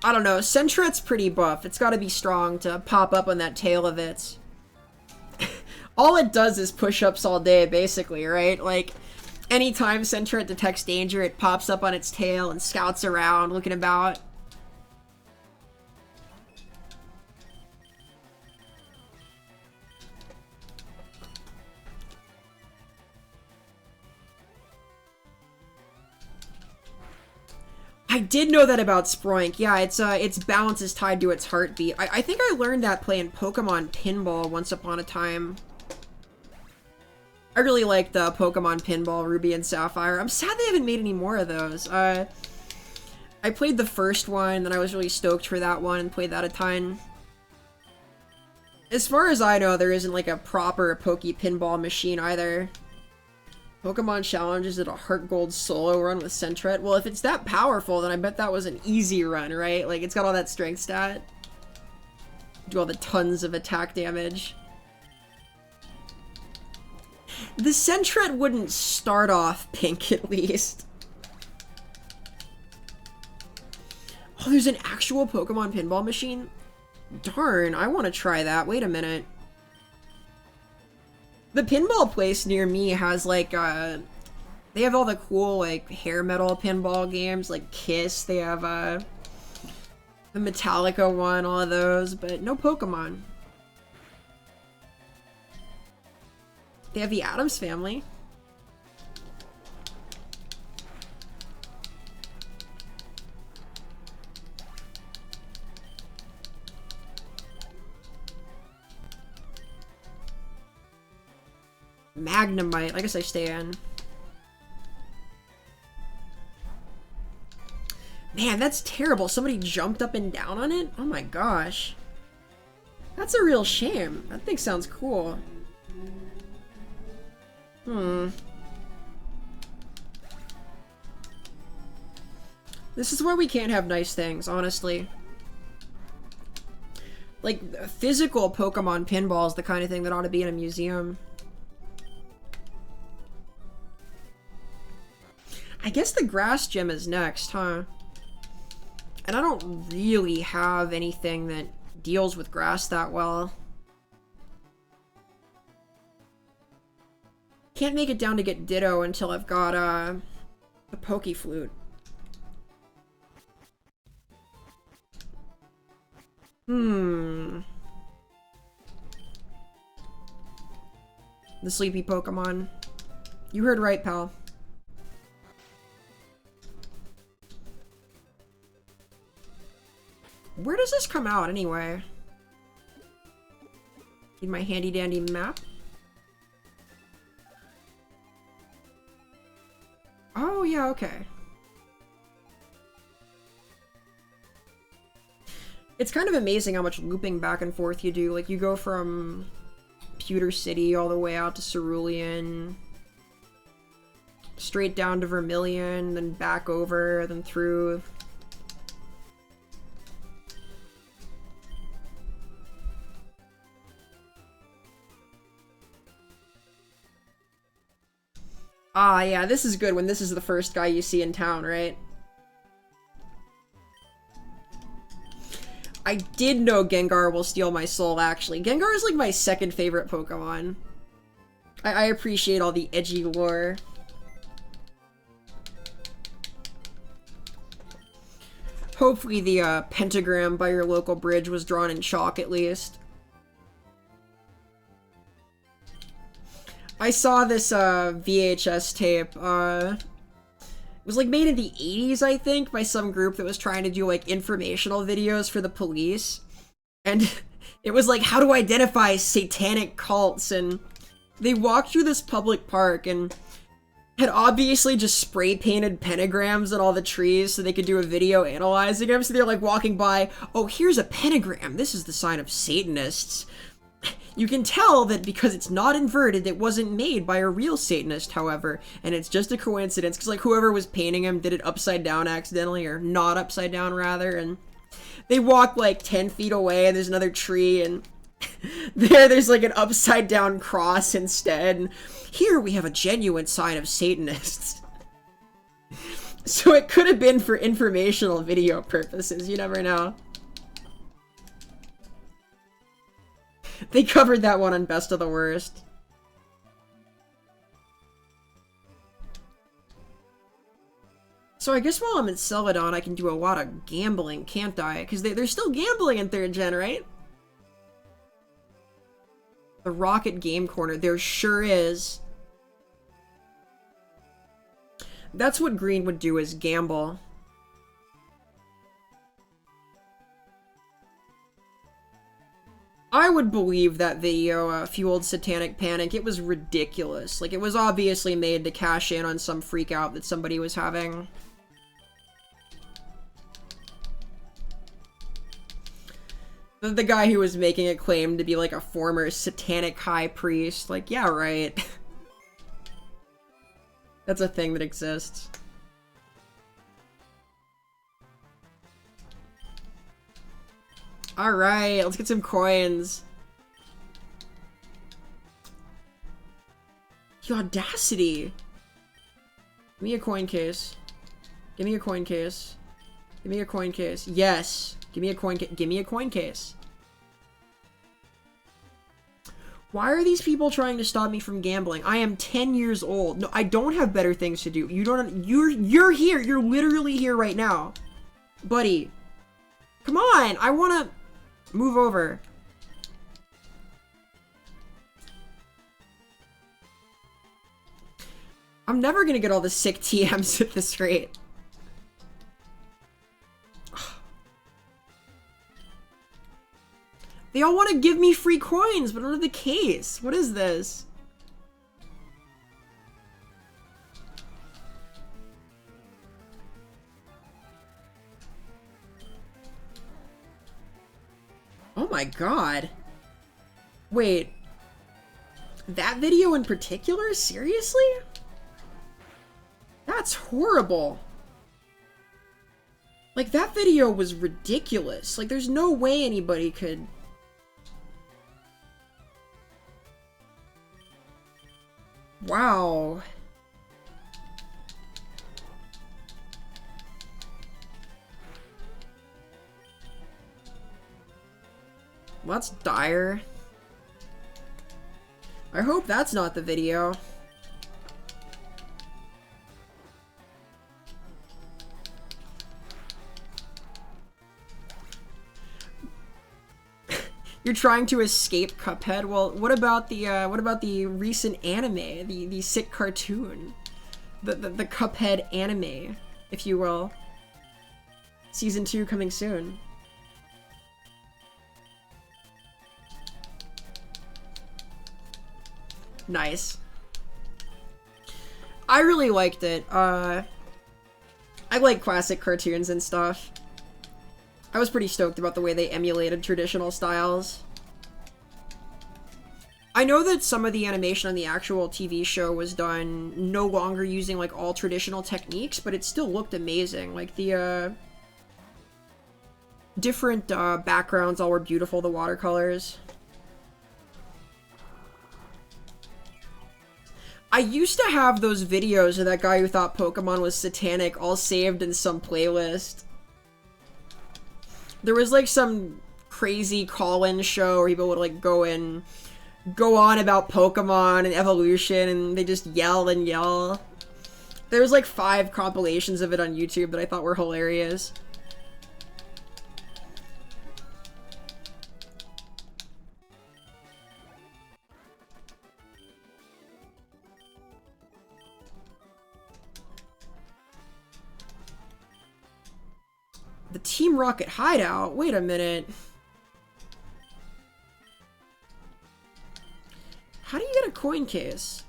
I don't know, Sentret's pretty buff. It's gotta be strong to pop up on that tail of it. All it does is push-ups all day, basically, right? Like, anytime Sentret detects danger, it pops up on its tail and scouts around, looking about. I did know that about Sproink. Yeah, its balance is tied to its heartbeat. I think I learned that playing Pokemon Pinball once upon a time. I really liked the Pokemon Pinball Ruby and Sapphire. I'm sad they haven't made any more of those. I played the first one, then I was really stoked for that one and played that a ton. As far as I know, there isn't like a proper Poke Pinball machine either. Pokemon Challenges did a Heart Gold solo run with Sentret. Well, if it's that powerful, then I bet that was an easy run, right? Like, it's got all that strength stat. Do all the tons of attack damage. The Sentret wouldn't start off pink, at least. Oh, there's an actual Pokemon Pinball machine? Darn, I want to try that. Wait a minute. The pinball place near me has, like, they have all the cool, like, hair metal pinball games, like Kiss. They have, the Metallica one, all of those, but no Pokemon. They have the Addams Family. Magnemite. I guess I stay in. Man, that's terrible. Somebody jumped up and down on it? Oh my gosh. That's a real shame. That thing sounds cool. This is why we can't have nice things, honestly. Like, physical Pokemon pinball is the kind of thing that ought to be in a museum. I guess the grass gym is next, huh? And I don't really have anything that deals with grass that well. Can't make it down to get Ditto until I've got a Pokeflute. The sleepy Pokemon. You heard right, pal. Where does this come out, anyway? Need my handy-dandy map? Oh, yeah, okay. It's kind of amazing how much looping back and forth you do. Like, you go from Pewter City all the way out to Cerulean. Straight down to Vermilion, then back over, then through. Ah, yeah, this is good when this is the first guy you see in town, right? I did know Gengar will steal my soul, actually. Gengar is like my second favorite Pokemon. I appreciate all the edgy lore. Hopefully the pentagram by your local bridge was drawn in chalk at least. I saw this VHS tape. It was like made in the 80s, I think, by some group that was trying to do like informational videos for the police. And it was like how to identify satanic cults, and they walked through this public park and had obviously just spray painted pentagrams on all the trees so they could do a video analyzing them. So they're like walking by, oh, here's a pentagram. This is the sign of Satanists. You can tell that because it's not inverted, it wasn't made by a real Satanist, however, and it's just a coincidence, because, like, whoever was painting him did it upside down accidentally, or not upside down, rather, and they walk, like, 10 feet away, and there's another tree, and there's, like, an upside down cross instead, and here we have a genuine sign of Satanists. So it could have been for informational video purposes, you never know. They covered that one on Best of the Worst. So I guess while I'm in Celadon, I can do a lot of gambling, can't I? Because they're still gambling in 3rd gen, right? The Rocket Game Corner, there sure is. That's what Green would do, is gamble. I would believe that video fueled satanic panic. It was ridiculous. Like, it was obviously made to cash in on some freak out that somebody was having. The guy who was making it claimed to be like a former satanic high priest. Like, yeah, right. That's a thing that exists. Alright, let's get some coins. The audacity! Give me a coin case. Give me a coin case. Give me a coin case. Yes! Give me a coin case. Give me a coin case. Why are these people trying to stop me from gambling? I am 10 years old. No, I don't have better things to do. You don't- You're here! You're literally here right now. Buddy. Come on! I wanna... Move over. I'm never gonna get all the sick TMs at this rate. They all want to give me free coins, but under the case. What is this? Oh my god. Wait. That video in particular? Seriously? That's horrible. Like, that video was ridiculous. Like, there's no way anybody could... Wow. Well, that's dire. I hope that's not the video. You're trying to escape Cuphead? Well, what about the recent anime, the sick cartoon? The Cuphead anime, if you will. Season 2 coming soon. Nice. I really liked it. I like classic cartoons and stuff. I was pretty stoked about the way they emulated traditional styles. I know that some of the animation on the actual TV show was done no longer using like all traditional techniques, but it still looked amazing. Like the different backgrounds all were beautiful, the watercolors. I used to have those videos of that guy who thought Pokemon was satanic all saved in some playlist. There was like some crazy call-in show where people would like go on about Pokemon and evolution, and they just yell and yell. There was like 5 compilations of it on YouTube that I thought were hilarious. The Team Rocket hideout? Wait a minute. How do you get a coin case?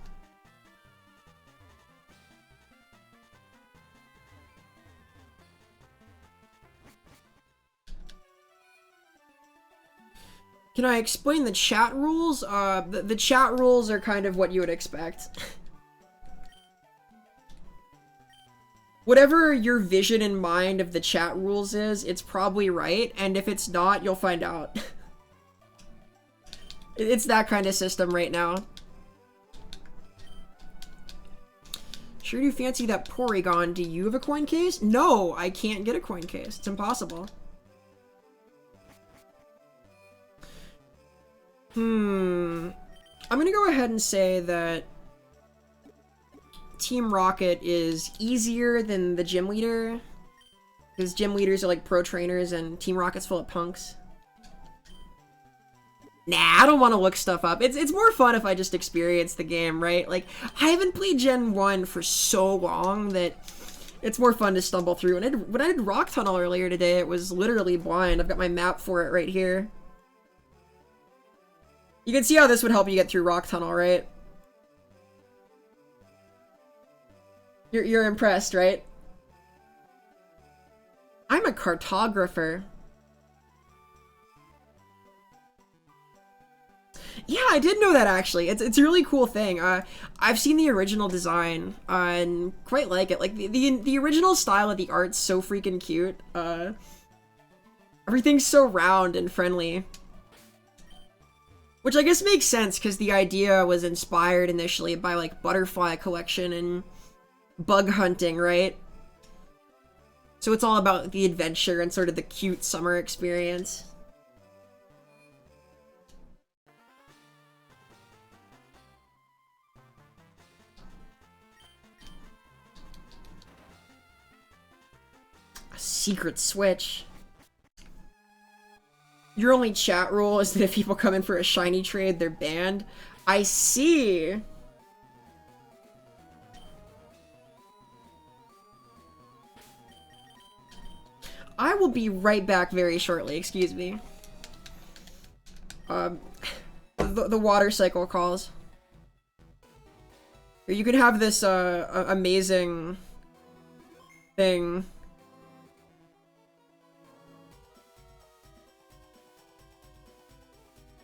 Can I explain the chat rules? The chat rules are kind of what you would expect. Whatever your vision in mind of the chat rules is, it's probably right, and if it's not, you'll find out. It's that kind of system right now. Sure do fancy that Porygon. Do you have a coin case? No, I can't get a coin case. It's impossible. I'm gonna go ahead and say that Team Rocket is easier than the gym leader, because gym leaders are like pro trainers and Team Rocket's full of punks. Nah, I don't want to look stuff up. It's more fun if I just experience the game, right? Like, I haven't played Gen 1 for so long that it's more fun to stumble through. And when I did Rock Tunnel earlier today, it was literally blind. I've got my map for it right here. You can see how this would help you get through Rock Tunnel, right? You're impressed, right? I'm a cartographer. Yeah, I did know that actually. It's a really cool thing. I've seen the original design and quite like it. Like the original style of the art's so freaking cute. Everything's so round and friendly. Which I guess makes sense because the idea was inspired initially by like butterfly collection and bug hunting, right? So it's all about the adventure and sort of the cute summer experience. A secret switch. Your only chat rule is that if people come in for a shiny trade, they're banned. I see. I will be right back very shortly, excuse me. The water cycle calls. You can have this, amazing thing.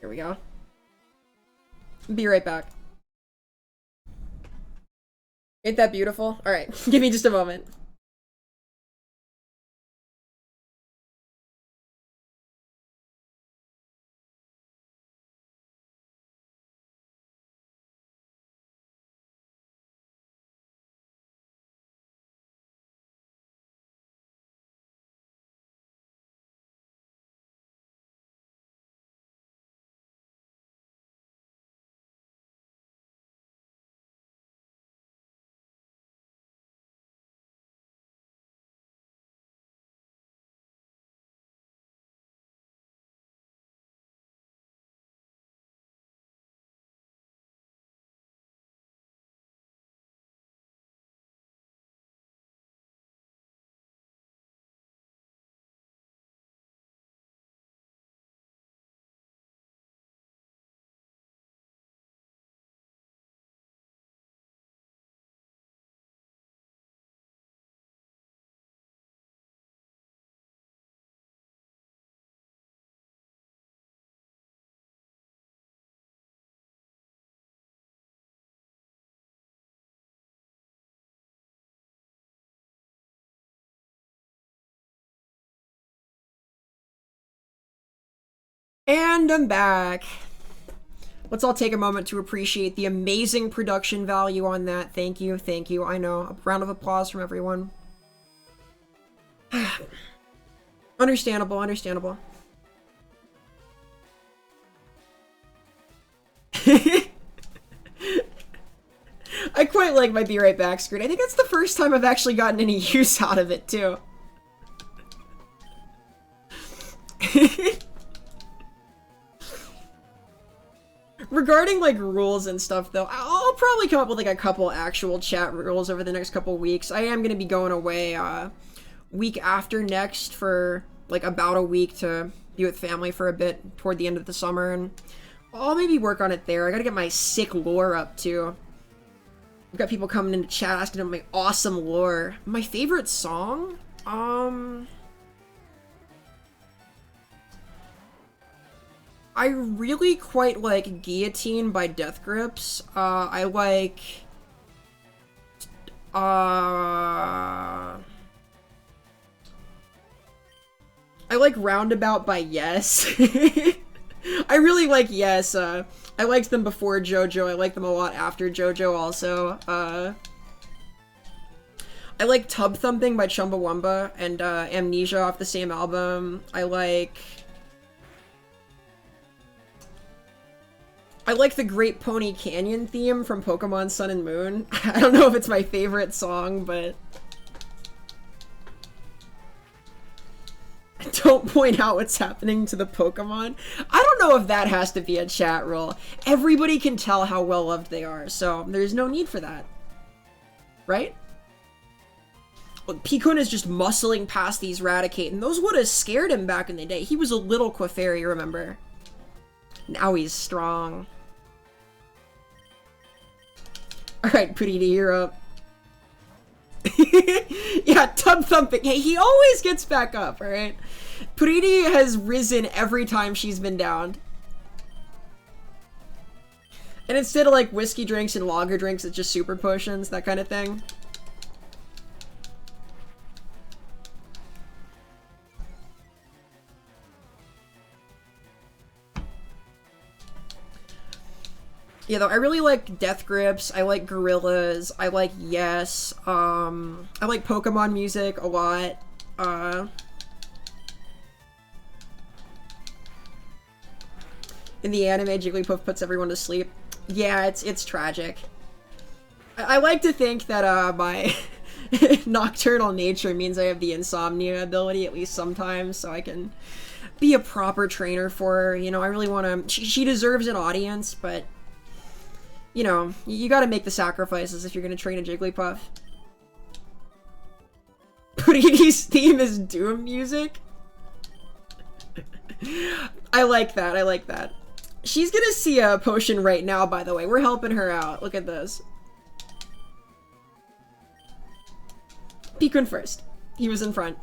Here we go. Be right back. Ain't that beautiful? Alright, give me just a moment. And I'm back. Let's all take a moment to appreciate the amazing production value on that. Thank you, thank you. I know. A round of applause from everyone. Understandable, understandable. I quite like my Be Right Back screen. I think that's the first time I've actually gotten any use out of it, too. Regarding, like, rules and stuff, though, I'll probably come up with, like, a couple actual chat rules over the next couple weeks. I am going to be going away, week after next for, like, about a week to be with family for a bit toward the end of the summer, and I'll maybe work on it there. I gotta get my sick lore up, too. I've got people coming into chat asking about my awesome lore. My favorite song? I really quite like Guillotine by Death Grips. I like... I like Roundabout by Yes. I really like Yes. I liked them before JoJo. I like them a lot after JoJo also. I like Tub Thumping by Chumbawamba and Amnesia off the same album. I like the Great Pony Canyon theme from Pokemon Sun and Moon. I don't know if it's my favorite song, but... Don't point out what's happening to the Pokemon. I don't know if that has to be a chat rule. Everybody can tell how well loved they are, so there's no need for that. Right? Look, Pikun is just muscling past these Raticate, and those would have scared him back in the day. He was a little Clefairy, remember? Now he's strong. Alright, Purita, you're up. Yeah, Tub Thumping. Hey, he always gets back up, alright? Purita has risen every time she's been downed. And instead of, like, whiskey drinks and lager drinks, it's just super potions, that kind of thing. Yeah, though, I really like Death Grips, I like Gorillas, I like Yes, I like Pokemon music a lot, in the anime, Jigglypuff puts everyone to sleep. Yeah, it's tragic. I like to think that, my nocturnal nature means I have the insomnia ability, at least sometimes, so I can be a proper trainer for her, you know, I really want to... She deserves an audience, but... You know, you gotta make the sacrifices if you're gonna train a Jigglypuff. Purita's theme is Doom music? I like that, I like that. She's gonna see a potion right now, by the way. We're helping her out. Look at this. Pikun first. He was in front.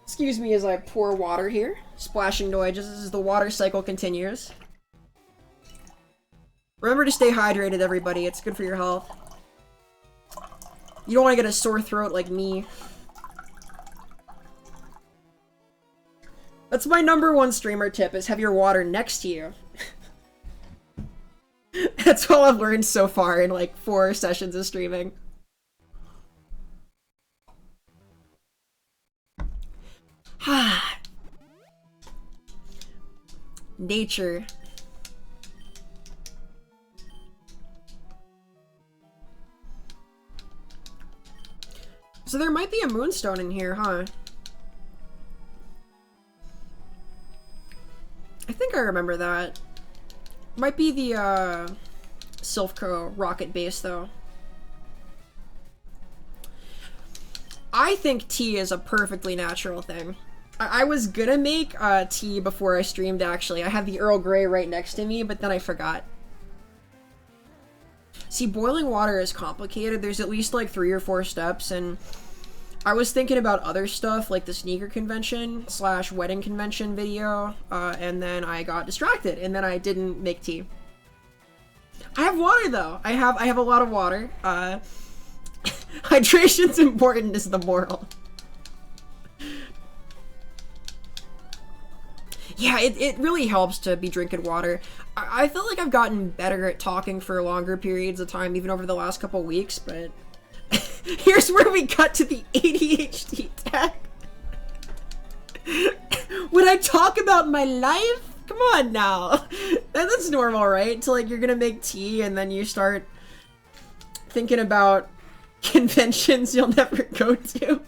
Excuse me as I pour water here. Splashing noises as the water cycle continues. Remember to stay hydrated, everybody. It's good for your health. You don't want to get a sore throat like me. That's my #1 streamer tip, is have your water next to you. That's all I've learned so far in like 4 sessions of streaming. Nature. So there might be a moonstone in here, huh? I think I remember that. Might be the, Silphco rocket base, though. I think tea is a perfectly natural thing. I was gonna make tea before I streamed, actually. I had the Earl Grey right next to me, but then I forgot. See, boiling water is complicated. There's at least like 3 or 4 steps, and I was thinking about other stuff, like the sneaker convention / wedding convention video, and then I got distracted, and then I didn't make tea. I have water, though. I have a lot of water. Hydration's important is the moral. Yeah, it really helps to be drinking water. I feel like I've gotten better at talking for longer periods of time, even over the last couple weeks, but here's where we cut to the ADHD tag. When I talk about my life? Come on now. That's normal, right? Until like you're gonna make tea and then you start thinking about conventions you'll never go to.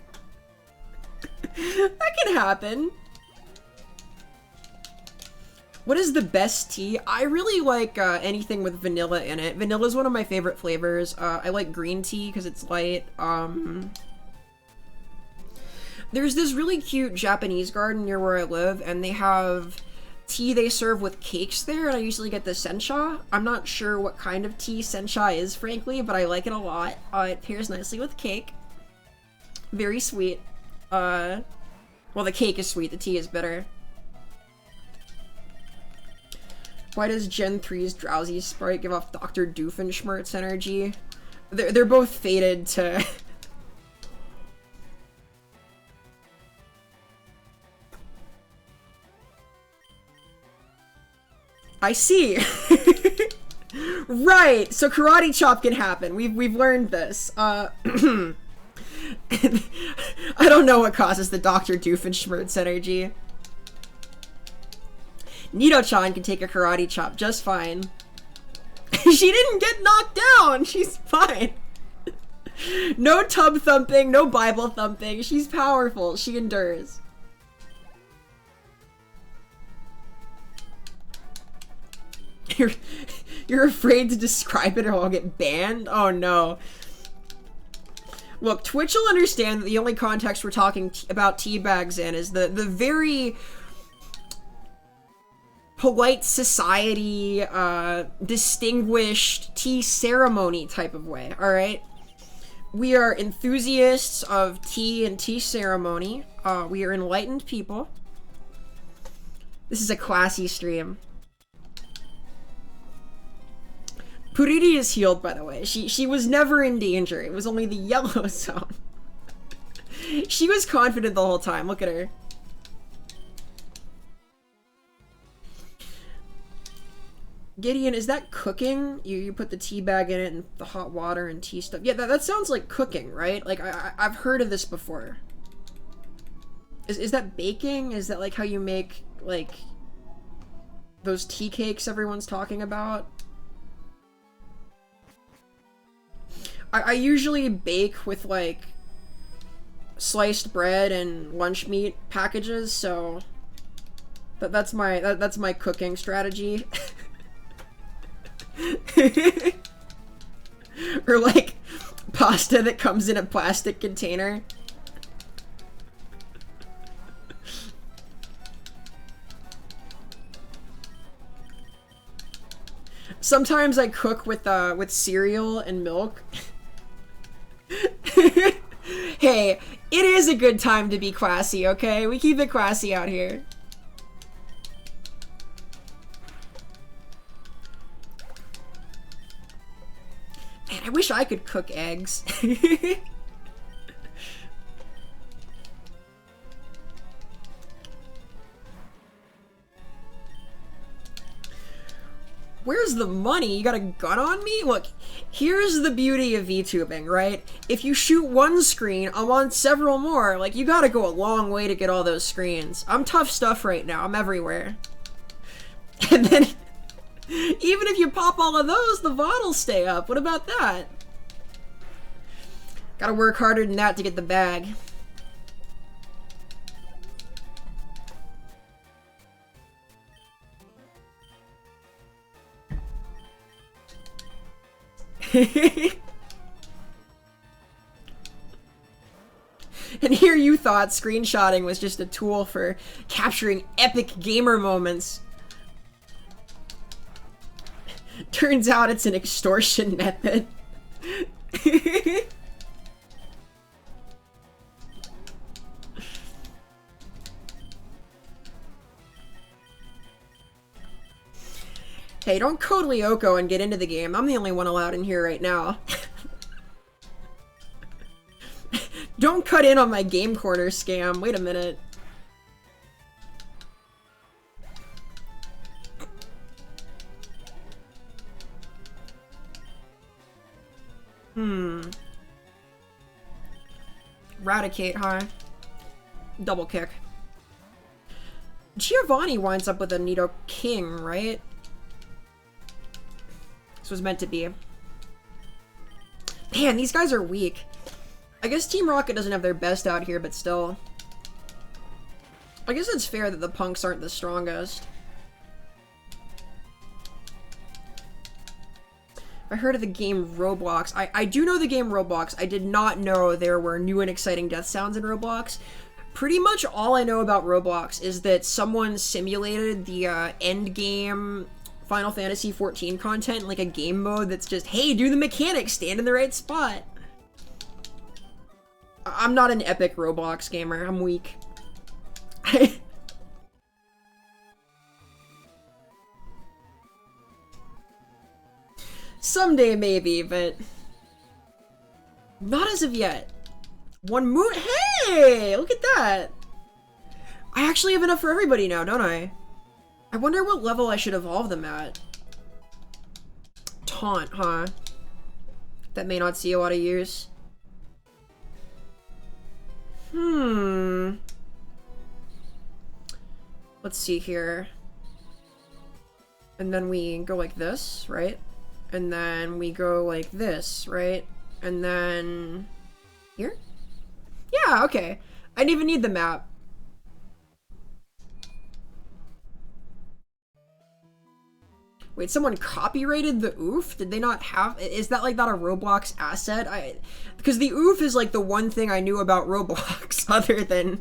That can happen. What is the best tea? I really like anything with vanilla in it. Vanilla is one of my favorite flavors. I like green tea because it's light. There's this really cute Japanese garden near where I live, and they have tea they serve with cakes there, and I usually get the sencha. I'm not sure what kind of tea sencha is, frankly, but I like it a lot. It pairs nicely with cake. Very sweet. Well, the cake is sweet, the tea is bitter. Why does Gen 3's Drowsy Sprite give off Dr. Doofenshmirtz energy? They're both fated to... I see. Right, so karate chop can happen. We've learned this. I don't know what causes the Dr. Doofenshmirtz energy. Nido-chan can take a karate chop just fine. She didn't get knocked down. She's fine. No tub thumping, no Bible thumping. She's powerful. She endures. You're afraid to describe it or I'll get banned? Oh no. Look, Twitch will understand that the only context we're talking about tea bags in is the very polite society, distinguished tea ceremony type of way, alright? We are enthusiasts of tea and tea ceremony. We are enlightened people. This is a classy stream. Puriri is healed, by the way. She was never in danger. It was only the yellow zone. She was confident the whole time. Look at her. Gideon, is that cooking? You put the tea bag in it and the hot water and tea stuff. Yeah, that sounds like cooking, right? Like, I've heard of this before. Is that baking? Is that like how you make, like, those tea cakes everyone's talking about? I usually bake with, like, sliced bread and lunch meat packages, so that's my cooking strategy. Or, like, pasta that comes in a plastic container. Sometimes I cook with cereal and milk. Hey, it is a good time to be classy, okay? We keep it classy out here. Man, I wish I could cook eggs. Where's the money? You got a gun on me? Look, here's the beauty of VTubing, right? If you shoot one screen, I want several more. Like, you gotta go a long way to get all those screens. I'm tough stuff right now. I'm everywhere. And then, even if you pop all of those, the VOD will stay up. What about that? Gotta work harder than that to get the bag. And here you thought screenshotting was just a tool for capturing epic gamer moments. Turns out it's an extortion method. Hey, don't code Lyoko and get into the game. I'm the only one allowed in here right now. Don't cut in on my game corner scam. Wait a minute. Eradicate, huh? Double kick. Giovanni winds up with a Nido King, right? This was meant to be. Man, these guys are weak. I guess Team Rocket doesn't have their best out here, but still. I guess it's fair that the punks aren't the strongest. I heard of the game Roblox. I do know the game Roblox. I did not know there were new and exciting death sounds in Roblox. Pretty much all I know about Roblox is that someone simulated the end game Final Fantasy XIV content in like a game mode that's just, hey, do the mechanics, stand in the right spot. I'm not an epic Roblox gamer. I'm weak. Someday maybe, but not as of yet. One moon. Hey, look at that. I actually have enough for everybody now, don't I? I wonder what level I should evolve them at. Taunt, huh? That may not see a lot of use. Let's see here. And then we go like this, right? And then we go like this, right? And then here? Yeah, okay. I didn't even need the map. Wait, someone copyrighted the oof? Did they not have... Is that like not a Roblox asset? Because the oof is like the one thing I knew about Roblox other than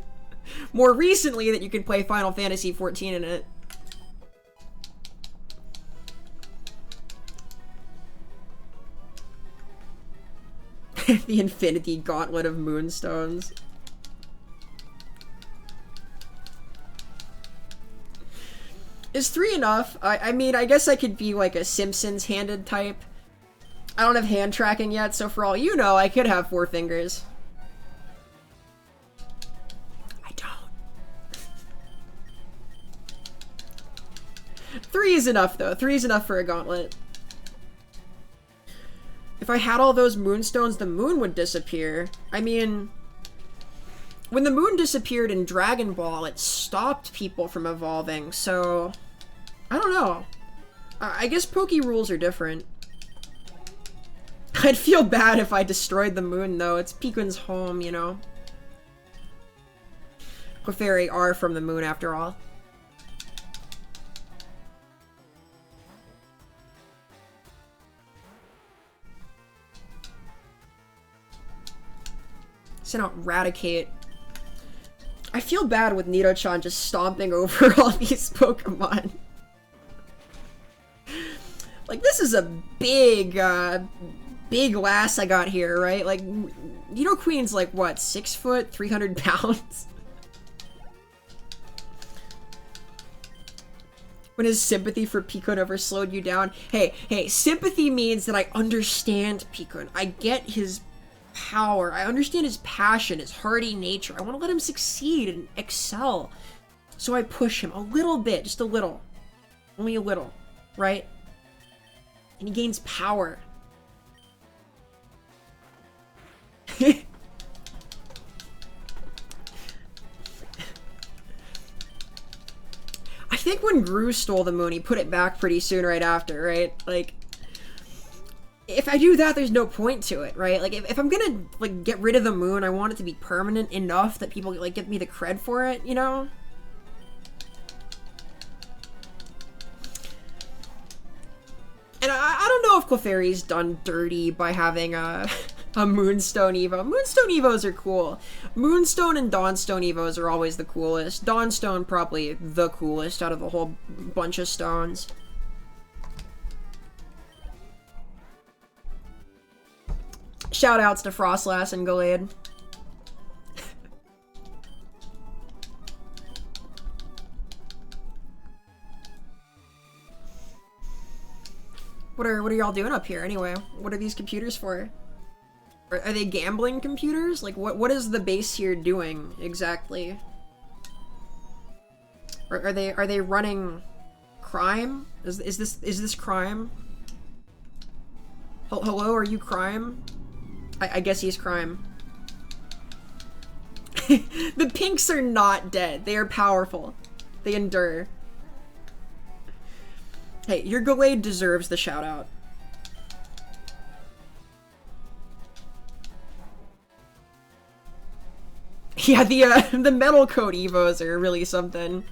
more recently that you could play Final Fantasy XIV in it. The Infinity Gauntlet of Moonstones. Is 3 enough? I mean, I guess I could be like a Simpsons handed type. I don't have hand tracking yet, so for all you know, I could have 4 fingers. I don't. 3 is enough, though. 3 is enough for a gauntlet. If I had all those moonstones, the moon would disappear. I mean, when the moon disappeared in Dragon Ball, it stopped people from evolving, so I don't know. I guess Poke rules are different. I'd feel bad if I destroyed the moon, though. It's Piquin's home, you know. Clefairy are from the moon, after all. Send out Eradicate. I feel bad with Nido-chan just stomping over all these Pokemon. Like, this is a big, big lass I got here, right? Like, Nidoqueen's like, what, 6 foot, 300 pounds? When his sympathy for Pikkun ever slowed you down. Hey, sympathy means that I understand Pikkun. I get his power. I understand his passion, his hardy nature. I want to let him succeed and excel. So I push him a little bit, just a little. Only a little, right? And he gains power. I think when Gru stole the moon, he put it back pretty soon right after, right? Like, if I do that, there's no point to it, right? Like, if I'm gonna, like, get rid of the moon, I want it to be permanent enough that people, like, give me the cred for it, you know? And I don't know if Clefairy's done dirty by having a Moonstone Evo. Moonstone Evos are cool. Moonstone and Dawnstone Evos are always the coolest. Dawnstone probably the coolest out of the whole bunch of stones. Shoutouts to Frostlass and Gallade. What are y'all doing up here anyway? What are these computers for? Are they gambling computers? Like, what is the base here doing exactly? Are they running crime? Is this crime? Hello, are you crime? I guess he's crime. The pinks are not dead. They are powerful. They endure. Hey, your Gallade deserves the shout out. Yeah, the Metal Coat Evos are really something.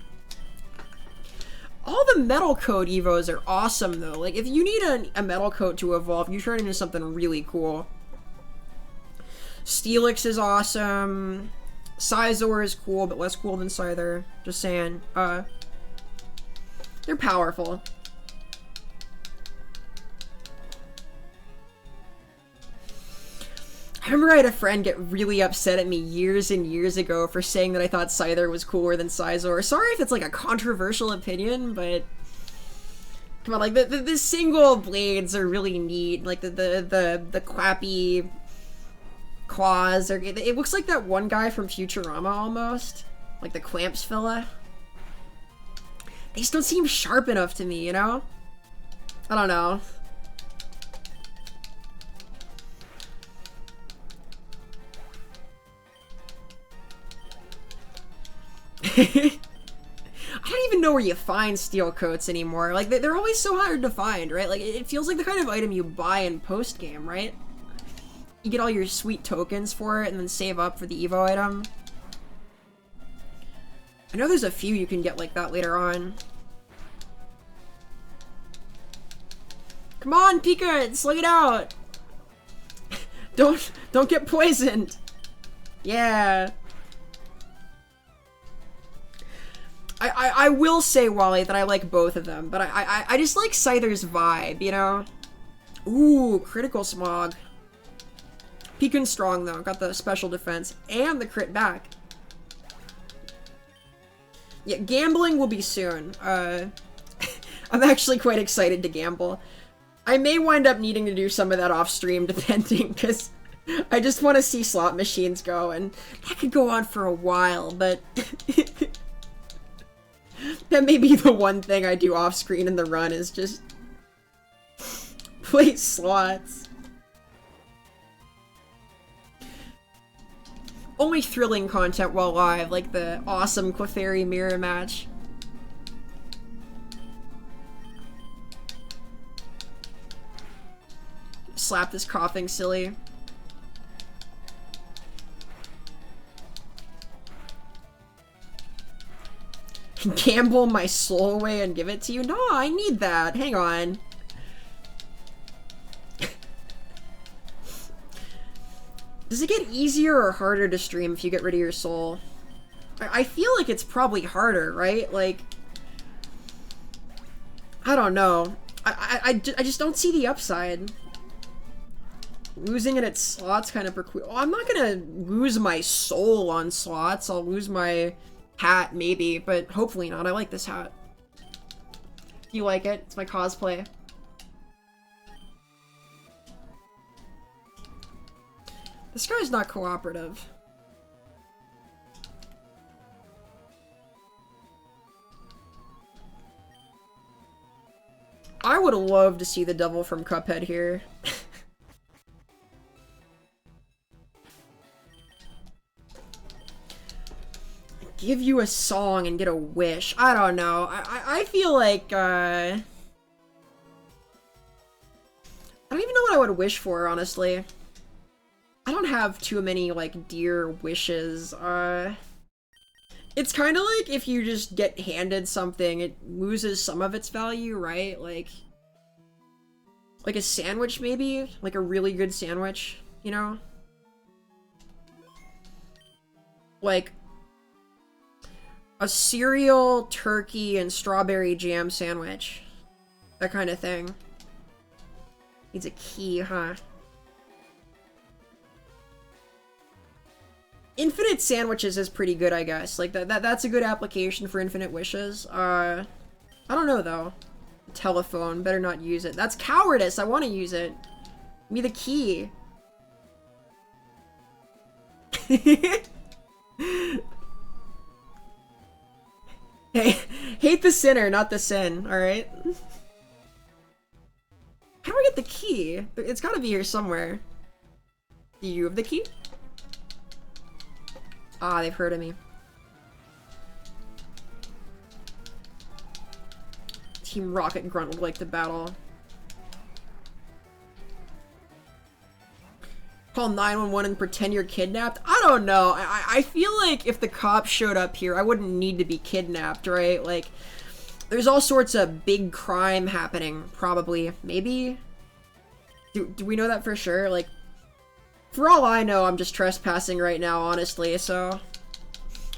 All the Metal Coat Evos are awesome, though. Like, if you need a Metal Coat to evolve, you turn into something really cool. Steelix is awesome. Scizor is cool, but less cool than Scyther. Just saying. They're powerful. I remember I had a friend get really upset at me years and years ago for saying that I thought Scyther was cooler than Scizor. Sorry if it's like a controversial opinion, but come on, like the single blades are really neat. Like the clappy claws are. It looks like that one guy from Futurama almost, like the Clamps fella. They just don't seem sharp enough to me, you know? I don't know. I don't even know where you find steel coats anymore. Like, they're always so hard to find, right? Like, it feels like the kind of item you buy in post-game, right? You get all your sweet tokens for it and then save up for the Evo item. I know there's a few you can get like that later on. Come on, Pika! Slug it out! Don't get poisoned! Yeah! I will say, Wally, that I like both of them, but I just like Scyther's vibe, you know? Ooh, critical smog. Pika's strong, though. Got the special defense and the crit back. Yeah, gambling will be soon. I'm actually quite excited to gamble. I may wind up needing to do some of that off-stream, depending, because I just want to see slot machines go, and that could go on for a while, but... That may be the one thing I do off-screen in the run, is just... play slots. Only thrilling content while live, like the awesome Clefairy mirror match. Slap this coughing silly. Gamble my soul away and give it to you? No, I need that. Hang on. Does it get easier or harder to stream if you get rid of your soul? I feel like it's probably harder, right? Like, I don't know. I just don't see the upside. Losing it at slots kind of oh, I'm not gonna lose my soul on slots. I'll lose my hat, maybe, but hopefully not. I like this hat. You like it? It's my cosplay. This guy's not cooperative. I would love to see the devil from Cuphead here. Give you a song and get a wish. I don't know. I feel like, I don't even know what I would wish for, honestly. I don't have too many, like, dear wishes. It's kind of like if you just get handed something, it loses some of its value, right? Like a sandwich, maybe? Like a really good sandwich, you know? Like a cereal, turkey, and strawberry jam sandwich. That kind of thing. Needs a key, huh? Infinite sandwiches is pretty good, I guess. Like, that's a good application for infinite wishes. I don't know, though. Telephone. Better not use it. That's cowardice! I want to use it. Give me the key. Hey, hate the sinner, not the sin, alright? How do I get the key? It's gotta be here somewhere. Do you have the key? Ah, they've heard of me. Team Rocket Grunt would like to battle. Call 911 and pretend you're kidnapped? I don't know. I feel like if the cops showed up here, I wouldn't need to be kidnapped, right? Like, there's all sorts of big crime happening, probably. Maybe? Do we know that for sure? Like, for all I know, I'm just trespassing right now, honestly, so...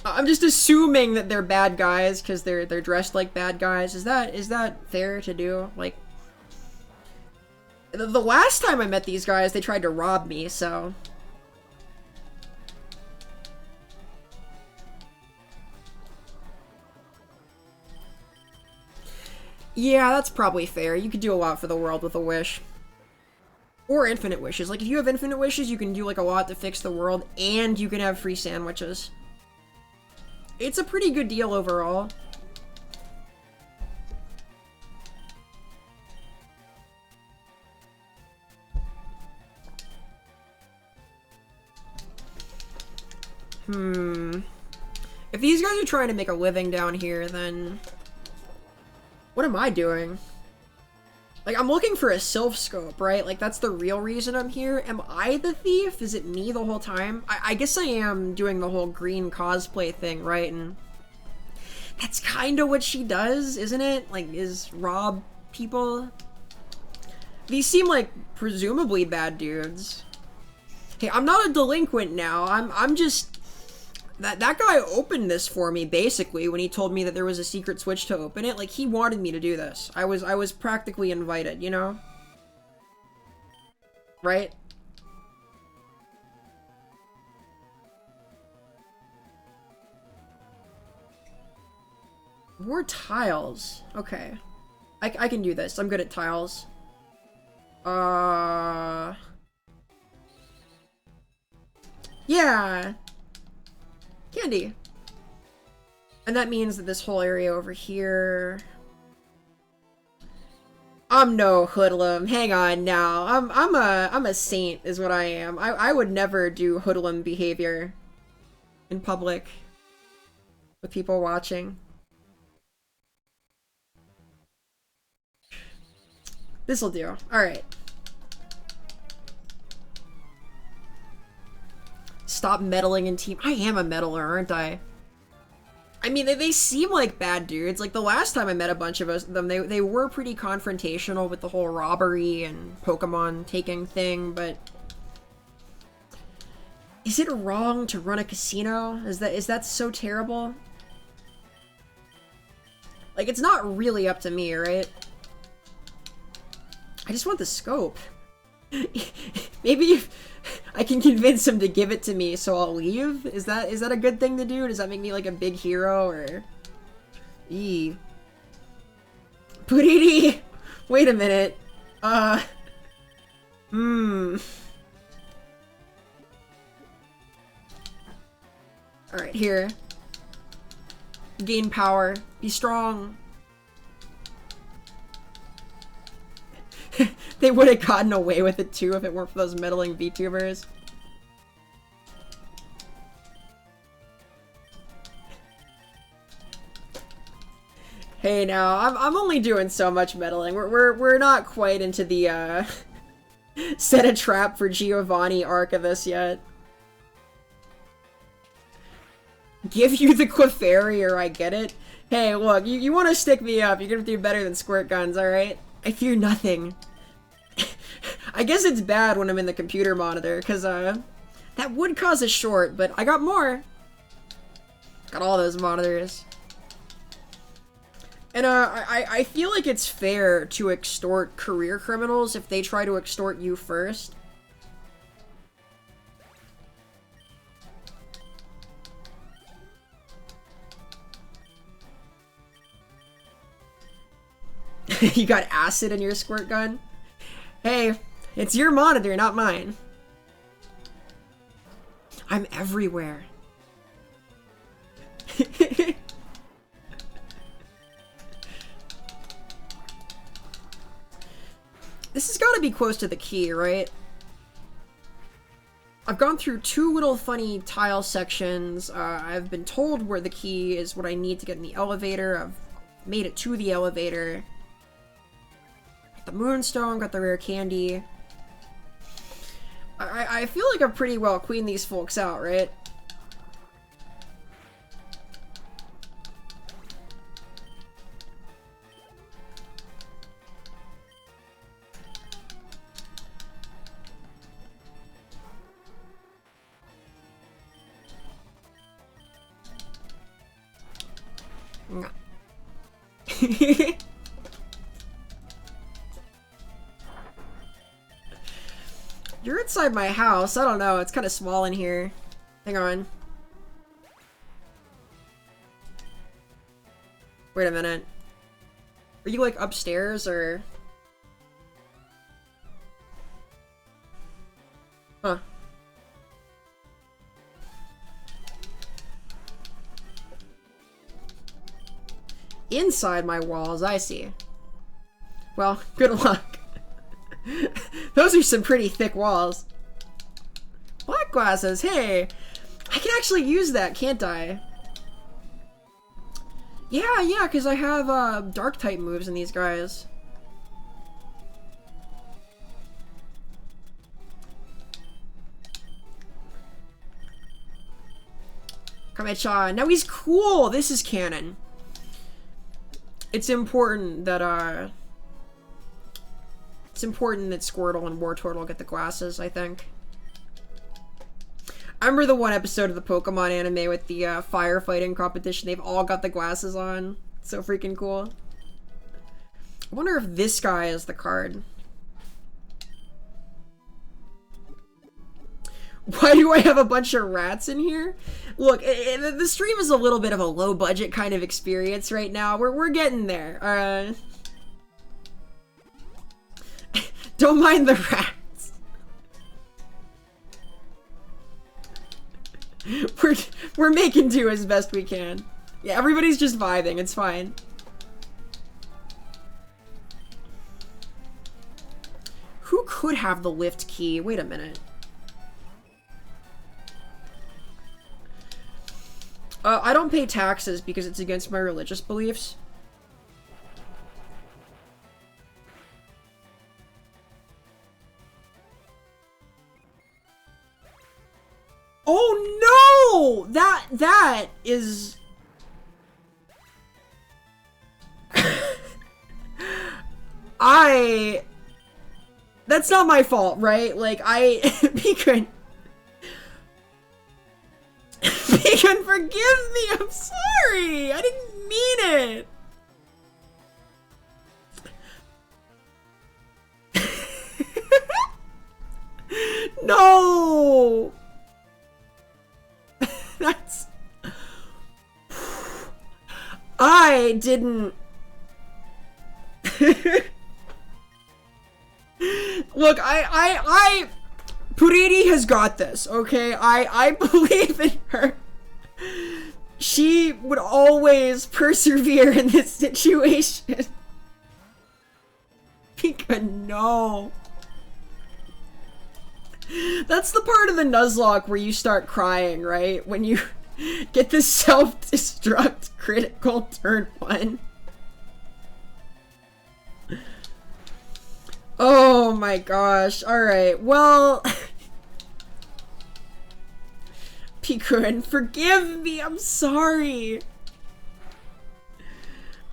I'm just assuming that they're bad guys, because they're dressed like bad guys. Is that fair to do? Like... The last time I met these guys, they tried to rob me, so... Yeah, that's probably fair. You could do a lot for the world with a wish. Or infinite wishes. Like, if you have infinite wishes, you can do, like, a lot to fix the world, and you can have free sandwiches. It's a pretty good deal overall. If these guys are trying to make a living down here, then... What am I doing? Like, I'm looking for a Sylph Scope, right? Like, that's the real reason I'm here. Am I the thief? Is it me the whole time? I guess I am doing the whole green cosplay thing, right? And that's kind of what she does, isn't it? Like, is rob people? These seem like presumably bad dudes. Hey, I'm not a delinquent now. I'm just... That guy opened this for me, basically, when he told me that there was a secret switch to open it. Like, he wanted me to do this. I was practically invited, you know? Right? More tiles. Okay. I can do this. I'm good at tiles. Yeah. Candy. And that means that this whole area over here... I'm no hoodlum. Hang on now. I'm a saint is what I am. I would never do hoodlum behavior in public with people watching. This'll do. Alright. Stop meddling in team. I am a meddler, aren't I? I mean, they seem like bad dudes. Like, the last time I met a bunch of them, they were pretty confrontational with the whole robbery and Pokemon taking thing, but... Is it wrong to run a casino? Is that so terrible? Like, it's not really up to me, right? I just want the scope. Maybe if I can convince him to give it to me, so I'll leave? Is that a good thing to do? Does that make me like a big hero, or... Eee. Puriri! Wait a minute. Alright, here. Gain power. Be strong. They would have gotten away with it too if it weren't for those meddling VTubers. Hey now, I'm only doing so much meddling. We're not quite into the set a trap for Giovanni arc of this yet. Give you the Clefairy or I get it. Hey, look, you want to stick me up, you're gonna do better than squirt guns, alright? I fear nothing. I guess it's bad when I'm in the computer monitor, because, that would cause a short, but I got more. Got all those monitors. And, I feel like it's fair to extort career criminals if they try to extort you first. You got acid in your squirt gun? Hey, it's your monitor, not mine. I'm everywhere. This has got to be close to the key, right? I've gone through 2 little funny tile sections. I've been told where the key is, what I need to get in the elevator. I've made it to the elevator. Got the moonstone, got the rare candy. I feel like I've pretty well queened these folks out, right? You're inside my house. I don't know. It's kind of small in here. Hang on. Wait a minute. Are you like upstairs or? Huh. Inside my walls, I see. Well, good luck. Those are some pretty thick walls. Black glasses, hey! I can actually use that, can't I? Yeah, because I have dark type moves in these guys. Kame-chan. Now he's cool! This is canon. It's important that Squirtle and Wartortle get the glasses, I think. I remember the one episode of the Pokemon anime with the firefighting competition. They've all got the glasses on. So freaking cool. I wonder if this guy is the card. Why do I have a bunch of rats in here? Look, the stream is a little bit of a low budget kind of experience right now. We're getting there. Don't mind the rats. We're making do as best we can. Yeah, everybody's just vibing. It's fine. Who could have the lift key? Wait a minute. I don't pay taxes because it's against my religious beliefs. Oh no! That is... That's not my fault, right? Like, Beacon, forgive me! I'm sorry! I didn't mean it! No! That's... I didn't... Look, Puriri has got this, okay? I believe in her. She would always persevere in this situation. Pika, no. That's the part of the Nuzlocke where you start crying, right? When you get the self-destruct critical turn 1. Oh my gosh. Alright, well... Pikun, forgive me! I'm sorry!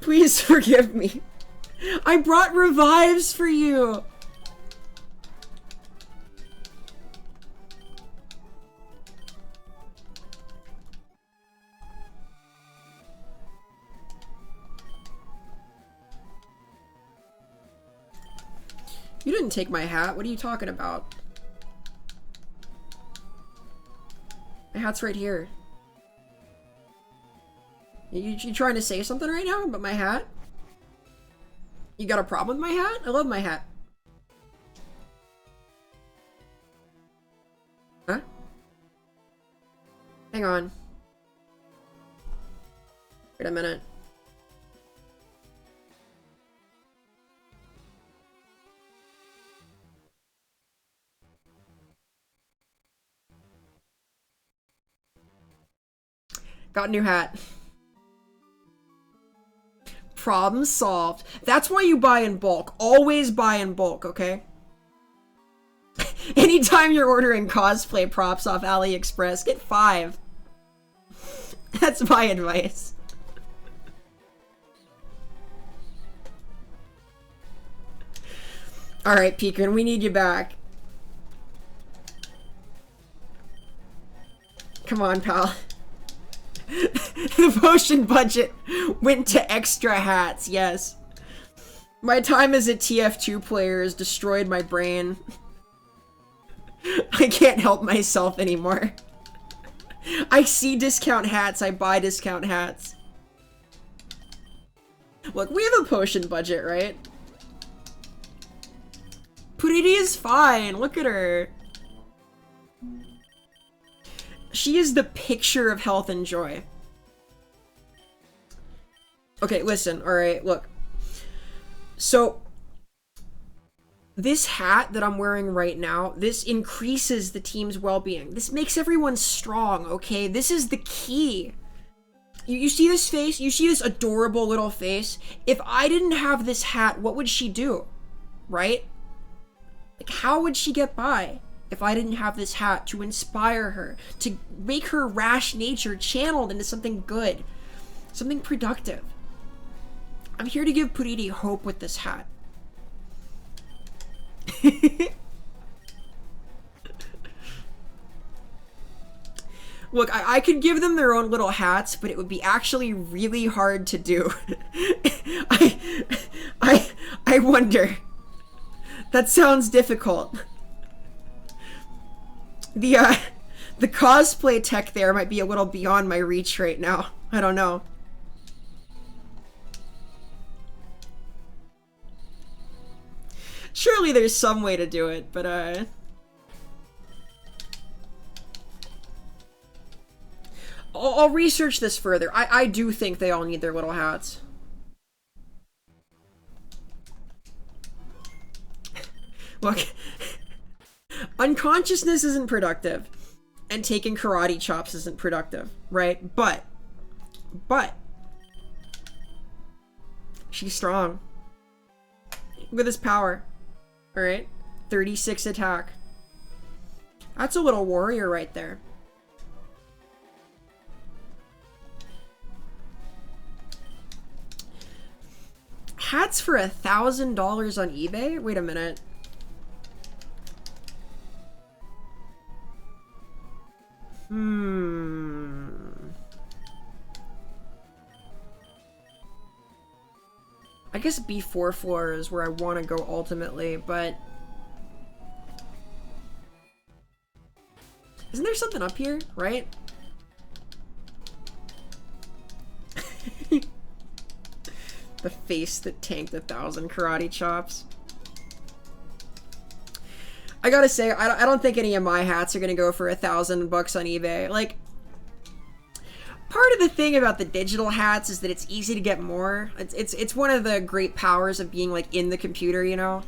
Please forgive me. I brought revives for you! You didn't take my hat. What are you talking about? My hat's right here. You trying to say something right now about my hat? You got a problem with my hat? I love my hat. Huh? Hang on. Wait a minute. Got a new hat. Problem solved. That's why you buy in bulk. Always buy in bulk, okay? Anytime you're ordering cosplay props off AliExpress, get 5. That's my advice. Alright, Pekin, we need you back. Come on, pal. The potion budget went to extra hats, yes. My time as a TF2 player has destroyed my brain. I can't help myself anymore. I see discount hats, I buy discount hats. Look, we have a potion budget, right? Pretty is fine, look at her. She is the picture of health and joy. Okay, listen, alright, look. So, this hat that I'm wearing right now, this increases the team's well-being. This makes everyone strong, okay? This is the key. You see this face? You see this adorable little face? If I didn't have this hat, what would she do? Right? Like, how would she get by if I didn't have this hat to inspire her, to make her rash nature channeled into something good, something productive? I'm here to give Puriti hope with this hat. Look, I could give them their own little hats, but it would be actually really hard to do. I wonder. That sounds difficult. The cosplay tech there might be a little beyond my reach right now. I don't know. Surely there's some way to do it, but I'll research this further. I do think they all need their little hats. Look, unconsciousness isn't productive, and taking karate chops isn't productive, right? But, she's strong. Look at this power. Alright, 36 attack. That's a little warrior right there. Hats for $1,000 on eBay? Wait a minute. I guess B4 floor is where I want to go ultimately, but isn't there something up here, right? The face that tanked 1,000 karate chops. I gotta say, I don't think any of my hats are gonna go for $1,000 on eBay. Like, part of the thing about the digital hats is that it's easy to get more. It's one of the great powers of being, like, in the computer, you know?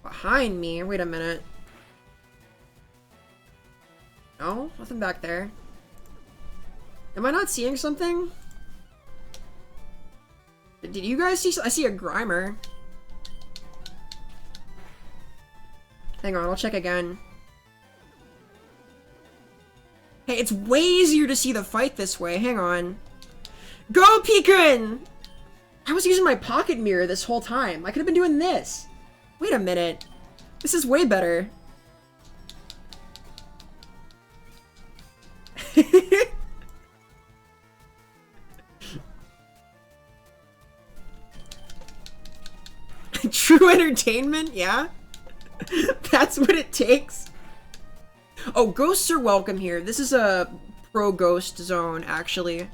Behind me? Wait a minute. No? Nothing back there. Am I not seeing something? Did you guys see? I see a Grimer. Hang on, I'll check again. Hey, it's way easier to see the fight this way. Hang on. Go, Pekin! I was using my pocket mirror this whole time. I could have been doing this. Wait a minute. This is way better. True entertainment? Yeah? That's what it takes? Oh, ghosts are welcome here. This is a pro-ghost zone, actually.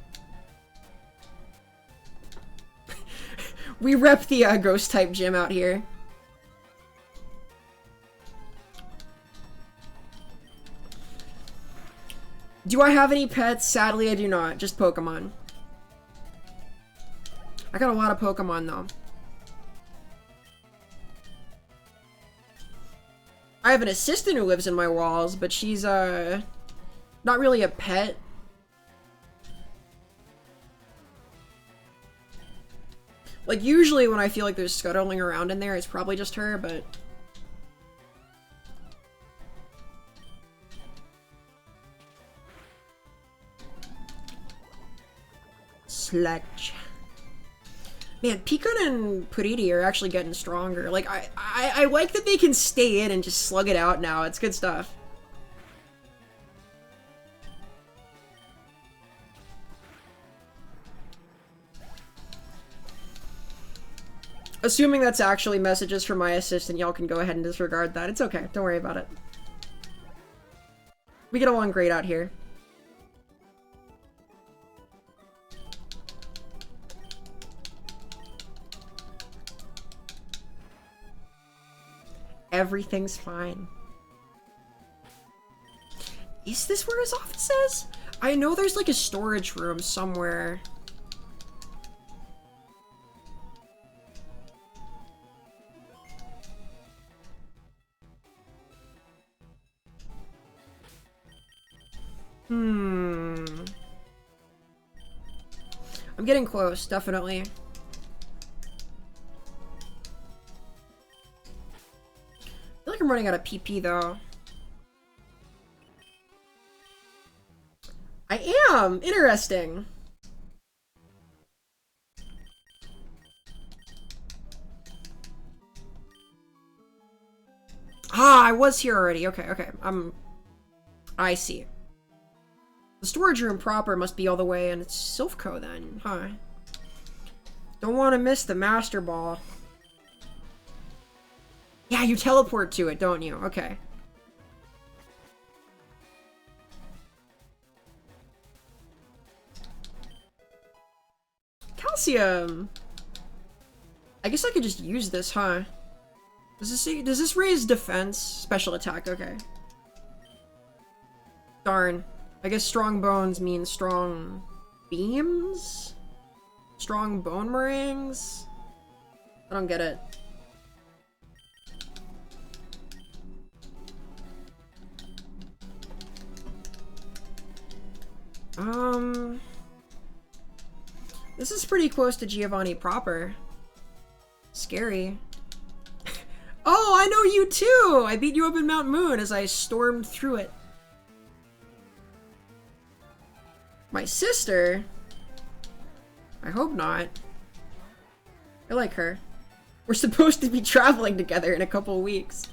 We rep the ghost-type gym out here. Do I have any pets? Sadly, I do not. Just Pokemon. I got a lot of Pokemon, though. I have an assistant who lives in my walls, but she's, not really a pet. Like, usually when I feel like there's scuttling around in there, it's probably just her, but... Sludge. Man, Picon and Puriti are actually getting stronger. Like, I like that they can stay in and just slug it out now. It's good stuff. Assuming that's actually messages from my assistant, y'all can go ahead and disregard that. It's okay. Don't worry about it. We get along great out here. Everything's fine. Is this where his office is? I know there's like a storage room somewhere. I'm getting close, definitely. I feel like I'm running out of PP though. I am! Interesting. Ah, I was here already. Okay, okay. I see. The storage room proper must be all the way in Silphco then, huh? Don't want to miss the Master Ball. Yeah, you teleport to it, don't you? Okay. Calcium! I guess I could just use this, huh? Does this raise defense? Special attack, okay. Darn. I guess strong bones means strong beams? Strong bone meringues? I don't get it. This is pretty close to Giovanni proper. Scary. Oh, I know you too! I beat you up in Mount Moon as I stormed through it. My sister? I hope not. I like her. We're supposed to be traveling together in a couple weeks.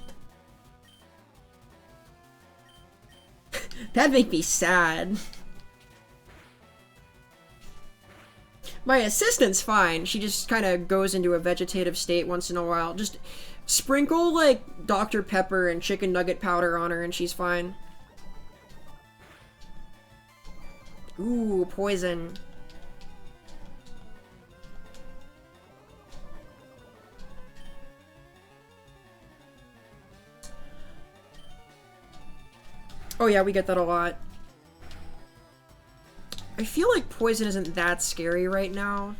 That'd make me sad. My assistant's fine. She just kind of goes into a vegetative state once in a while. Just sprinkle, like, Dr. Pepper and chicken nugget powder on her and she's fine. Ooh, poison. Oh yeah, we get that a lot. I feel like poison isn't that scary right now.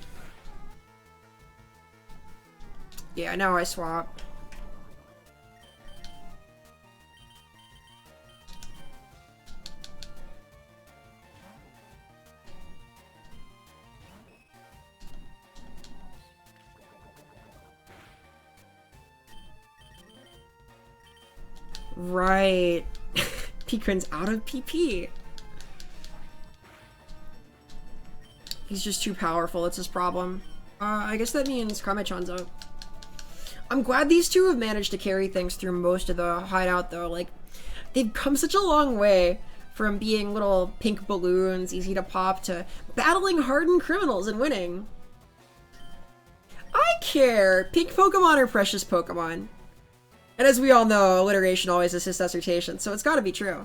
Yeah, now I swap. Right. Pequin's out of PP. He's just too powerful, it's his problem. I guess that means Kamechan's up. I'm glad these two have managed to carry things through most of the hideout though. Like, they've come such a long way from being little pink balloons, easy to pop, to battling hardened criminals and winning. I care! Pink Pokemon are precious Pokemon. And as we all know, alliteration always assists dissertation, so it's gotta be true.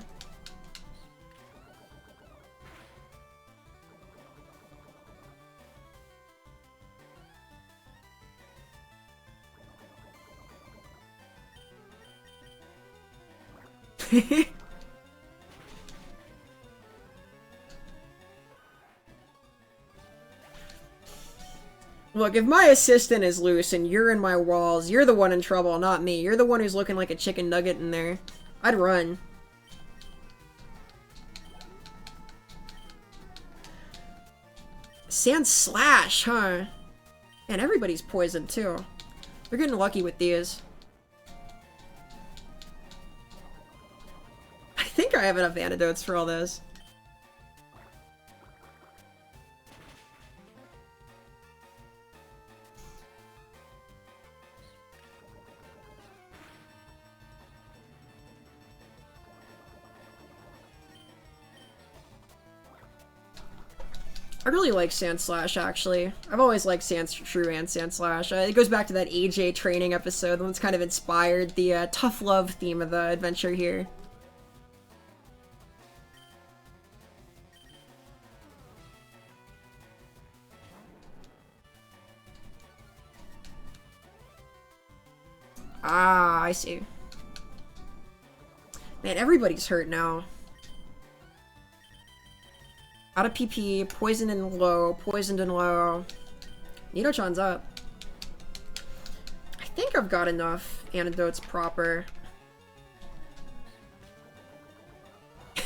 Look, if my assistant is loose and you're in my walls, you're the one in trouble, not me. You're the one who's looking like a chicken nugget in there. I'd run. Sand Slash, huh? And everybody's poisoned, too. They're getting lucky with these. I think I have enough antidotes for all this. I really like Sand Slash, actually. I've always liked Sand Shrew and Sand Slash. It goes back to that AJ training episode, the one that's kind of inspired the tough love theme of the adventure here. Ah, I see. Man, everybody's hurt now. Out of PP, poisoned and low, poisoned and low. Nido-chan's up. I think I've got enough antidotes proper.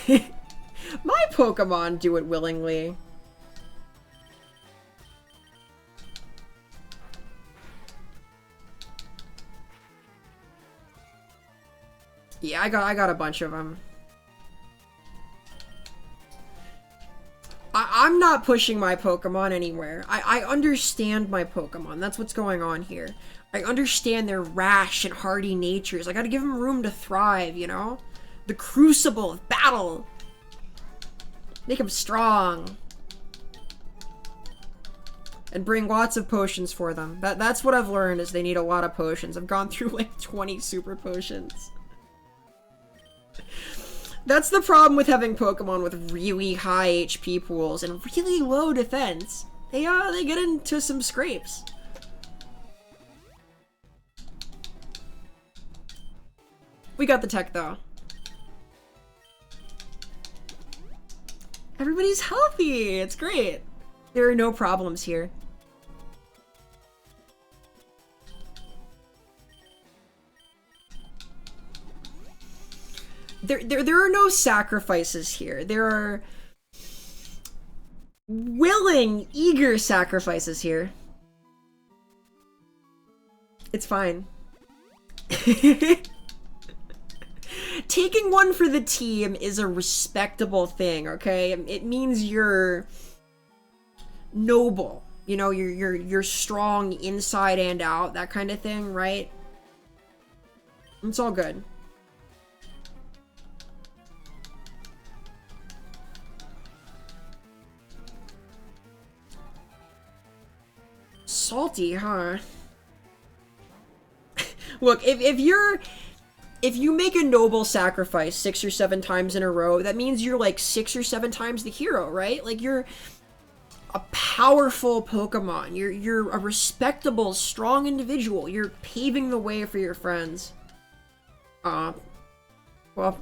My Pokemon do it willingly. Yeah, I got a bunch of them. I'm not pushing my Pokemon anywhere. I understand my Pokemon. That's what's going on here. I understand their rash and hardy natures. I gotta give them room to thrive, you know? The crucible of battle. Make them strong. And bring lots of potions for them. That's what I've learned, is they need a lot of potions. I've gone through like 20 super potions. That's the problem with having Pokemon with really high HP pools and really low defense. They get into some scrapes. We got the tech though. Everybody's healthy. It's great. There are no problems here. There are no sacrifices here. There are willing, eager sacrifices here. It's fine. Taking one for the team is a respectable thing, okay? It means you're noble. You know, you're strong inside and out, that kind of thing, right? It's all good. Salty, huh? Look, if you make a noble sacrifice 6 or 7 times in a row, that means you're like 6 or 7 times the hero, right? Like you're a powerful Pokemon. You're a respectable, strong individual. You're paving the way for your friends. Well,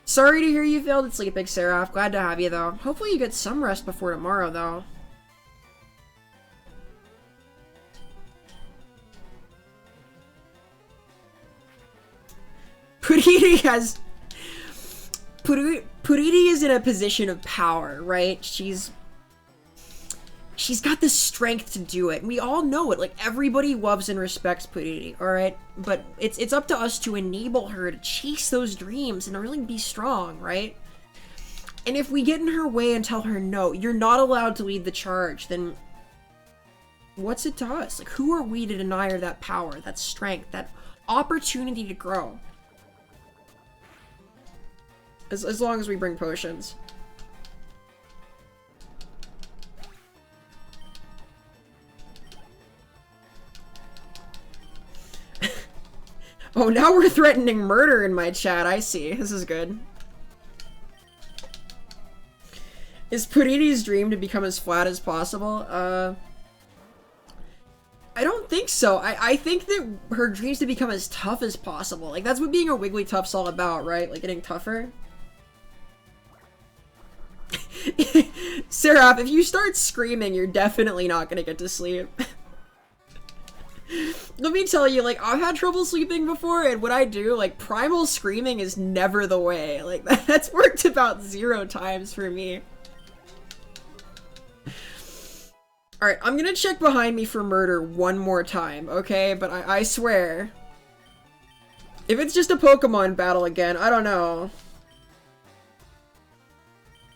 sorry to hear you failed at sleeping, Seraph. Glad to have you though. Hopefully you get some rest before tomorrow though. Puriti is in a position of power, right? She's got the strength to do it. We all know it. Like, everybody loves and respects Puriti, alright? But it's up to us to enable her to chase those dreams and to really be strong, right? And if we get in her way and tell her, no, you're not allowed to lead the charge, then what's it to us? Like, who are we to deny her that power, that strength, that opportunity to grow? As long as we bring potions. Oh, now we're threatening murder in my chat. I see. This is good. Is Puriti's dream to become as flat as possible? I don't think so. I think that her dream's to become as tough as possible. Like, that's what being a Wigglytuff's all about, right? Like, getting tougher. Seraph, if you start screaming, you're definitely not gonna get to sleep. Let me tell you, like, I've had trouble sleeping before, and what I do, like, primal screaming is never the way. Like, that's worked about 0 times for me. Alright, I'm gonna check behind me for murder one more time, okay? But I swear. If it's just a Pokemon battle again, I don't know.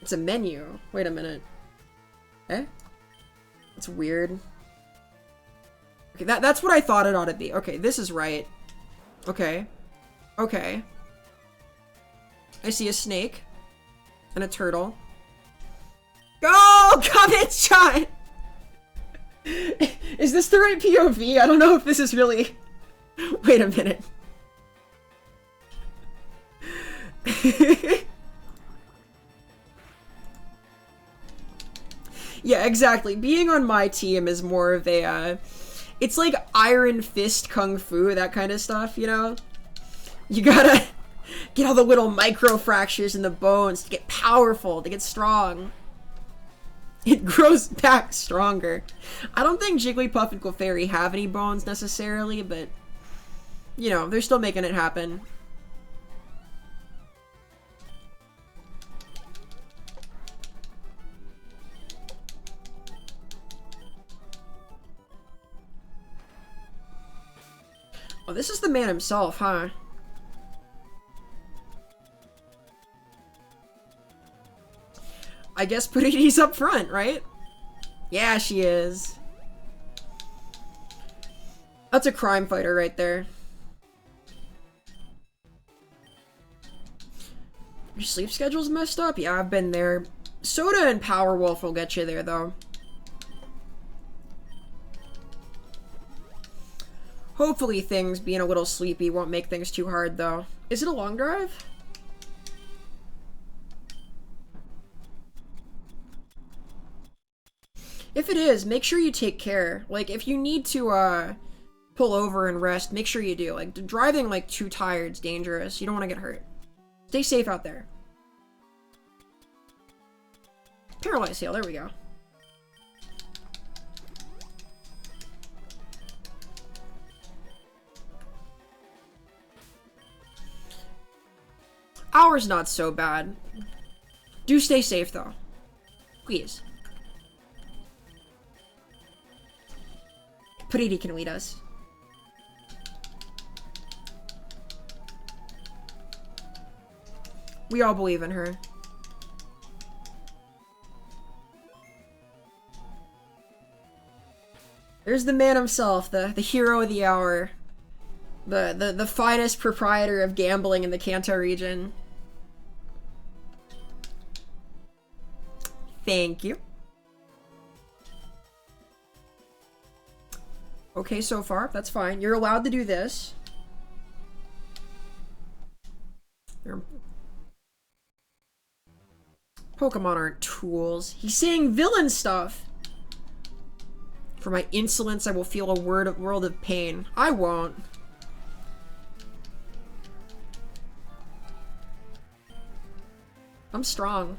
It's a menu. Wait a minute. Eh? That's weird. Okay, that's what I thought it ought to be. Okay, this is right. Okay. Okay. I see a snake. And a turtle. Go! Come in, shot! Is this the right POV? I don't know if this is really... Wait a minute. Yeah, exactly. Being on my team is more of a, it's like Iron Fist Kung Fu, that kind of stuff, you know? You gotta get all the little micro fractures in the bones to get powerful, to get strong. It grows back stronger. I don't think Jigglypuff and Clefairy have any bones necessarily, but, you know, they're still making it happen. Oh, this is the man himself, huh? I guess Paridi's up front, right? Yeah, she is. That's a crime fighter right there. Your sleep schedule's messed up? Yeah, I've been there. Soda and Power Wolf will get you there, though. Hopefully things being a little sleepy won't make things too hard, though. Is it a long drive? If it is, make sure you take care. Like, if you need to, pull over and rest, make sure you do. Like, driving, like, too tired is dangerous. You don't want to get hurt. Stay safe out there. Paralyzed Hail, there we go. Hour's not so bad. Do stay safe, though. Please. Paridi can lead us. We all believe in her. There's the man himself, the hero of the hour. The finest proprietor of gambling in the Kanto region. Thank you. Okay, so far, that's fine. You're allowed to do this. Pokemon aren't tools. He's saying villain stuff. For my insolence, I will feel a world of pain. I won't. I'm strong.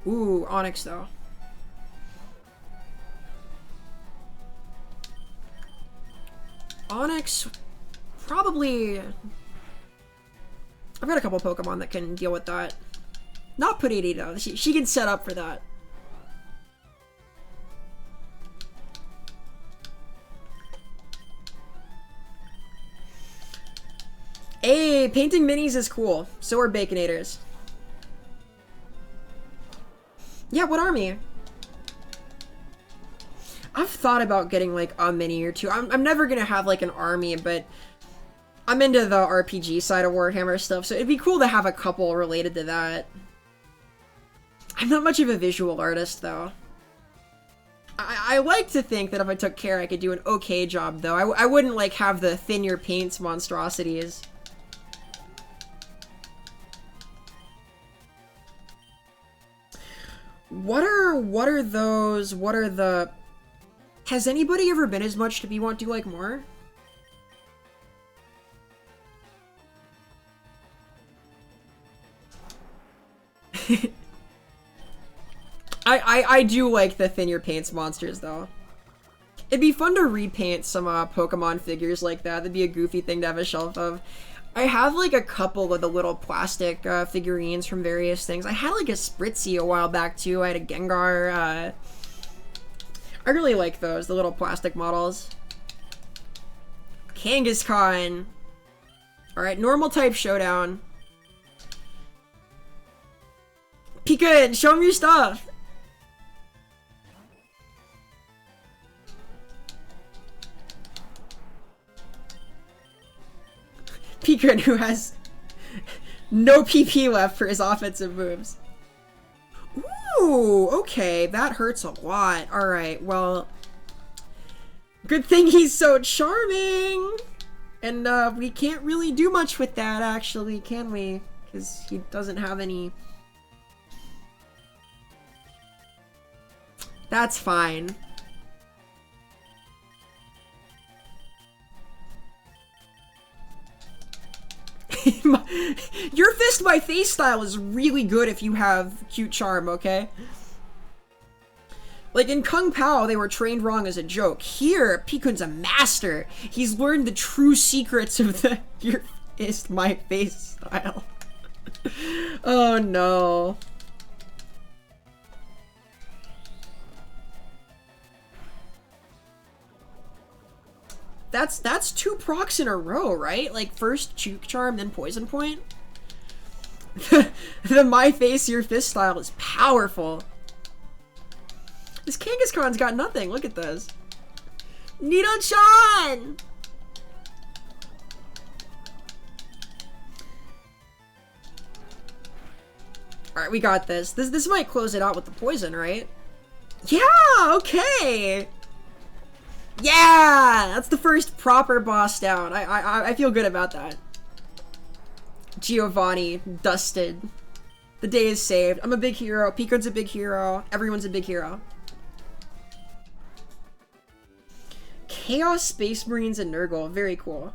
Ooh, Onyx, though. Onyx, probably... I've got a couple Pokemon that can deal with that. Not Puriti, though. She can set up for that. Hey, painting minis is cool. So are Baconators. Yeah, what army? I've thought about getting, like, a mini or two. I'm never gonna have, like, an army, but I'm into the RPG side of Warhammer stuff, so it'd be cool to have a couple related to that. I'm not much of a visual artist, though. I like to think that if I took care, I could do an okay job, though. I wouldn't, like, have the thin your paints monstrosities. What are those? What are the... Has anybody ever been as much to be want to like more? I do like the thin your paints monsters, though. It'd be fun to repaint some Pokemon figures like that. That'd be a goofy thing to have a shelf of. I have like a couple of the little plastic figurines from various things. I had like a Spritzy a while back too. I had a Gengar. I really like those, the little plastic models. Kangaskhan. Alright, normal type showdown. Pika, show me your stuff! Pika, who has no PP left for his offensive moves. Ooh, okay, that hurts a lot. Alright, well... Good thing he's so charming! And, we can't really do much with that, actually, can we? Because he doesn't have any... That's fine. Your Fist My Face style is really good if you have Cute Charm, okay? Like, in Kung Pao, they were trained wrong as a joke. Here, Pikun's a master. He's learned the true secrets of the Your Fist My Face style. Oh, no. That's 2 procs in a row, right? Like, first Juke Charm, then Poison Point? The My Face, Your Fist style is powerful. This Kangaskhan's got nothing. Look at this. Nido-chan! Alright, we got this. This might close it out with the poison, right? Yeah, okay! Yeah! That's the first proper boss down. I feel good about that. Giovanni, dusted. The day is saved. I'm a big hero. Pikun's a big hero. Everyone's a big hero. Chaos Space Marines and Nurgle. Very cool.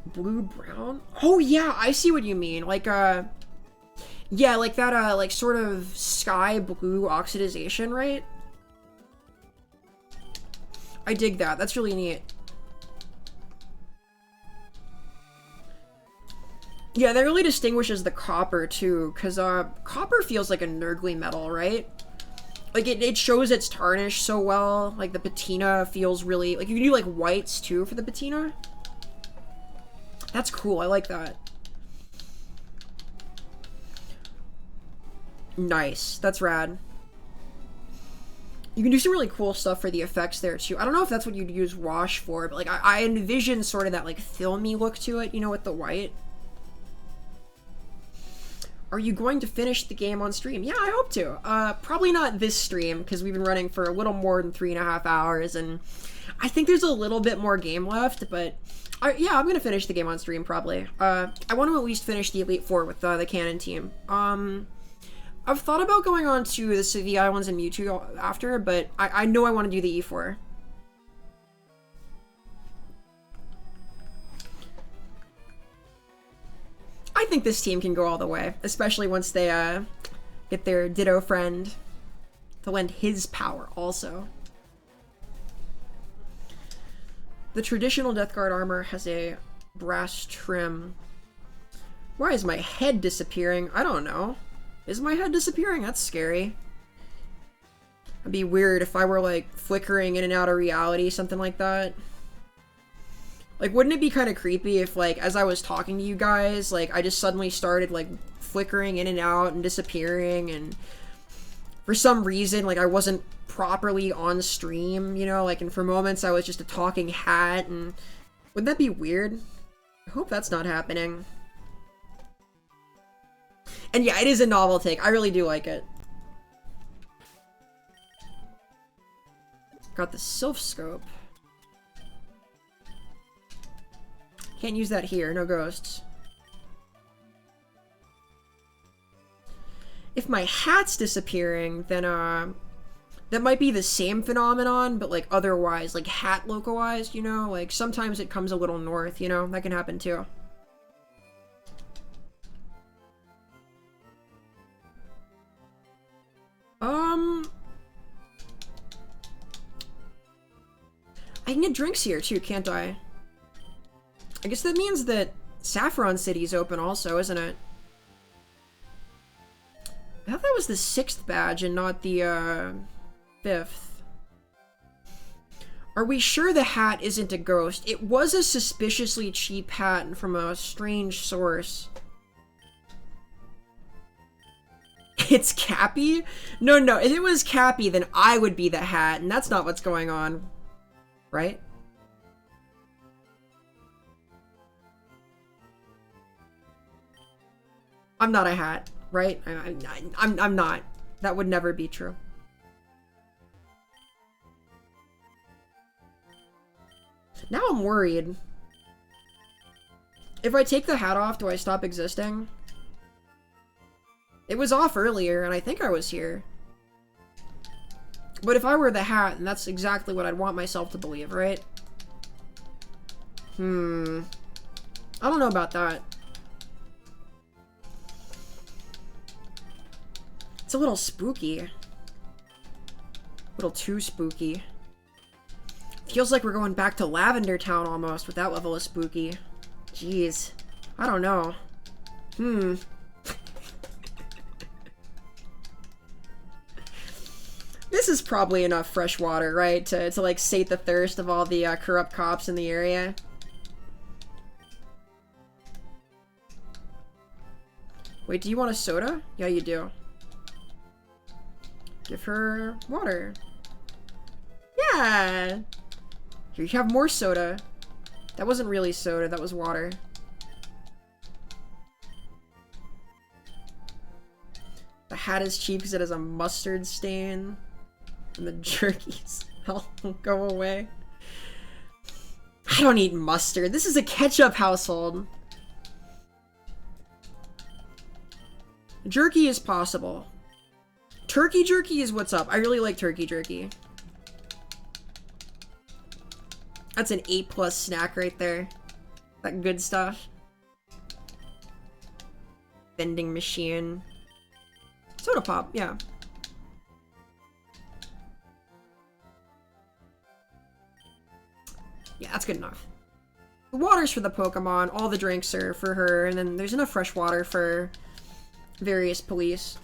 Blue brown? Oh yeah, I see what you mean. Like yeah, like that like sort of sky blue oxidization, right? I dig that. That's really neat. Yeah, that really distinguishes the copper too, because copper feels like a nurgly metal, right? Like it shows its tarnish so well. Like the patina feels really like you can do like whites too for the patina. That's cool. I like that. Nice. That's rad. You can do some really cool stuff for the effects there too. I don't know if that's what you'd use wash for, but like I envision sort of that like filmy look to it, you know, with the white. Are you going to finish the game on stream? Yeah, I hope to. Probably not this stream, because we've been running for a little more than 3.5 hours, and I think there's a little bit more game left, but yeah, I'm gonna finish the game on stream, probably. I want to at least finish the Elite Four with the Canon team. I've thought about going on to the Seville Islands and Mewtwo after, but I know I want to do the E4. I think this team can go all the way, especially once they get their Ditto friend to lend his power also. The traditional Death Guard armor has a brass trim. Why is my head disappearing? I don't know. Is my head disappearing? That's scary. It'd be weird if I were like flickering in and out of reality, something like that. Like, wouldn't it be kind of creepy if, like, as I was talking to you guys, like, I just suddenly started, like, flickering in and out and disappearing, and for some reason, like, I wasn't properly on stream, you know, like, and for moments I was just a talking hat, and wouldn't that be weird? I hope that's not happening. And yeah, it is a novel take. I really do like it. Got the Sylph Scope. Can't use that here, no ghosts. If my hat's disappearing, then that might be the same phenomenon, but like otherwise, like hat localized, you know? Like sometimes it comes a little north, you know? That can happen too. I can get drinks here too, can't I? I guess that means that Saffron City's open also, isn't it? I thought that was the 6th badge and not the 5th. Are we sure the hat isn't a ghost? It was a suspiciously cheap hat from a strange source. It's Cappy? No, no, if it was Cappy, then I would be the hat, and that's not what's going on. Right? I'm not a hat, right? I'm not. That would never be true. Now I'm worried. If I take the hat off, do I stop existing? It was off earlier, and I think I was here. But if I wear the hat, then that's exactly what I'd want myself to believe, right? I don't know about that. It's a little spooky. A little too spooky. Feels like we're going back to Lavender Town almost with that level of spooky. Jeez. I don't know. This is probably enough fresh water, right? To like sate the thirst of all the corrupt cops in the area. Wait, do you want a soda? Yeah, you do. Give her water. Yeah! Here, you have more soda. That wasn't really soda, that was water. The hat is cheap because it has a mustard stain. And the jerky's all go away. I don't eat mustard. This is a ketchup household. Jerky is possible. Turkey jerky is what's up. I really like turkey jerky. That's an 8+ snack right there. That good stuff. Vending machine. Soda pop, yeah. Yeah, that's good enough. The water's for the Pokemon, all the drinks are for her, and then there's enough fresh water for various police.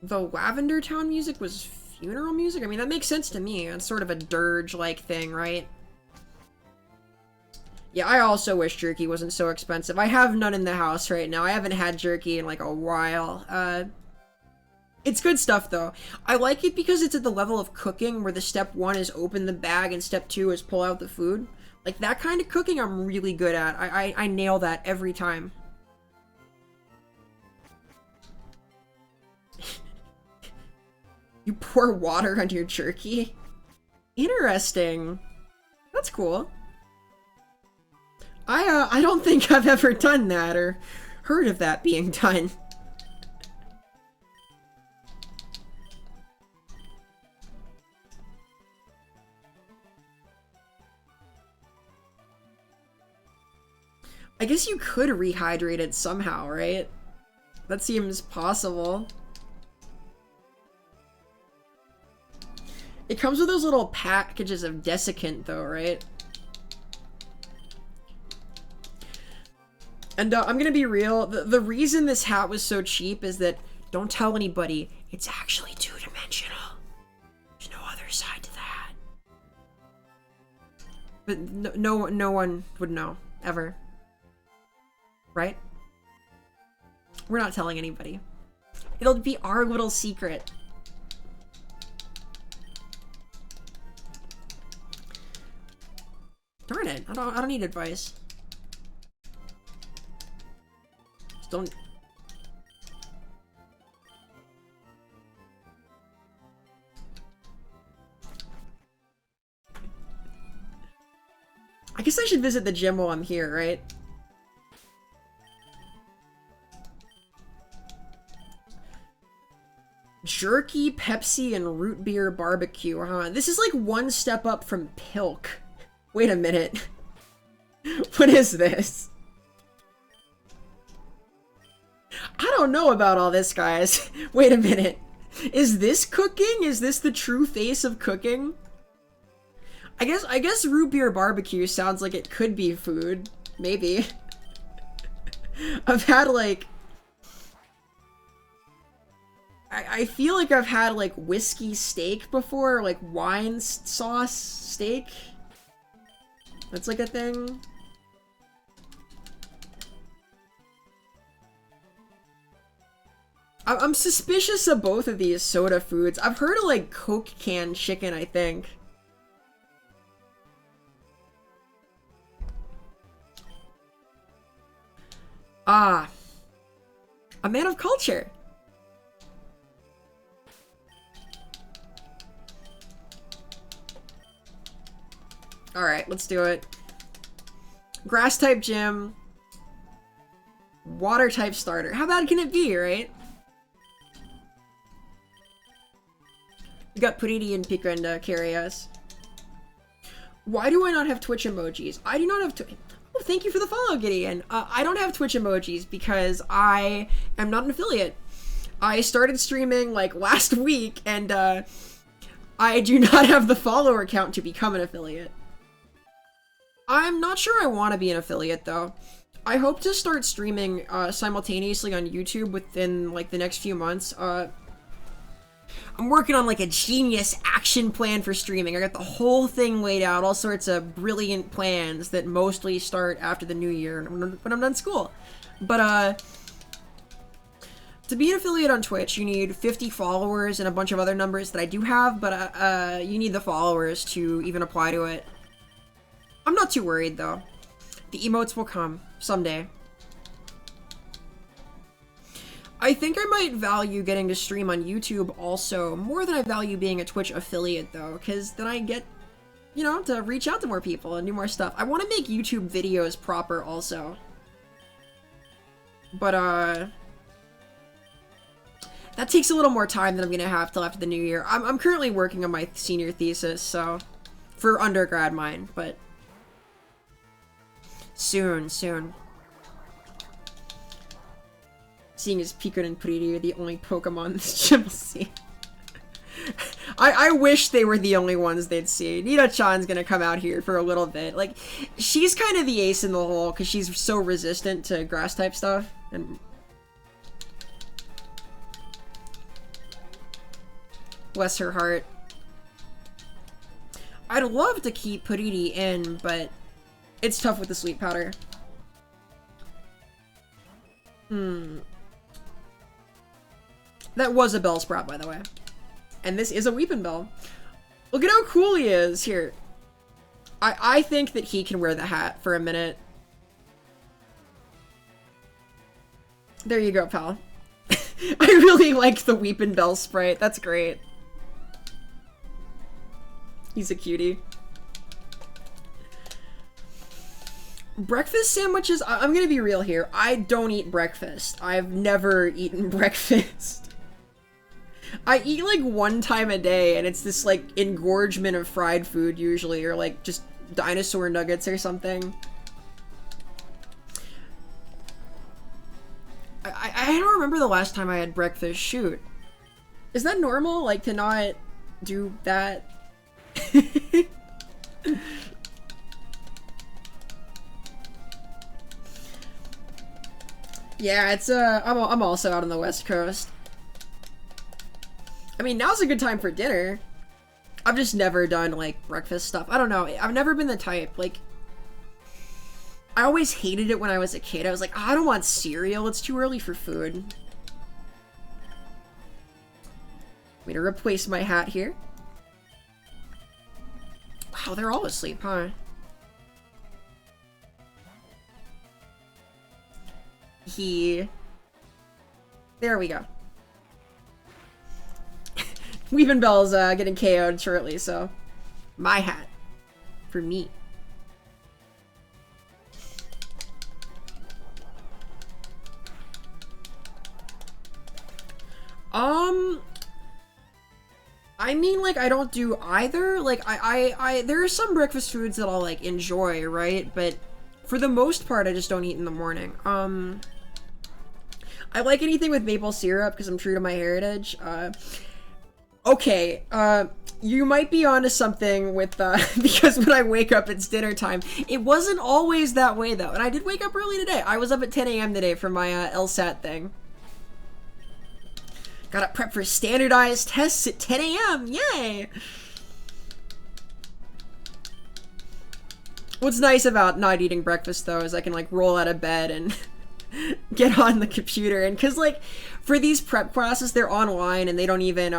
The Lavender Town music was funeral music? I mean, that makes sense to me. It's sort of a dirge-like thing, right? Yeah, I also wish jerky wasn't so expensive. I have none in the house right now. I haven't had jerky in like a while. It's good stuff though. I like it because it's at the level of cooking where the step 1 is open the bag and step 2 is pull out the food. Like that kind of cooking I'm really good at. I nail that every time. You pour water on your jerky? Interesting. That's cool. I don't think I've ever done that or heard of that being done. I guess you could rehydrate it somehow, right? That seems possible. It comes with those little packages of desiccant though, right? And I'm gonna be real, the reason this hat was so cheap is that, don't tell anybody, it's actually 2-dimensional. There's no other side to that. But no one would know, ever. Right? We're not telling anybody. It'll be our little secret. Darn it, I don't need advice. Just don't. I guess I should visit the gym while I'm here, right? Jerky, Pepsi, and root beer barbecue, huh? This is like one step up from Pilk. Wait a minute. What is this? don't know about all this, guys. Wait a minute. Is this cooking? Is this the true face of cooking? I guess root beer barbecue sounds like it could be food. Maybe. I've had, like... I feel like I've had, like, whiskey steak before, or, like, wine sauce steak. That's, like, a thing. I'm suspicious of both of these soda foods. I've heard of, like, Coke can chicken, I think. Ah. A man of culture. Alright, let's do it. Grass type gym. Water type starter. How bad can it be, right? We got Puridi and Pika carry us. Why do I not have Twitch emojis? I do not have Twitch. Oh, thank you for the follow, Gideon. I don't have Twitch emojis because I am not an affiliate. I started streaming like last week and I do not have the follower count to become an affiliate. I'm not sure I want to be an affiliate though. I hope to start streaming simultaneously on YouTube within like the next few months. I'm working on like a genius action plan for streaming. I got the whole thing laid out, all sorts of brilliant plans that mostly start after the new year when I'm done school. But to be an affiliate on Twitch, you need 50 followers and a bunch of other numbers that I do have, but you need the followers to even apply to it. I'm not too worried though. The emotes will come someday. I think I might value getting to stream on YouTube also more than I value being a Twitch affiliate though, because then I get, you know, to reach out to more people and do more stuff. I want to make YouTube videos proper also. But that takes a little more time than I'm gonna have till after the new year. I'm currently working on my senior thesis, so for undergrad mine, but soon. Seeing as Pika and Puridi are the only Pokemon this gym will see. I wish they were the only ones they'd see. Nido-chan's gonna come out here for a little bit. Like, she's kind of the ace in the hole because she's so resistant to grass type stuff. And bless her heart. I'd love to keep Puridi in, but it's tough with the sleep powder. That was a Bellsprout, by the way. And this is a Weepinbell. Look at how cool he is here. I think that he can wear the hat for a minute. There you go, pal. I really like the Weepinbell sprite. That's great. He's a cutie. Breakfast sandwiches, I'm gonna be real here. I don't eat breakfast. I've never eaten breakfast. I eat like one time a day and it's this like engorgement of fried food usually, or like just dinosaur nuggets or something. I don't remember the last time I had breakfast. Shoot. Is that normal? Like to not do that? Yeah, it's I'm also out on the West Coast. I mean, now's a good time for dinner. I've just never done like breakfast stuff. I don't know. I've never been the type. Like, I always hated it when I was a kid. I was like, oh, I don't want cereal. It's too early for food. I'm gonna replace my hat here. Wow, they're all asleep, huh? There we go. Weepinbell's getting KO'd shortly, so my hat for me. I mean, like, I don't do either. Like, there are some breakfast foods that I'll, like, enjoy, right? But for the most part, I just don't eat in the morning. I like anything with maple syrup because I'm true to my heritage. Okay, you might be onto something with, because when I wake up, it's dinner time. It wasn't always that way, though, and I did wake up early today. I was up at 10 a.m. today for my, LSAT thing. Gotta prep for standardized tests at 10 a.m. Yay! What's nice about not eating breakfast, though, is I can, like, roll out of bed and get on the computer. And, cause, like, for these prep classes, they're online and they don't even,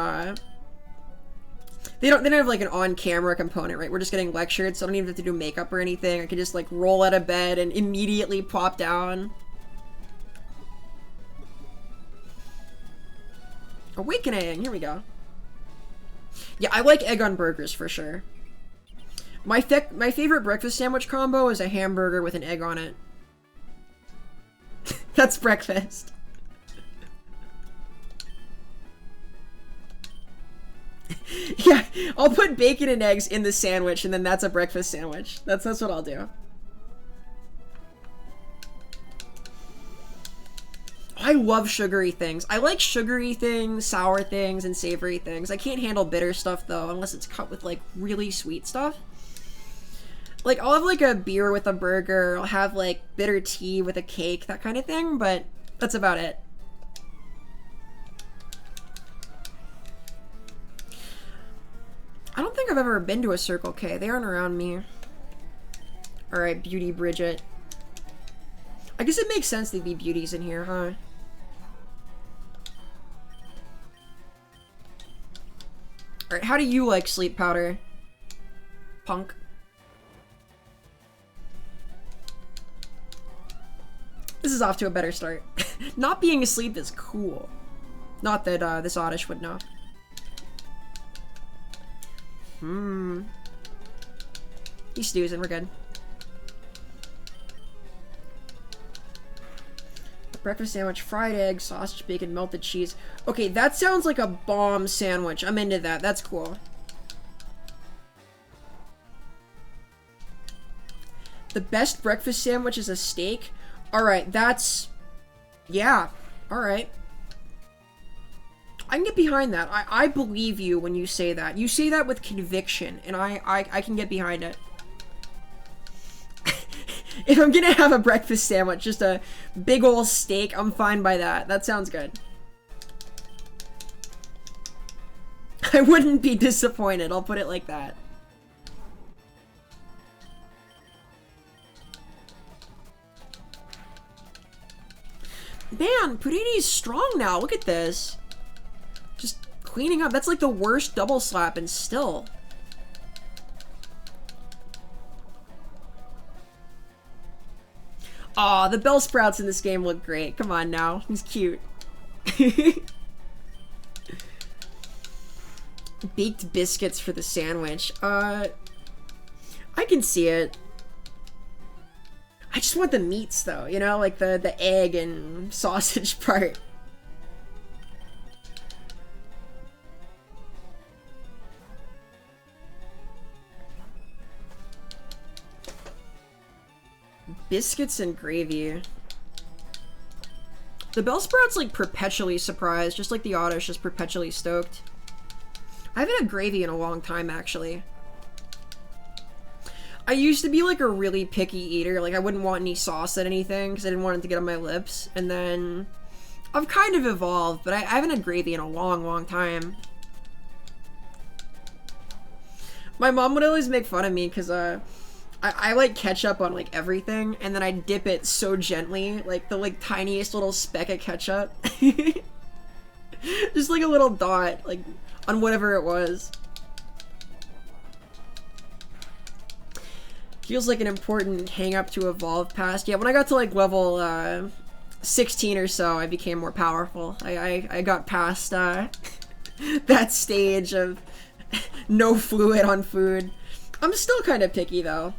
they don't have, like, an on-camera component, right? We're just getting lectured, so I don't even have to do makeup or anything. I can just, like, roll out of bed and immediately pop down. Awakening! Here we go. Yeah, I like egg on burgers for sure. My favorite breakfast sandwich combo is a hamburger with an egg on it. That's breakfast. Yeah, I'll put bacon and eggs in the sandwich, and then that's a breakfast sandwich. That's what I'll do. I love sugary things. I like sugary things, sour things, and savory things. I can't handle bitter stuff, though, unless it's cut with, like, really sweet stuff. Like, I'll have, like, a beer with a burger, I'll have, like, bitter tea with a cake, that kind of thing, but that's about it. I don't think I've ever been to a Circle K. They aren't around me. Alright, Beauty Bridget. I guess it makes sense there'd be beauties in here, huh? Alright, how do you like sleep powder? Punk. This is off to a better start. Not being asleep is cool. Not that, this Oddish would know. He's snoozing, we're good. Breakfast sandwich, fried egg, sausage, bacon, melted cheese. Okay, that sounds like a bomb sandwich. I'm into that. That's cool. The best breakfast sandwich is a steak? Alright, that's... yeah. Alright. I can get behind that. I believe you when you say that. You say that with conviction, and I can get behind it. If I'm gonna have a breakfast sandwich, just a big ol' steak, I'm fine by that. That sounds good. I wouldn't be disappointed, I'll put it like that. Man, Purini's strong now, look at this. Just cleaning up, that's like the worst double slap, and still. Aw, the Bellsprouts in this game look great. Come on now. He's cute. Baked biscuits for the sandwich. I can see it. I just want the meats though, you know? Like the egg and sausage part. Biscuits and gravy. The Bellsprout's like perpetually surprised, just like the Oddish is perpetually stoked. I haven't had gravy in a long time, actually. I used to be like a really picky eater, like I wouldn't want any sauce at anything because I didn't want it to get on my lips, and then I've kind of evolved, but I haven't had gravy in a long time. My mom would always make fun of me because I like ketchup on like everything, and then I dip it so gently, like the like tiniest little speck of ketchup. Just like a little dot, like on whatever it was. Feels like an important hang up to evolve past. Yeah, when I got to like level 16 or so, I became more powerful. I got past that stage of no fluid on food. I'm still kind of picky though.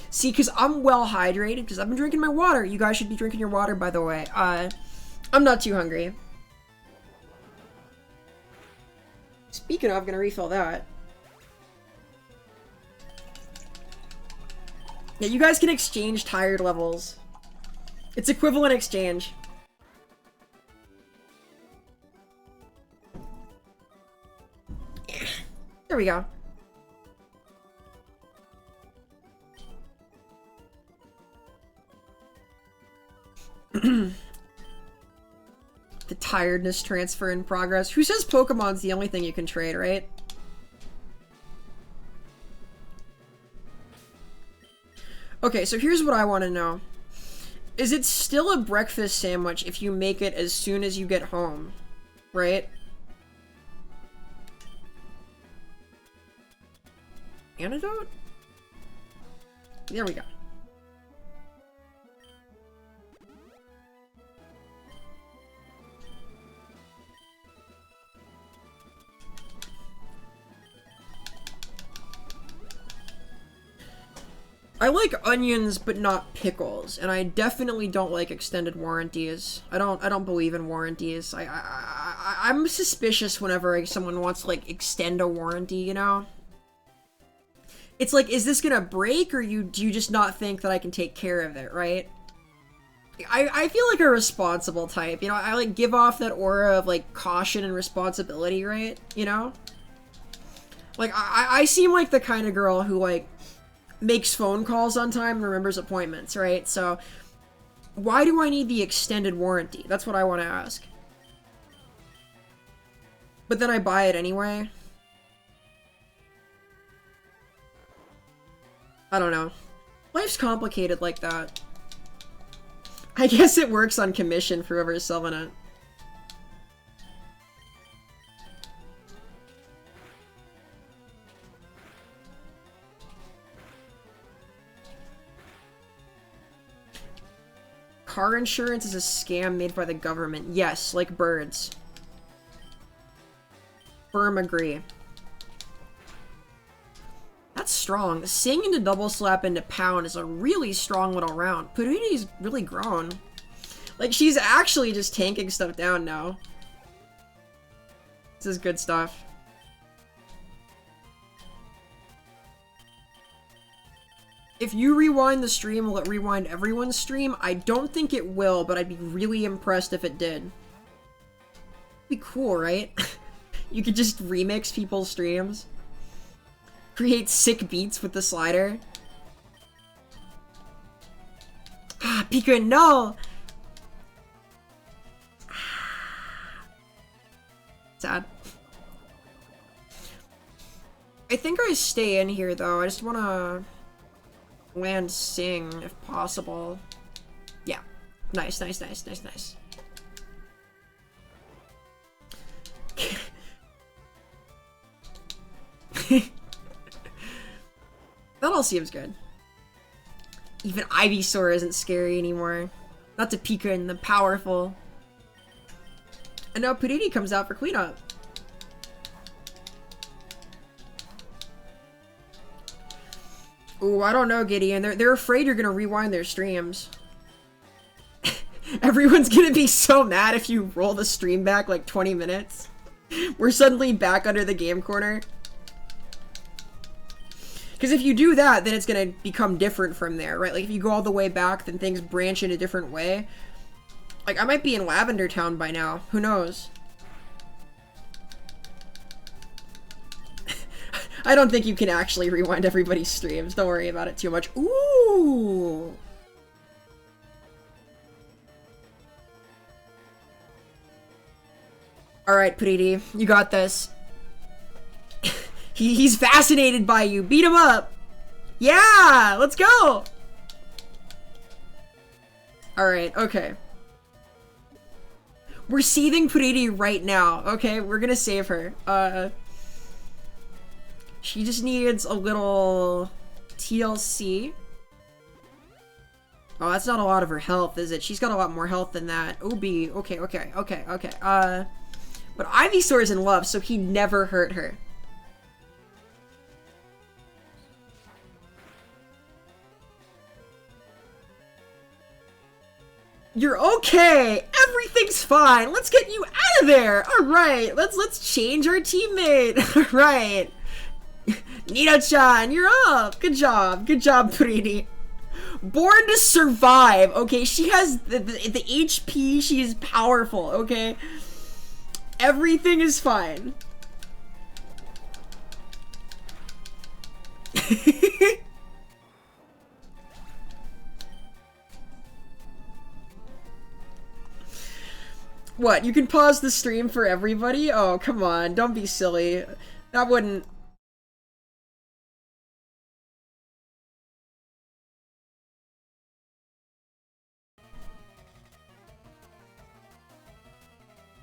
See, because I'm well hydrated, because I've been drinking my water. You guys should be drinking your water, by the way. I'm not too hungry. Speaking of, I'm gonna refill that. Yeah, you guys can exchange tired levels. It's equivalent exchange. There we go. The tiredness transfer in progress. Who says Pokemon's the only thing you can trade, right? Okay, so here's what I want to know. Is it still a breakfast sandwich if you make it as soon as you get home? Right? Antidote? There we go. I like onions, but not pickles, and I definitely don't like extended warranties. I don't believe in warranties. I'm suspicious whenever someone wants to, like, extend a warranty, you know? It's like, is this gonna break, or do you just not think that I can take care of it, right? I feel like a responsible type, you know? I, like, give off that aura of, like, caution and responsibility, right? You know? Like, I seem like the kind of girl who, like, makes phone calls on time and remembers appointments, right? So, why do I need the extended warranty? That's what I want to ask. But then I buy it anyway. I don't know. Life's complicated like that. I guess it works on commission for whoever's selling it. Car insurance is a scam made by the government. Yes, like birds. Firm agree. That's strong. Sing into double slap into pound is a really strong little round. Purini's really grown. Like, she's actually just tanking stuff down now. This is good stuff. If you rewind the stream, will it rewind everyone's stream? I don't think it will, but I'd be really impressed if it did. Be cool, right? You could just remix people's streams. Create sick beats with the slider. Ah, Pika, no! Sad. I think I stay in here, though. I just wanna land Sing, if possible. Yeah. Nice, nice, nice, nice, nice. That all seems good. Even Ivysaur isn't scary anymore. Not to Pika and the powerful. And now Purini comes out for cleanup. Ooh, I don't know, Gideon. They're afraid you're gonna rewind their streams. Everyone's gonna be so mad if you roll the stream back like 20 minutes. We're suddenly back under the game corner. Because if you do that, then it's gonna become different from there, right? Like, if you go all the way back, then things branch in a different way. Like, I might be in Lavender Town by now. Who knows? I don't think you can actually rewind everybody's streams. Don't worry about it too much. Ooh! Alright, Pretty, you got this. He's fascinated by you. Beat him up! Yeah! Let's go! Alright, okay. We're seething Pretty right now, okay? We're gonna save her. She just needs a little TLC. Oh, that's not a lot of her health, is it? She's got a lot more health than that. OB. Okay, okay, okay, okay. But Ivysaur is in love, so he never hurt her. You're okay! Everything's fine! Let's get you out of there! Alright, let's change our teammate! Alright. Nito-chan, you're up! Good job, Pretty. Born to survive, okay? She has the HP, she's powerful, okay? Everything is fine. What, you can pause the stream for everybody? Oh, come on, don't be silly. That wouldn't...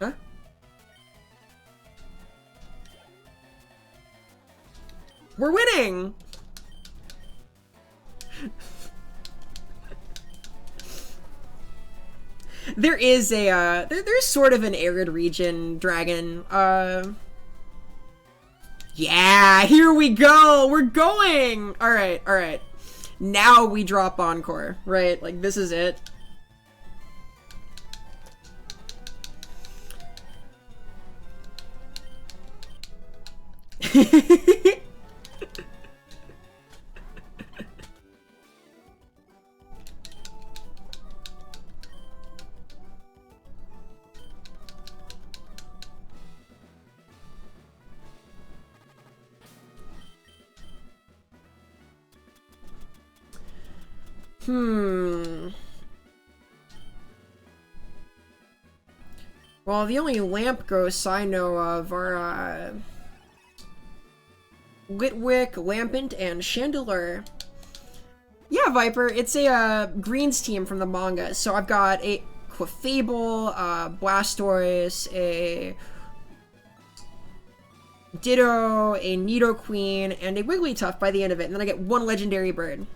Huh? We're winning! There is a, there's sort of an arid region dragon. Yeah, here we go! We're going! Alright, alright. Now we drop Encore, right? Like, this is it. Well, the only lamp ghosts I know of are, Litwick, Lampant, and Chandelure. Yeah, Viper, it's a, Greens team from the manga. So I've got a Clefable, Blastoise, a Ditto, a Nidoqueen, and a Wigglytuff by the end of it. And then I get one legendary bird.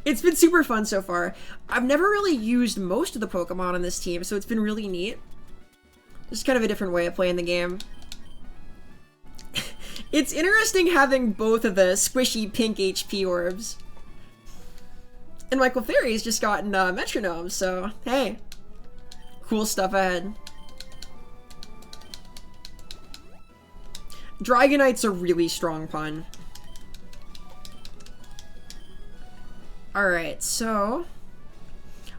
It's been super fun so far. I've never really used most of the Pokemon on this team, so it's been really neat. Just kind of a different way of playing the game. It's interesting having both of the squishy pink HP orbs. And my Clefairy's just gotten Metronome, so hey. Cool stuff ahead. Dragonite's a really strong pun. Alright, so...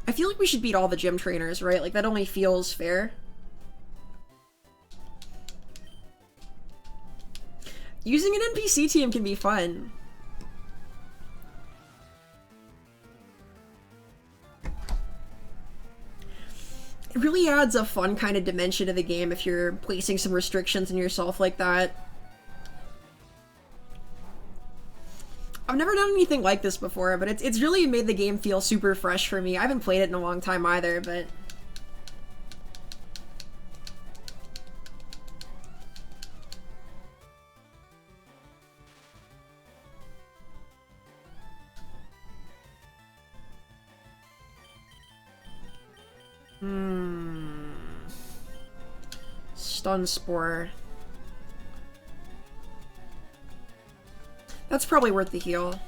I feel like we should beat all the gym trainers, right? Like, that only feels fair. Using an NPC team can be fun. It really adds a fun kind of dimension to the game if you're placing some restrictions on yourself like that. I've never done anything like this before, but it's really made the game feel super fresh for me. I haven't played it in a long time either, but... Stun Spore. That's probably worth the heal.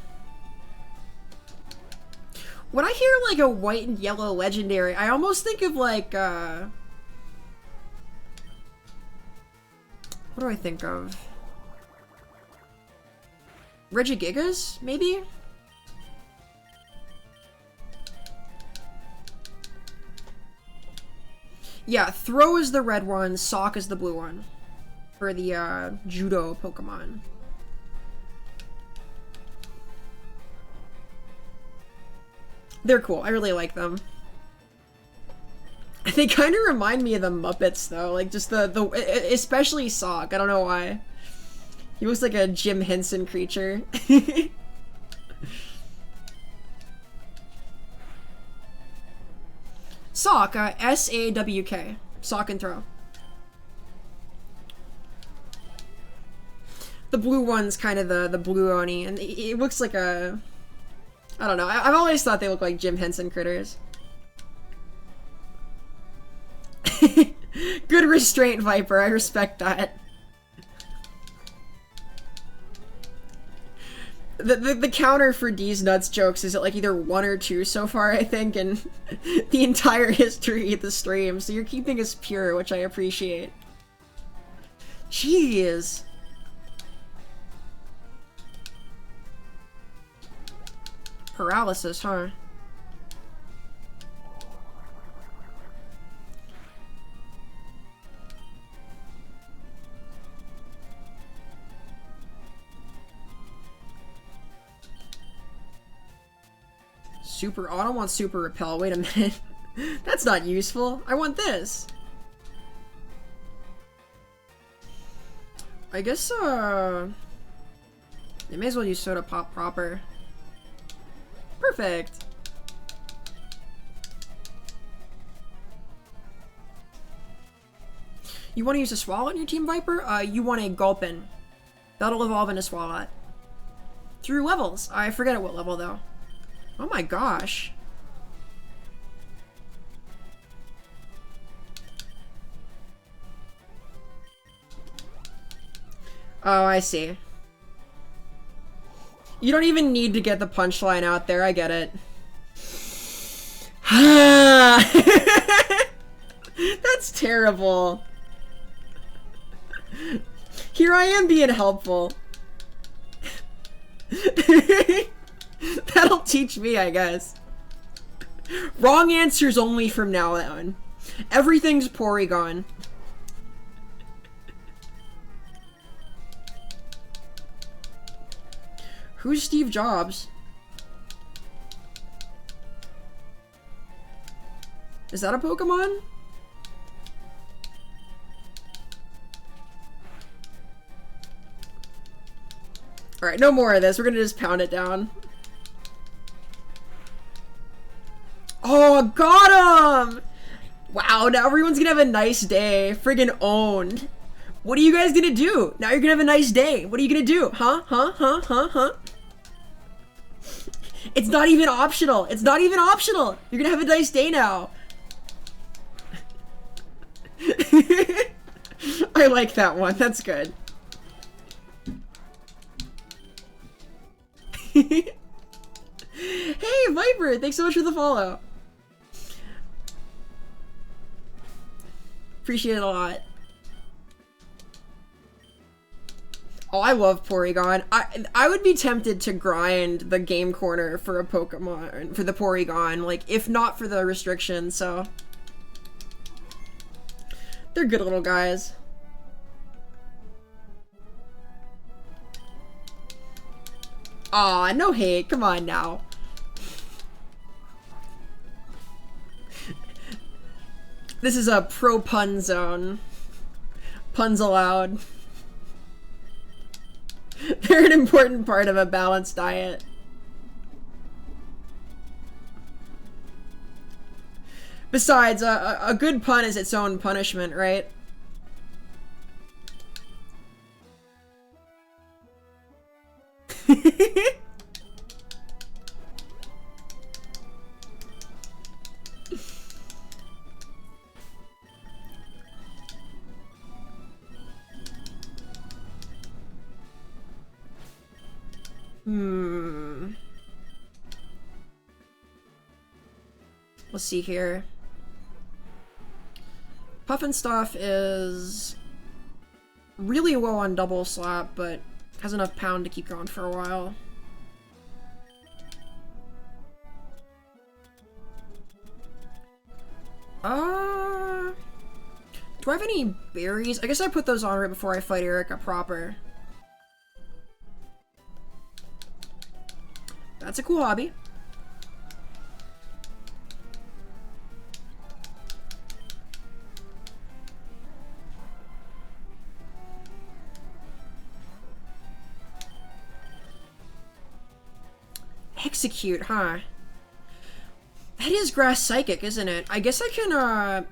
When I hear like a white and yellow legendary, I almost think of like what do I think of? Regigigas, maybe? Yeah, Throw is the red one, Sock is the blue one. For the Judo Pokemon. They're cool. I really like them. They kind of remind me of the Muppets, though. Like, just especially Sock. I don't know why. He looks like a Jim Henson creature. Sock, S-A-W-K. Sock and Throw. The blue one's kind of the blue Oni, and it looks like a... I don't know. I've always thought they look like Jim Henson critters. Good restraint, Viper. I respect that. The counter for D's Nuts jokes is at like either 1 or 2 so far, I think, in the entire history of the stream. So you're keeping us pure, which I appreciate. Jeez. Paralysis, huh? Super. Oh, I don't want super repel. Wait a minute. That's not useful. I want this. I guess, they may as well use Soda Pop proper. Perfect. You want to use a Swalot in your Team Viper? You want a Gulpin. That'll evolve into Swalot. Through levels. I forget at what level, though. Oh my gosh. Oh, I see. You don't even need to get the punchline out there, I get it. That's terrible. Here I am being helpful. That'll teach me, I guess. Wrong answers only from now on. Everything's Porygon. Who's Steve Jobs? Is that a Pokemon? Alright, no more of this. We're gonna just pound it down. Oh, got him! Wow, now everyone's gonna have a nice day. Friggin' owned. What are you guys gonna do? Now you're gonna have a nice day. What are you gonna do? Huh? It's not even optional. It's not even optional. You're gonna have a nice day now. I like that one. That's good. Hey, Viper! Thanks so much for the follow. Appreciate it a lot. Oh, I love Porygon. I would be tempted to grind the game corner for a Pokemon, for the Porygon, like, if not for the restrictions, so. They're good little guys. Aw, no hate. Come on now. This is a pro pun zone. Puns allowed. They're an important part of a balanced diet. Besides, a good pun is its own punishment, right? Let's see here. Puffin Stuff is really low on double slap, but has enough pound to keep going for a while. Do I have any berries? I guess I put those on right before I fight Erica proper. That's a cool hobby. Execute, huh? That is Grass Psychic, isn't it? I guess I can,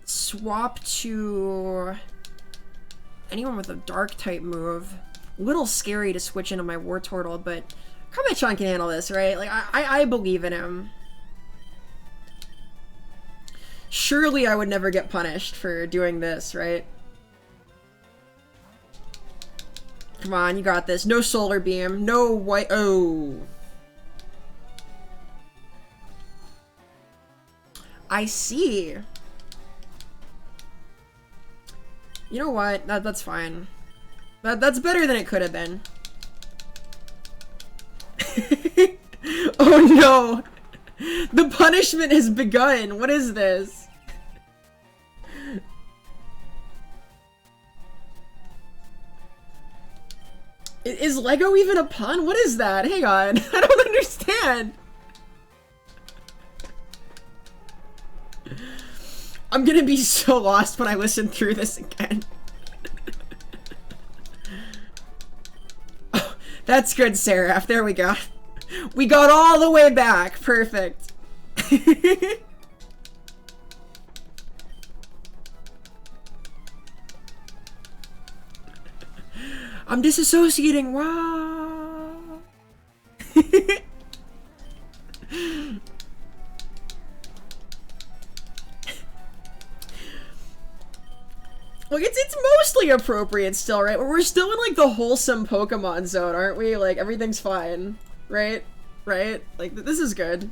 swap to anyone with a Dark type move. A little scary to switch into my Wartortle, but Kamechan can handle this, right? Like, I believe in him. Surely I would never get punished for doing this, right? Come on, you got this. No Solar Beam. No white. Oh. I see. You know what? That's fine. That's better than it could have been. Oh no! The punishment has begun! What is this? Is Lego even a pun? What is that? Hang on. I don't understand. I'm gonna be so lost when I listen through this again. Oh, that's good, Seraph. There we go. We got all the way back. Perfect. I'm disassociating. Wow. Look, it's mostly appropriate still, right? We're still in, like, the wholesome Pokemon zone, aren't we? Like, everything's fine. Right? Right? Like, this is good.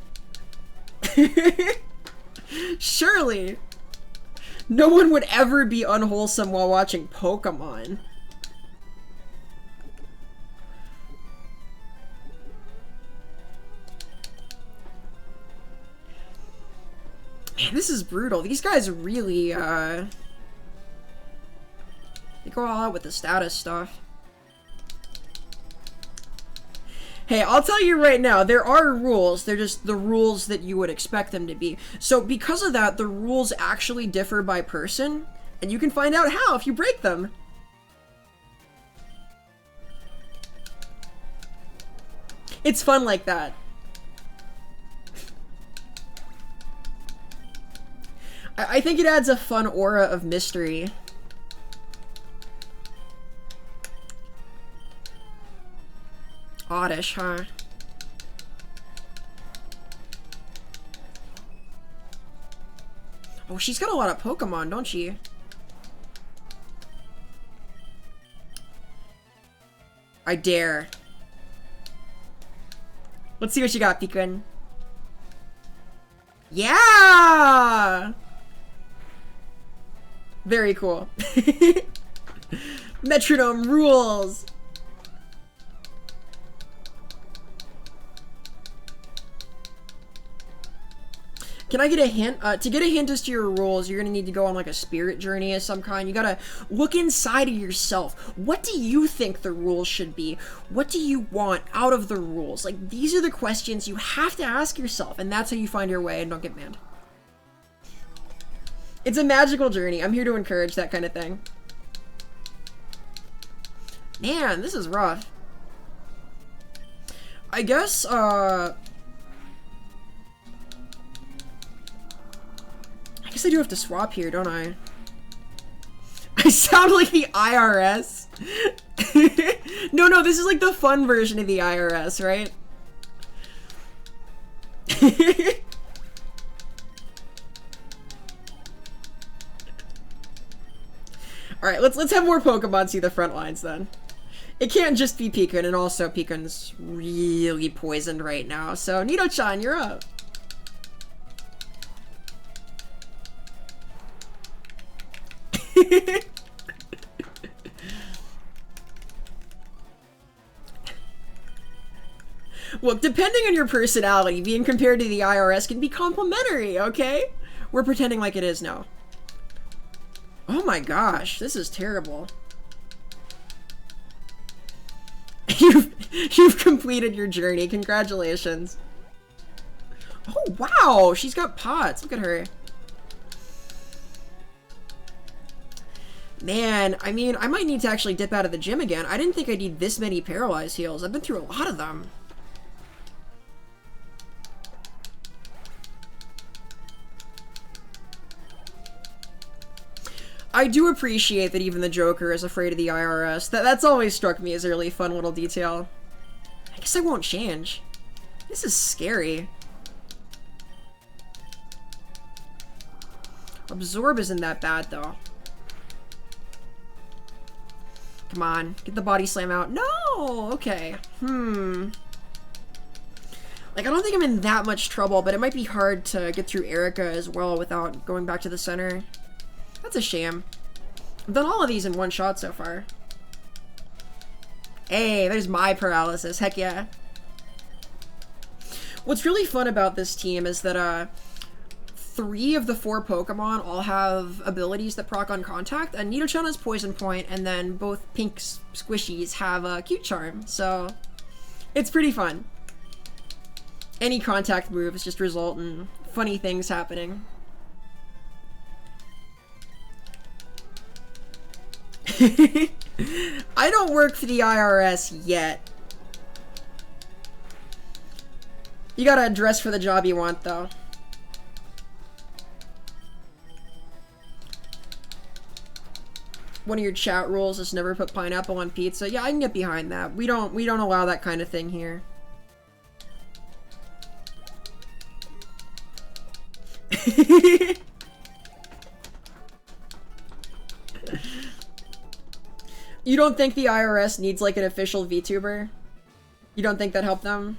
Surely. No one would ever be unwholesome while watching Pokemon. Man, this is brutal. These guys really, they go all out with the status stuff. Hey, I'll tell you right now, there are rules. They're just the rules that you would expect them to be. So because of that, the rules actually differ by person, and you can find out how if you break them. It's fun like that. I think it adds a fun aura of mystery. Oddish, huh? Oh, she's got a lot of Pokemon, don't she? I dare. Let's see what you got, Pikun. Yeah! Very cool. Metronome rules! Can I get a hint? To get a hint as to your rules, you're gonna need to go on like a spirit journey of some kind. You gotta look inside of yourself. What do you think the rules should be? What do you want out of the rules? Like, these are the questions you have to ask yourself, and that's how you find your way, and don't get mad. It's a magical journey. I'm here to encourage that kind of thing. Man, this is rough. I guess, I guess I do have to swap here, don't I? I sound like the IRS. No, this is like the fun version of the IRS, right? Alright, let's have more Pokemon see the front lines then. It can't just be Pikun, and also Pikun's really poisoned right now, so Nido-chan, you're up. Look, depending on your personality, being compared to the IRS can be complimentary, okay? We're pretending like it is now. Oh my gosh, this is terrible. You've completed your journey. Congratulations. Oh wow, she's got pots. Look at her. Man, I mean, I might need to actually dip out of the gym again. I didn't think I'd need this many paralyzed heals. I've been through a lot of them. I do appreciate that even the Joker is afraid of the IRS. That's always struck me as a really fun little detail. I guess I won't change. This is scary. Absorb isn't that bad, though. Come on, get the body slam out. No! Okay. Like, I don't think I'm in that much trouble, but it might be hard to get through Erica as well without going back to the center. That's a shame. I've done all of these in one shot so far. Hey, there's my paralysis. Heck yeah. What's really fun about this team is that 3 of the 4 Pokemon all have abilities that proc on contact, and Nido-chan has Poison Point, and then both pink squishies have a Cute Charm, so it's pretty fun. Any contact moves just result in funny things happening. I don't work for the IRS yet. You gotta dress for the job you want, though. One of your chat rules is never put pineapple on pizza. Yeah, I can get behind that. We don't allow that kind of thing here. You don't think the IRS needs like an official VTuber? You don't think that helped them?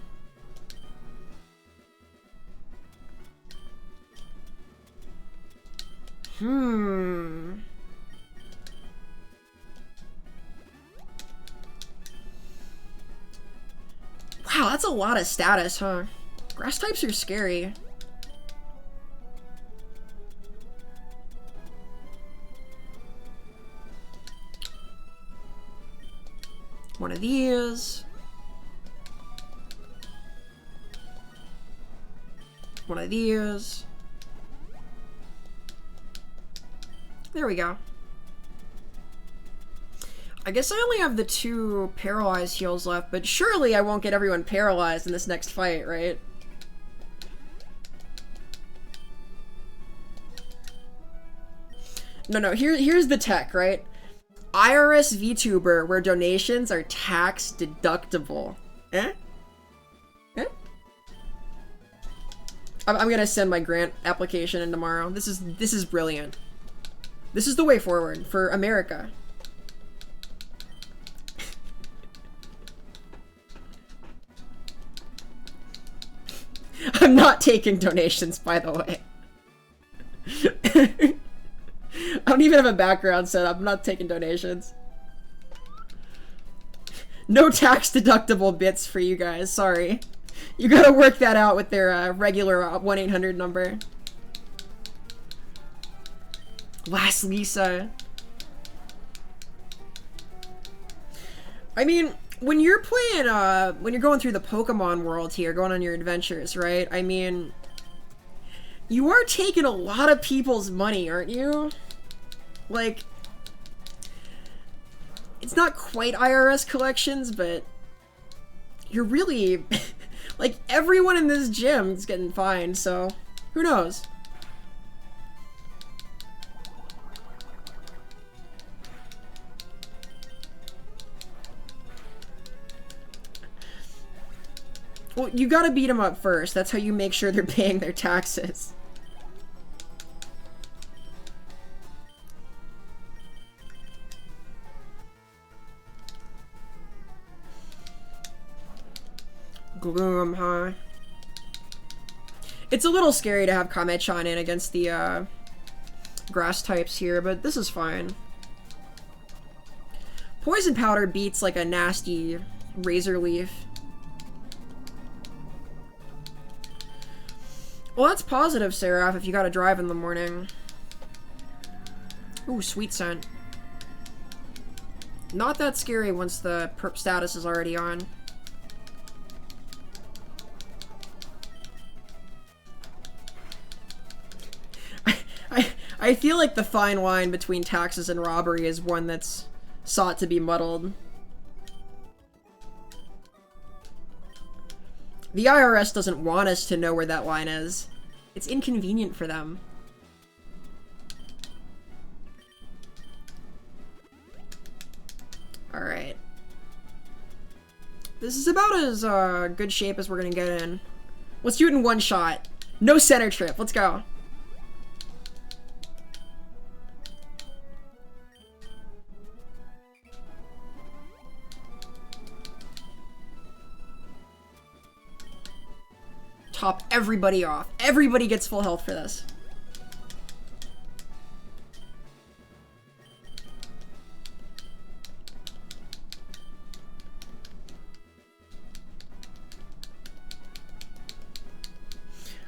Wow, that's a lot of status, huh? Grass types are scary. One of these. One of these. There we go. I guess I only have the 2 paralyzed heals left, but surely I won't get everyone paralyzed in this next fight, right? No, here's the tech, right? IRS VTuber where donations are tax deductible. Eh? Eh? I'm gonna send my grant application in tomorrow. This is brilliant. This is the way forward for America. I'm not taking donations, by the way. I don't even have a background set up. I'm not taking donations. No tax deductible bits for you guys. Sorry. You gotta work that out with their regular 1-800 number. Last Lisa. I mean, when you're playing, when you're going through the Pokemon world here, going on your adventures, right? I mean, you are taking a lot of people's money, aren't you? Like, it's not quite IRS collections, but you're really, like, everyone in this gym is getting fined, so who knows? Well, you gotta beat them up first. That's how you make sure they're paying their taxes. Gloom, huh? It's a little scary to have Kame-chan in against the grass types here, but this is fine. Poison Powder beats like a nasty Razor Leaf. Well, that's positive, Seraph, if you gotta drive in the morning. Ooh, sweet scent. Not that scary once the perp status is already on. I feel like the fine line between taxes and robbery is one that's sought to be muddled. The IRS doesn't want us to know where that line is. It's inconvenient for them. Alright. This is about as good shape as we're gonna get in. Let's do it in one shot. No center trip. Let's go. Top everybody off. Everybody gets full health for this.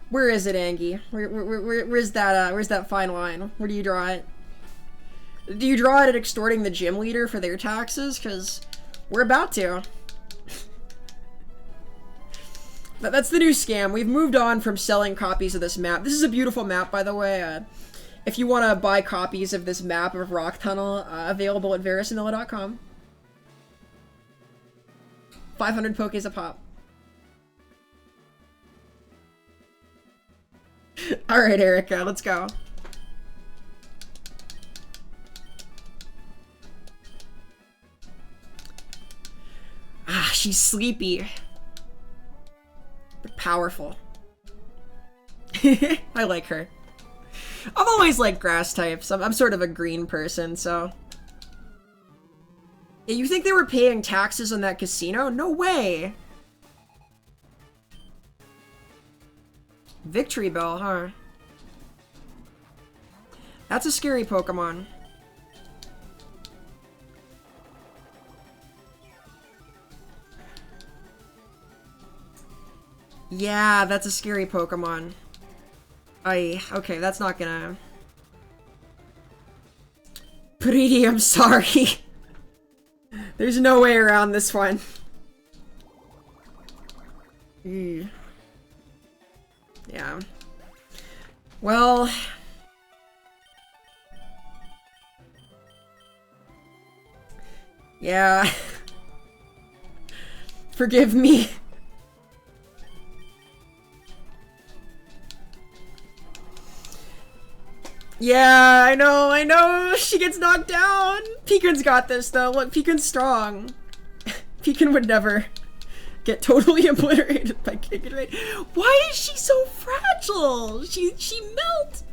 Where is it, Angie? Where's that fine line? Where do you draw it? Do you draw it at extorting the gym leader for their taxes? Because we're about to. That's the new scam. We've moved on from selling copies of this map. This is a beautiful map, by the way. If you want to buy copies of this map of Rock Tunnel, available at verisanilla.com. 500 Pokés a pop. Alright, Erica, let's go. Ah, she's sleepy. But powerful. I like her. I've always liked grass types. I'm sort of a green person, so... Yeah, you think they were paying taxes on that casino? No way! Victory Bell, huh? That's a scary Pokemon. Yeah, that's a scary Pokemon. Okay, that's not gonna... Pretty, I'm sorry. There's no way around this one. Yeah. Well... Yeah. Forgive me. Yeah, I know, she gets knocked down! Pekin's got this, though. Look, Pekin's strong. Pekin would never get totally obliterated by kicking right. Why is she so fragile? She melts!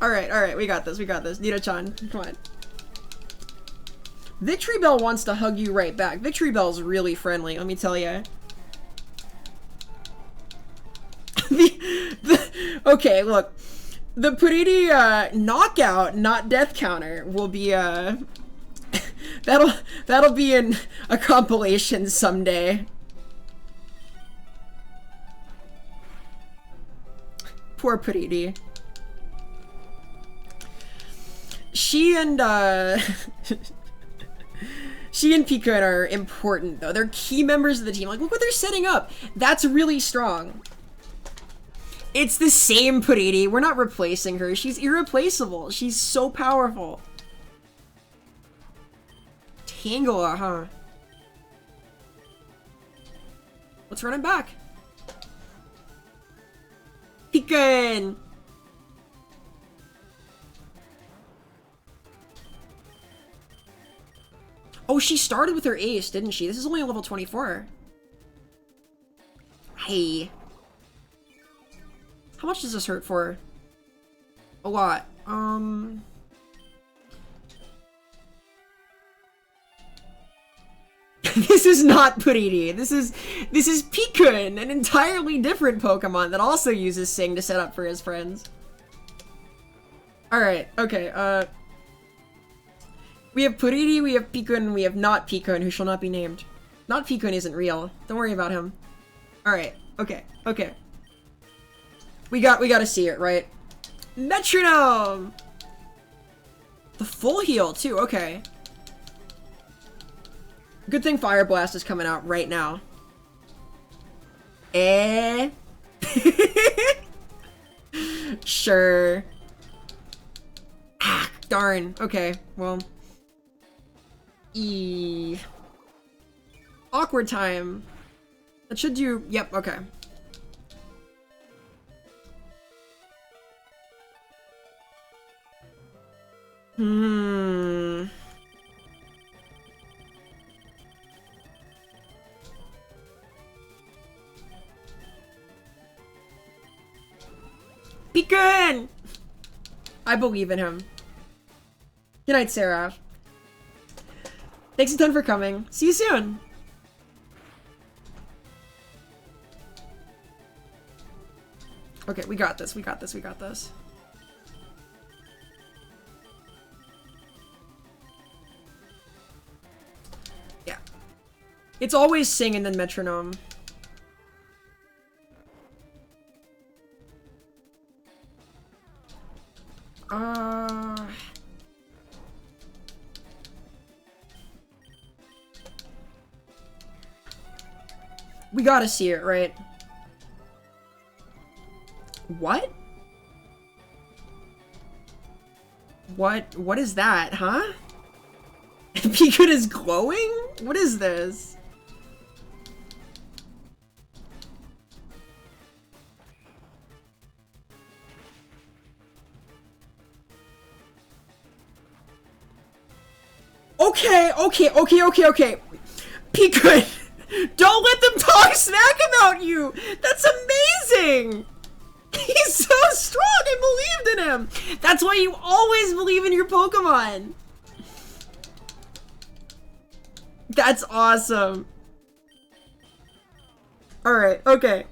Alright, we got this. Nita-chan, come on. Victory Bell wants to hug you right back. Victory Bell's really friendly, let me tell you. Okay, look. The pretty knockout, not death counter, will be that'll be in a compilation someday. Poor Pretty. She and Pekin are important though. They're key members of the team. Like, look what they're setting up. That's really strong. It's the same Pretty. We're not replacing her. She's irreplaceable. She's so powerful. Tangela, huh? Let's run it back. Pekin! Oh, she started with her ace, didn't she? This is only a level 24. Hey. How much does this hurt for? A lot. This is not Pretty. This is Pekin, an entirely different Pokemon that also uses Sing to set up for his friends. Alright, okay, we have Pretty, we have Pekin, we have not Pekin, who shall not be named. Not Pekin isn't real. Don't worry about him. Alright, okay. We gotta see it, right? Metronome! The full heal, too, okay. Good thing Fire Blast is coming out right now. Sure. Ah, darn. Okay, well. Awkward time. That should do... Yep, okay. Pekin! I believe in him. Good night, Sarah. Thanks a ton for coming. See you soon! Okay, we got this. Yeah. It's always Sing and then Metronome. We gotta see it, right? What? What is that, huh? Pikachu is glowing? What is this? Okay. Pikachu, don't let them talk smack about you! That's amazing! He's so strong! I believed in him! That's why you always believe in your Pokemon! That's awesome. Alright, okay.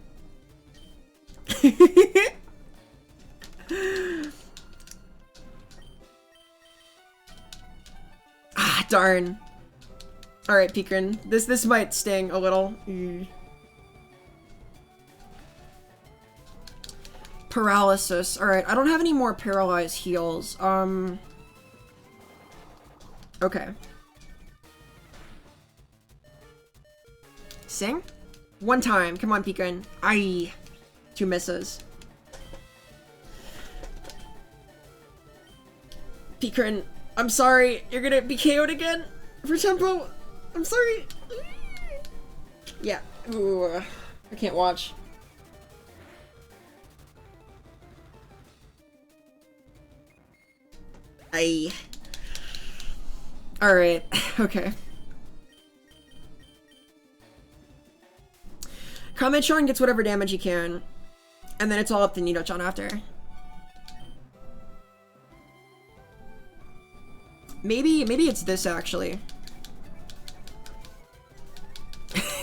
Ah, darn. Alright, Pikachu. This might sting a little. Paralysis. Alright, I don't have any more paralyzed heals. Okay. Sing? One time. Come on, Pikachu. Aye. 2 misses. Pikachu, I'm sorry. You're gonna be KO'd again for tempo. I'm sorry. Yeah. Ooh, I can't watch. Aye. Alright. Okay. Kamen-chan gets whatever damage he can, and then it's all up to Nido-chan after. Maybe it's this, actually.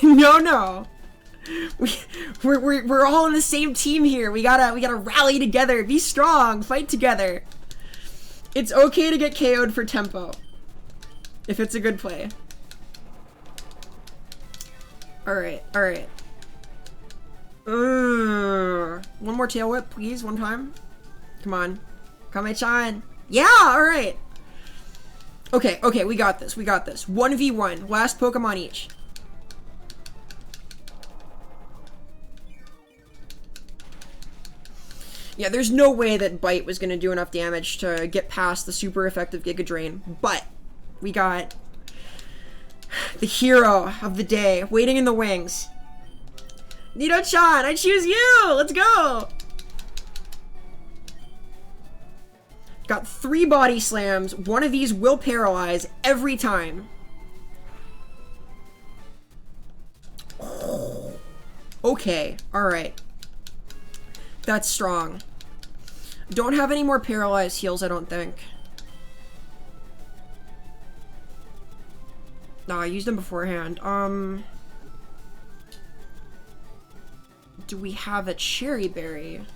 No. We're all on the same team here. We gotta rally together, be strong, fight together. It's okay to get KO'd for tempo, if it's a good play. Alright. One more tail whip, please, one time. Come on. Kame-chan. Yeah, alright. Okay, we got this. 1v1. Last Pokemon each. Yeah, there's no way that Bite was gonna do enough damage to get past the super effective Giga Drain, but we got the hero of the day waiting in the wings. Nido-chan, I choose you! Let's go! Got 3 body slams. One of these will paralyze every time. Okay, alright. That's strong. Don't have any more paralyzed heals, I don't think. No, I used them beforehand. Do we have a cherry berry?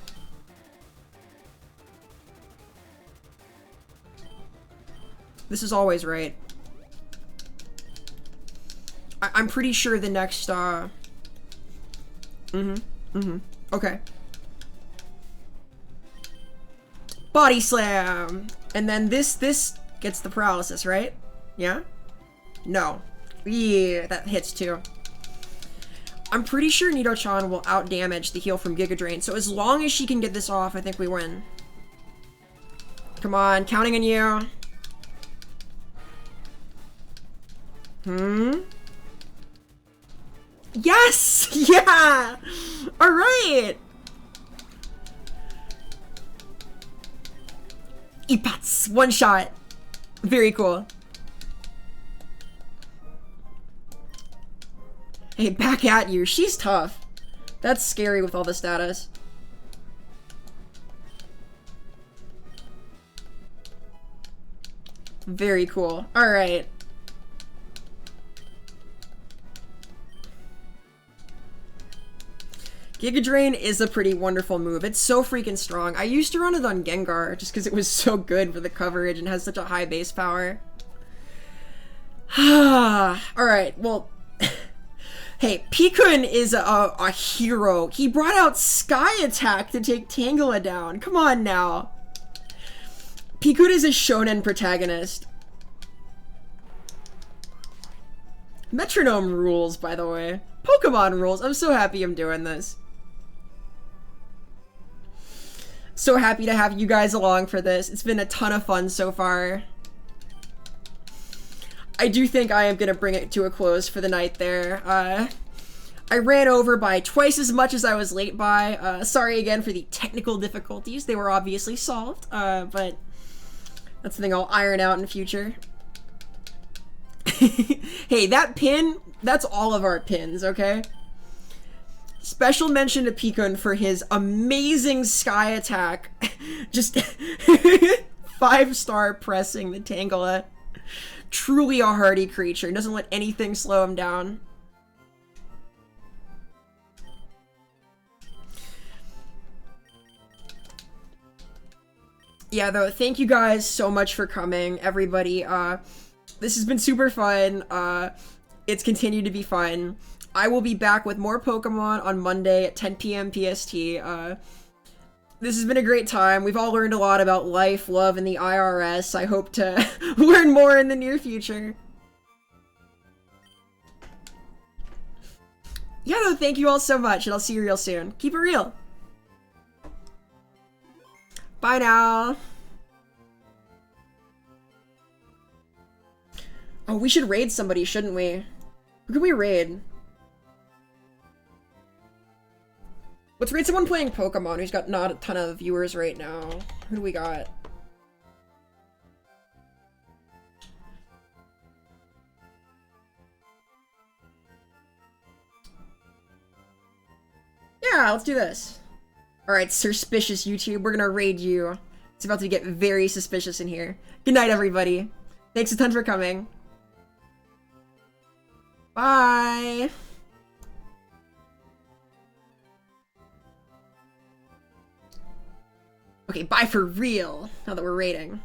This is always right. I'm pretty sure the next, okay. Body slam! And then this gets the paralysis, right? Yeah? No. Yeah, that hits too. I'm pretty sure Nido-chan will outdamage the heal from Giga Drain, so as long as she can get this off, I think we win. Come on, counting on you. Yes! Yeah! Alright! Ippats! One shot. Very cool. Hey, back at you. She's tough. That's scary with all the status. Very cool. Alright. Giga Drain is a pretty wonderful move. It's so freaking strong. I used to run it on Gengar just because it was so good for the coverage and has such a high base power. Alright, well... Hey, Pikachu is a hero. He brought out Sky Attack to take Tangela down. Come on now. Pikun is a shonen protagonist. Metronome rules, by the way. Pokemon rules. I'm so happy I'm doing this. So happy to have you guys along for this. It's been a ton of fun so far. I do think I am going to bring it to a close for the night there. I ran over by twice as much as I was late by. Sorry again for the technical difficulties. They were obviously solved, but that's the thing I'll iron out in the future. Hey, that pin, that's all of our pins, okay? Special mention to Pikun for his amazing sky attack. Just 5-star pressing the Tangela. Truly a hardy creature. Doesn't let anything slow him down. Yeah, though, thank you guys so much for coming, everybody. This has been super fun. It's continued to be fun. I will be back with more Pokemon on Monday at 10 p.m. PST. This has been a great time. We've all learned a lot about life, love, and the IRS. I hope to learn more in the near future. Yeah, though, thank you all so much, and I'll see you real soon. Keep it real. Bye now. Oh, we should raid somebody, shouldn't we? Who can we raid? Let's raid someone playing Pokemon who's got not a ton of viewers right now. Who do we got? Yeah, let's do this. Alright, suspicious YouTube, we're gonna raid you. It's about to get very suspicious in here. Good night, everybody. Thanks a ton for coming. Bye! Okay, bye for real, now that we're raiding.